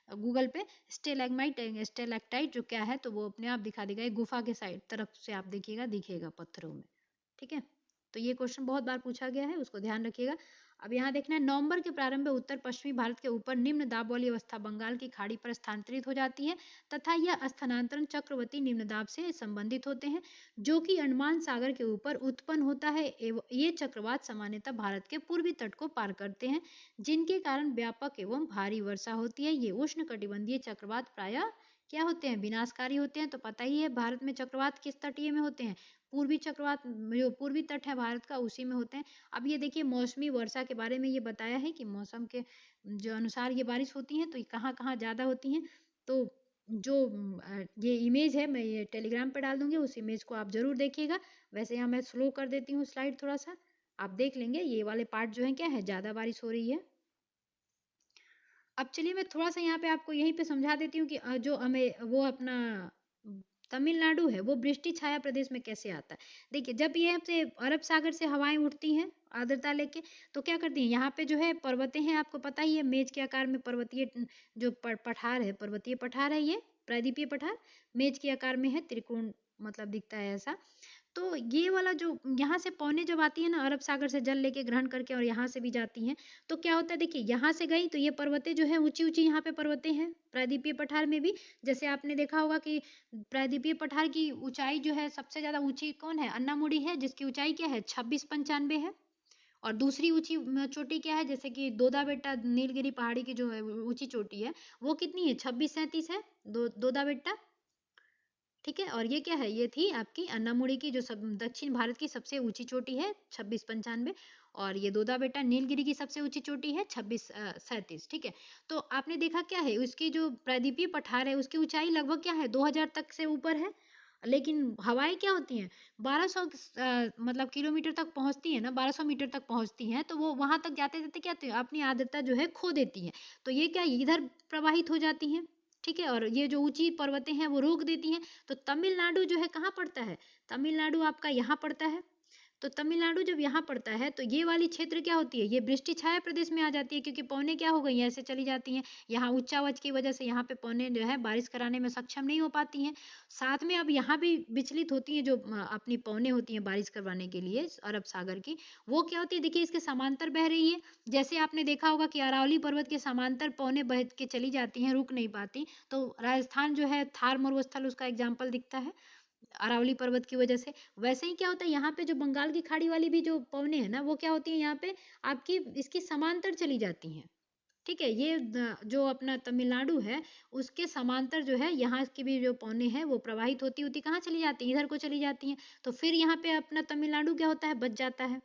गूगल पे, स्टेलैग्माइट स्टेलैक्टाइट जो क्या है तो वो अपने आप दिखा देगा। एक गुफा के साइड तरफ से आप देखिएगा, दिखेगा पत्थरों में। ठीक है, तो ये क्वेश्चन बहुत बार पूछा गया है, उसको ध्यान रखिएगा। अब यहाँ देखना है नवंबर के प्रारंभ में उत्तर पश्चिमी भारत के ऊपर निम्न दाब वाली अवस्था बंगाल की खाड़ी पर स्थानांतरित हो जाती है तथा यह स्थानांतरण चक्रवर्ती निम्न दाब से संबंधित होते हैं जो कि अंडमान सागर के ऊपर उत्पन्न होता है। एवं ये चक्रवात सामान्यतः भारत के पूर्वी तट को पार करते हैं जिनके कारण व्यापक एवं भारी वर्षा होती है। ये उष्ण कटिबंधीय चक्रवात प्रायः क्या होते हैं, विनाशकारी होते हैं। तो पता ही है भारत में चक्रवात किस तटीय में होते हैं, पूर्वी चक्रवात जो पूर्वी तट है भारत का उसी में होते हैं। अब ये देखिए मौसमी वर्षा के बारे में ये बताया है कि मौसम के जो अनुसार ये बारिश होती है तो कहाँ कहाँ ज़्यादा होती हैं। तो जो ये इमेज है मैं ये टेलीग्राम पे डाल दूंगी, उस इमेज को आप जरूर देखिएगा। वैसे यहाँ मैं स्लो कर देती हूँ स्लाइड थोड़ा सा, आप देख लेंगे ये वाले पार्ट जो है क्या है, ज़्यादा बारिश हो रही है। अब चलिए मैं थोड़ा सा यहाँ पे आपको यहीं पे समझा देती हूँ कि जो हमें वो अपना तमिलनाडु है वो वृष्टि छाया प्रदेश में कैसे आता है। देखिए जब ये से अरब सागर से हवाएं उठती हैं आर्द्रता लेके तो क्या करती हैं, यहाँ पे जो है पर्वतें हैं, आपको पता ही है मेज के आकार में पर्वतीय जो पठार है, पर्वतीय पठार है, ये प्रायद्वीपीय पठार मेज के आकार में है, त्रिकोण मतलब दिखता है ऐसा। तो ये वाला जो यहाँ से पौने जब आती है ना अरब सागर से जल लेके ग्रहण करके और यहाँ से भी जाती हैं, तो क्या होता है देखिए यहाँ से गई तो ये पर्वतें जो है ऊंची ऊंची यहाँ पे पर्वतें हैं प्रायद्वीपीय पठार में भी। जैसे आपने देखा होगा कि प्रायद्वीपीय पठार की ऊंचाई जो है सबसे ज्यादा ऊंची कौन है, अन्नामुड़ी है, जिसकी ऊंचाई क्या है 2695 है। और दूसरी ऊंची चोटी क्या है, जैसे कि दोदा बेट्टा नीलगिरी पहाड़ी की जो है ऊंची चोटी है वो कितनी है 2637 है, दोदा बेट्टा। ठीक है, और ये क्या है, ये थी आपकी अन्नामुड़ी की जो सब दक्षिण भारत की सबसे ऊंची चोटी है 2695। और ये दोदा बेटा नीलगिरी की सबसे ऊंची चोटी है 2637। ठीक है, तो आपने देखा क्या है उसकी जो प्रायद्वीपीय पठार है उसकी ऊंचाई लगभग क्या है 2000 तक से ऊपर है। लेकिन हवाएं क्या होती हैं 1200 मतलब किलोमीटर तक पहुंचती है ना, 1200 मीटर तक पहुंचती हैं, तो वो वहां तक जाते जाते क्या होती है अपनी आर्द्रता जो है खो देती हैं। तो ये क्या इधर प्रवाहित हो जाती हैं। ठीक है, और ये जो ऊंची पर्वतें हैं वो रोक देती हैं। तो तमिलनाडु जो है कहाँ पड़ता है, तमिलनाडु आपका यहाँ पड़ता है। तो तमिलनाडु जब यहाँ पड़ता है तो ये वाली क्षेत्र क्या होती है, ये वृष्टि छाया प्रदेश में आ जाती है, क्योंकि पौने क्या हो गई ऐसे चली जाती हैं। यहाँ उच्चावच की वजह से यहाँ पे पौने जो है बारिश कराने में सक्षम नहीं हो पाती हैं। साथ में अब यहाँ भी विचलित होती हैं जो अपनी पौने होती हैं बारिश करवाने के लिए अरब सागर की, वो क्या होती है देखिए इसके समांतर बह रही है। जैसे आपने देखा होगा कि अरावली पर्वत के समांतर पौने बह के चली जाती हैं, रुक नहीं पाती। तो राजस्थान जो है थार मरुस्थल उसका एग्जाम्पल दिखता है अरावली पर्वत की वजह से। वैसे ही क्या होता है यहाँ पे जो बंगाल की खाड़ी वाली भी जो पवने हैं ना वो क्या होती है यहाँ पे आपकी इसकी समांतर चली जाती हैं। ठीक है, ये जो अपना तमिलनाडु है उसके समांतर जो है यहाँ की भी जो पौने हैं वो प्रवाहित होती होती कहाँ चली जाती है, इधर को चली जाती हैं। तो फिर यहाँ पे अपना तमिलनाडु क्या होता है बच जाता है।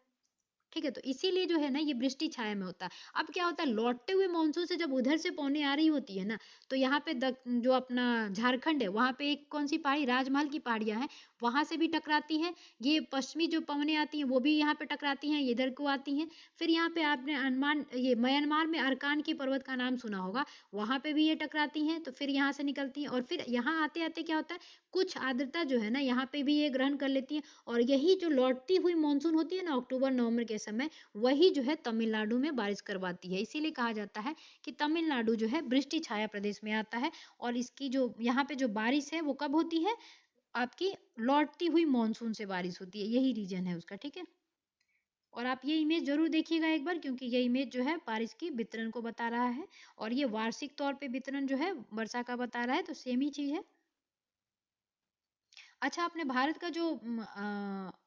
ठीक है, तो इसीलिए जो है ना ये वृष्टि छाया में होता है। अब क्या होता है लौटते हुए मानसून से जब उधर से पौने आ रही होती है ना, तो यहाँ पे जो अपना झारखंड है वहां पे एक कौन सी पहाड़ी राजमहल की पहाड़ियां हैं, वहां से भी टकराती है। ये पश्चिमी जो पवनें आती हैं वो भी यहाँ पे टकराती हैं, इधर को आती हैं। फिर यहाँ पे आपने अंडमान ये म्यांमार में अरकान की पर्वत का नाम सुना होगा, वहां पे भी ये टकराती हैं, तो फिर यहाँ से निकलती हैं और फिर यहाँ आते आते क्या होता है कुछ आर्द्रता जो है ना यहाँ पे भी ये ग्रहण कर लेती है। और यही जो लौटती हुई मानसून होती है ना अक्टूबर नवंबर के समय, वही जो है तमिलनाडु में बारिश करवाती है। इसीलिए कहा जाता है कि तमिलनाडु जो है वृष्टि छाया प्रदेश में आता है। और इसकी जो यहाँ पे जो बारिश है वो कब होती है, आपकी लौटती हुई मानसून से बारिश होती है, यही रीजन है उसका। ठीक है, और आप ये इमेज जरूर देखिएगा एक बार, क्योंकि ये इमेज जो है बारिश की वितरण को बता रहा है और ये वार्षिक तौर पे वितरण जो है वर्षा का बता रहा है, तो सेम ही चीज है। अच्छा, अपने भारत का जो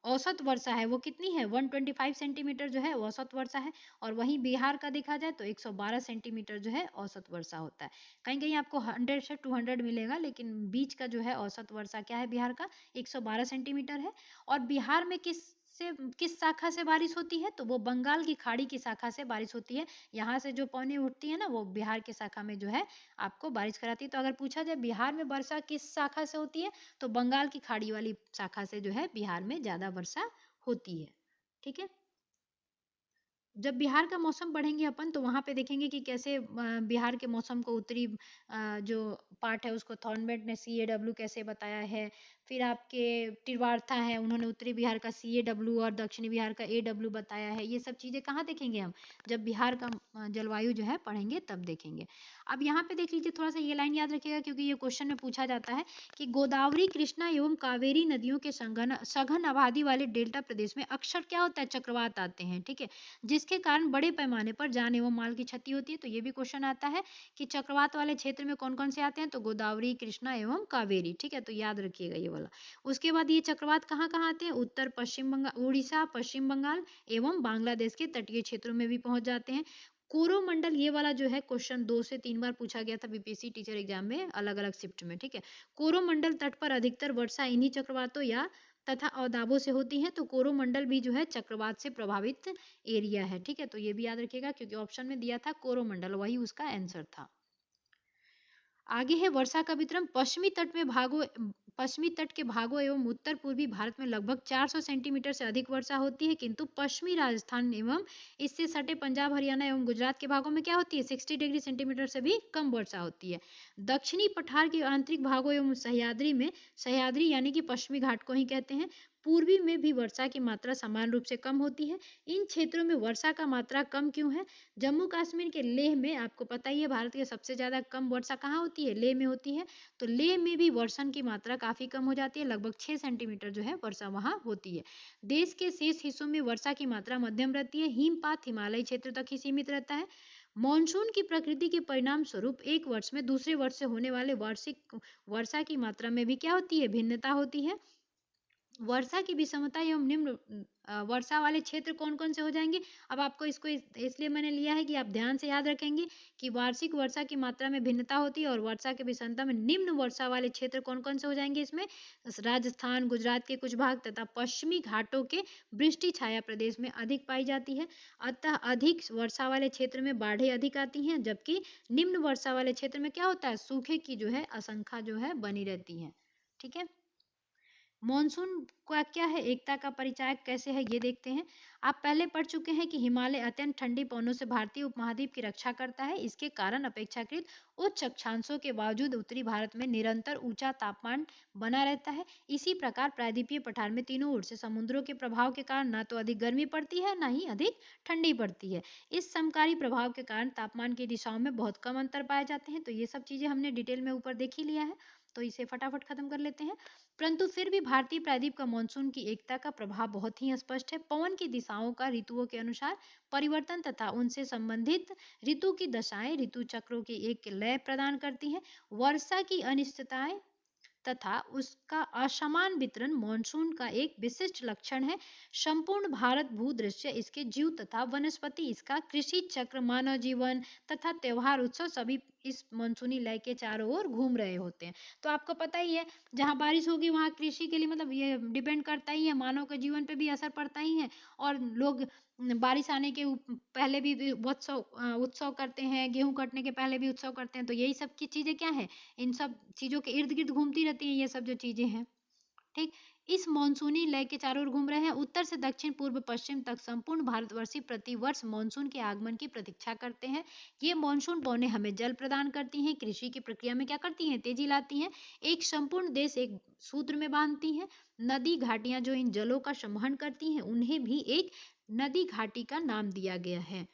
औसत वर्षा है वो कितनी है 125 सेंटीमीटर जो है औसत वर्षा है। और वहीं बिहार का देखा जाए तो 112 सेंटीमीटर जो है औसत वर्षा होता है। कहीं कहीं आपको 100 से 200 मिलेगा, लेकिन बीच का जो है औसत वर्षा क्या है बिहार का 112 सेंटीमीटर है। और बिहार में किस शाखा से बारिश होती है, तो वो बंगाल की खाड़ी की शाखा से बारिश होती है। यहाँ से जो पौने उठती है ना वो बिहार की शाखा में जो है आपको बारिश कराती है। तो अगर पूछा जाए बिहार में वर्षा किस शाखा से होती है, तो बंगाल की खाड़ी वाली शाखा से जो है बिहार में ज्यादा वर्षा होती है। ठीक है, जब बिहार का मौसम पढ़ेंगे अपन तो वहां पे देखेंगे कि कैसे बिहार के मौसम को उत्तरी जो पार्ट है उसको थॉर्नबेट ने CAW कैसे बताया है। फिर आपके टिरवार्था है उन्होंने उत्तरी बिहार का CAW और दक्षिणी बिहार का AW बताया है। ये सब चीजें कहाँ देखेंगे हम, जब बिहार का जलवायु जो है पढ़ेंगे तब देखेंगे। अब यहाँ पे देख लीजिए थोड़ा सा ये लाइन याद रखिएगा, क्योंकि ये क्वेश्चन में पूछा जाता है कि गोदावरी कृष्णा एवं कावेरी नदियों के सघन आबादी वाले डेल्टा प्रदेश में अक्सर क्या होता है चक्रवात आते हैं। ठीक है, जिसके कारण बड़े पैमाने पर जान एवं माल की क्षति होती है। तो ये भी क्वेश्चन आता है कि चक्रवात वाले क्षेत्र में कौन कौन से आते हैं, तो गोदावरी कृष्णा एवं कावेरी। ठीक है, तो याद रखिएगा ये वाला। उसके बाद ये चक्रवात कहाँ कहाँ आते हैं, उत्तर पश्चिम बंगाल, उड़ीसा, पश्चिम बंगाल एवं बांग्लादेश के तटीय क्षेत्रों में भी पहुंच जाते हैं। कोरोमंडल ये वाला जो है क्वेश्चन 2 से 3 बार पूछा गया था बीपीएससी टीचर एग्जाम में अलग अलग शिफ्ट में। ठीक है, कोरोमंडल तट पर अधिकतर वर्षा इन्हीं चक्रवातों या तथा अवदाबों से होती है। तो कोरोमंडल भी जो है चक्रवात से प्रभावित एरिया है। ठीक है, तो ये भी याद रखिएगा क्योंकि ऑप्शन में दिया था कोरोमंडल, वही उसका आंसर था। आगे है वर्षा का वितरण पश्चिमी तट के भागों एवं उत्तर पूर्वी भारत में लगभग 400 सेंटीमीटर से अधिक वर्षा होती है, किंतु पश्चिमी राजस्थान एवं इससे सटे पंजाब हरियाणा एवं गुजरात के भागों में क्या होती है 60 डिग्री सेंटीमीटर से भी कम वर्षा होती है। दक्षिणी पठार के आंतरिक भागों एवं सह्याद्री यानी कि पश्चिमी घाट को ही कहते हैं, पूर्वी में भी वर्षा की मात्रा समान रूप से कम होती है। इन क्षेत्रों में वर्षा का मात्रा कम क्यों है? जम्मू कश्मीर के लेह में आपको पता ही है भारत की सबसे ज्यादा कम वर्षा कहाँ होती है? लेह में होती है। तो लेह में भी वर्षण की मात्रा काफी कम हो जाती है, लगभग 6 सेंटीमीटर जो है वर्षा वहां होती है। देश के शेष हिस्सों में वर्षा की मात्रा मध्यम रहती है। हिमपात हिमालयी क्षेत्र तक ही सीमित रहता है। मॉनसून की प्रकृति के परिणाम स्वरूप एक वर्ष में दूसरे वर्ष से होने वाले वार्षिक वर्षा की मात्रा में भी क्या होती है? भिन्नता होती है। वर्षा की विषमता एवं निम्न वर्षा वाले क्षेत्र कौन कौन से हो जाएंगे? अब आपको इसको इसलिए मैंने लिया है कि आप ध्यान से याद रखेंगे कि वार्षिक वर्षा की मात्रा में भिन्नता होती है और वर्षा की विषमता में निम्न वर्षा वाले क्षेत्र कौन कौन से हो जाएंगे इसमें? राजस्थान, गुजरात के कुछ भाग तथा पश्चिमी घाटों के वृष्टि छाया प्रदेश में अधिक पाई जाती है। अतः अधिक वर्षा वाले क्षेत्र में बाढ़ें अधिक आती हैं, जबकि निम्न वर्षा वाले क्षेत्र में क्या होता है? सूखे की जो है आशंका जो है बनी रहती है। ठीक है। मॉनसून का क्या है, एकता का परिचायक कैसे है ये देखते हैं। आप पहले पढ़ चुके हैं कि हिमालय अत्यंत ठंडी पवनों से भारतीय उपमहाद्वीप की रक्षा करता है। इसके कारण अपेक्षाकृत उच्च अक्षांशों के बावजूद उत्तरी भारत में निरंतर ऊंचा तापमान बना रहता है। इसी प्रकार प्रायद्वीपीय पठार में तीनों ओर से समुद्रों के प्रभाव के कारण ना तो अधिक गर्मी पड़ती है, ना ही अधिक ठंडी पड़ती है। इस समकारी प्रभाव के कारण तापमान की दिशाओं में बहुत कम अंतर पाए जाते हैं। तो ये सब चीजें हमने डिटेल में ऊपर देख ही लिया है, तो इसे फटाफट खत्म कर लेते हैं। परंतु फिर भी भारतीय प्रायद्वीप का मानसून की एकता का प्रभाव बहुत ही स्पष्ट है। पवन की दिशाओं का ऋतुओं के अनुसार परिवर्तन तथा उनसे संबंधित ऋतु की दशाएं ऋतु चक्रों की एक लय प्रदान करती हैं। वर्षा की अनिश्चितताएं तथा उसका असमान वितरण मॉनसून का एक विशिष्ट लक्षण है। संपूर्ण भारत भूदृश्य, इसके जीव तथा वनस्पति, इसका कृषि चक्र, मानव जीवन तथा त्योहार उत्सव सभी इस मानसूनी लय के चारों ओर घूम रहे होते हैं। तो आपको पता ही है जहाँ बारिश होगी वहाँ कृषि के लिए मतलब ये डिपेंड करता ही है, मानव के जीवन पे भी असर पड़ता ही है। और लोग बारिश आने के पहले भी उत्सव उत्सव करते हैं, गेहूं कटने के पहले भी उत्सव करते हैं। तो यही सब की चीजें क्या है, इन सब चीजों के इर्द गिर्द घूमती रहती हैं ये सब जो चीजें हैं। ठीक। इस मॉनसूनी लय के चारों ओर घूम रहे हैं। उत्तर से दक्षिण, पूर्व पश्चिम तक संपूर्ण भारतवर्षी प्रतिवर्ष मॉनसून के आगमन की प्रतीक्षा करते हैं। ये मॉनसून पौने हमें जल प्रदान करती हैं, कृषि की प्रक्रिया में क्या करती हैं? तेजी लाती हैं। एक संपूर्ण देश एक सूत्र में बांधती हैं। नदी घाटियां जो इन जलों का संवहन करती हैं उन्हें भी एक नदी घाटी का नाम दिया गया है।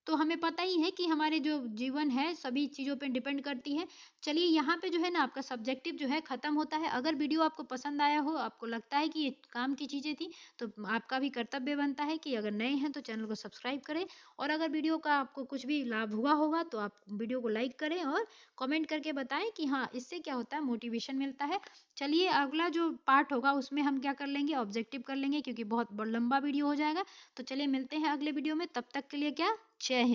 तो हमें पता ही है कि हमारे जो जीवन है सभी चीज़ों पे डिपेंड करती है। चलिए यहाँ पे जो है ना आपका सब्जेक्टिव जो है खत्म होता है। अगर वीडियो आपको पसंद आया हो, आपको लगता है कि ये काम की चीज़ें थी, तो आपका भी कर्तव्य बनता है कि अगर नए हैं तो चैनल को सब्सक्राइब करें। और अगर वीडियो का आपको कुछ भी लाभ हुआ होगा तो आप वीडियो को लाइक करें और कमेंट करके बताएं कि हाँ इससे क्या होता है, मोटिवेशन मिलता है। चलिए अगला जो पार्ट होगा उसमें हम क्या कर लेंगे, ऑब्जेक्टिव कर लेंगे, क्योंकि बहुत लंबा वीडियो हो जाएगा। तो चलिए मिलते हैं अगले वीडियो में, तब तक के लिए क्या, जय हिंद।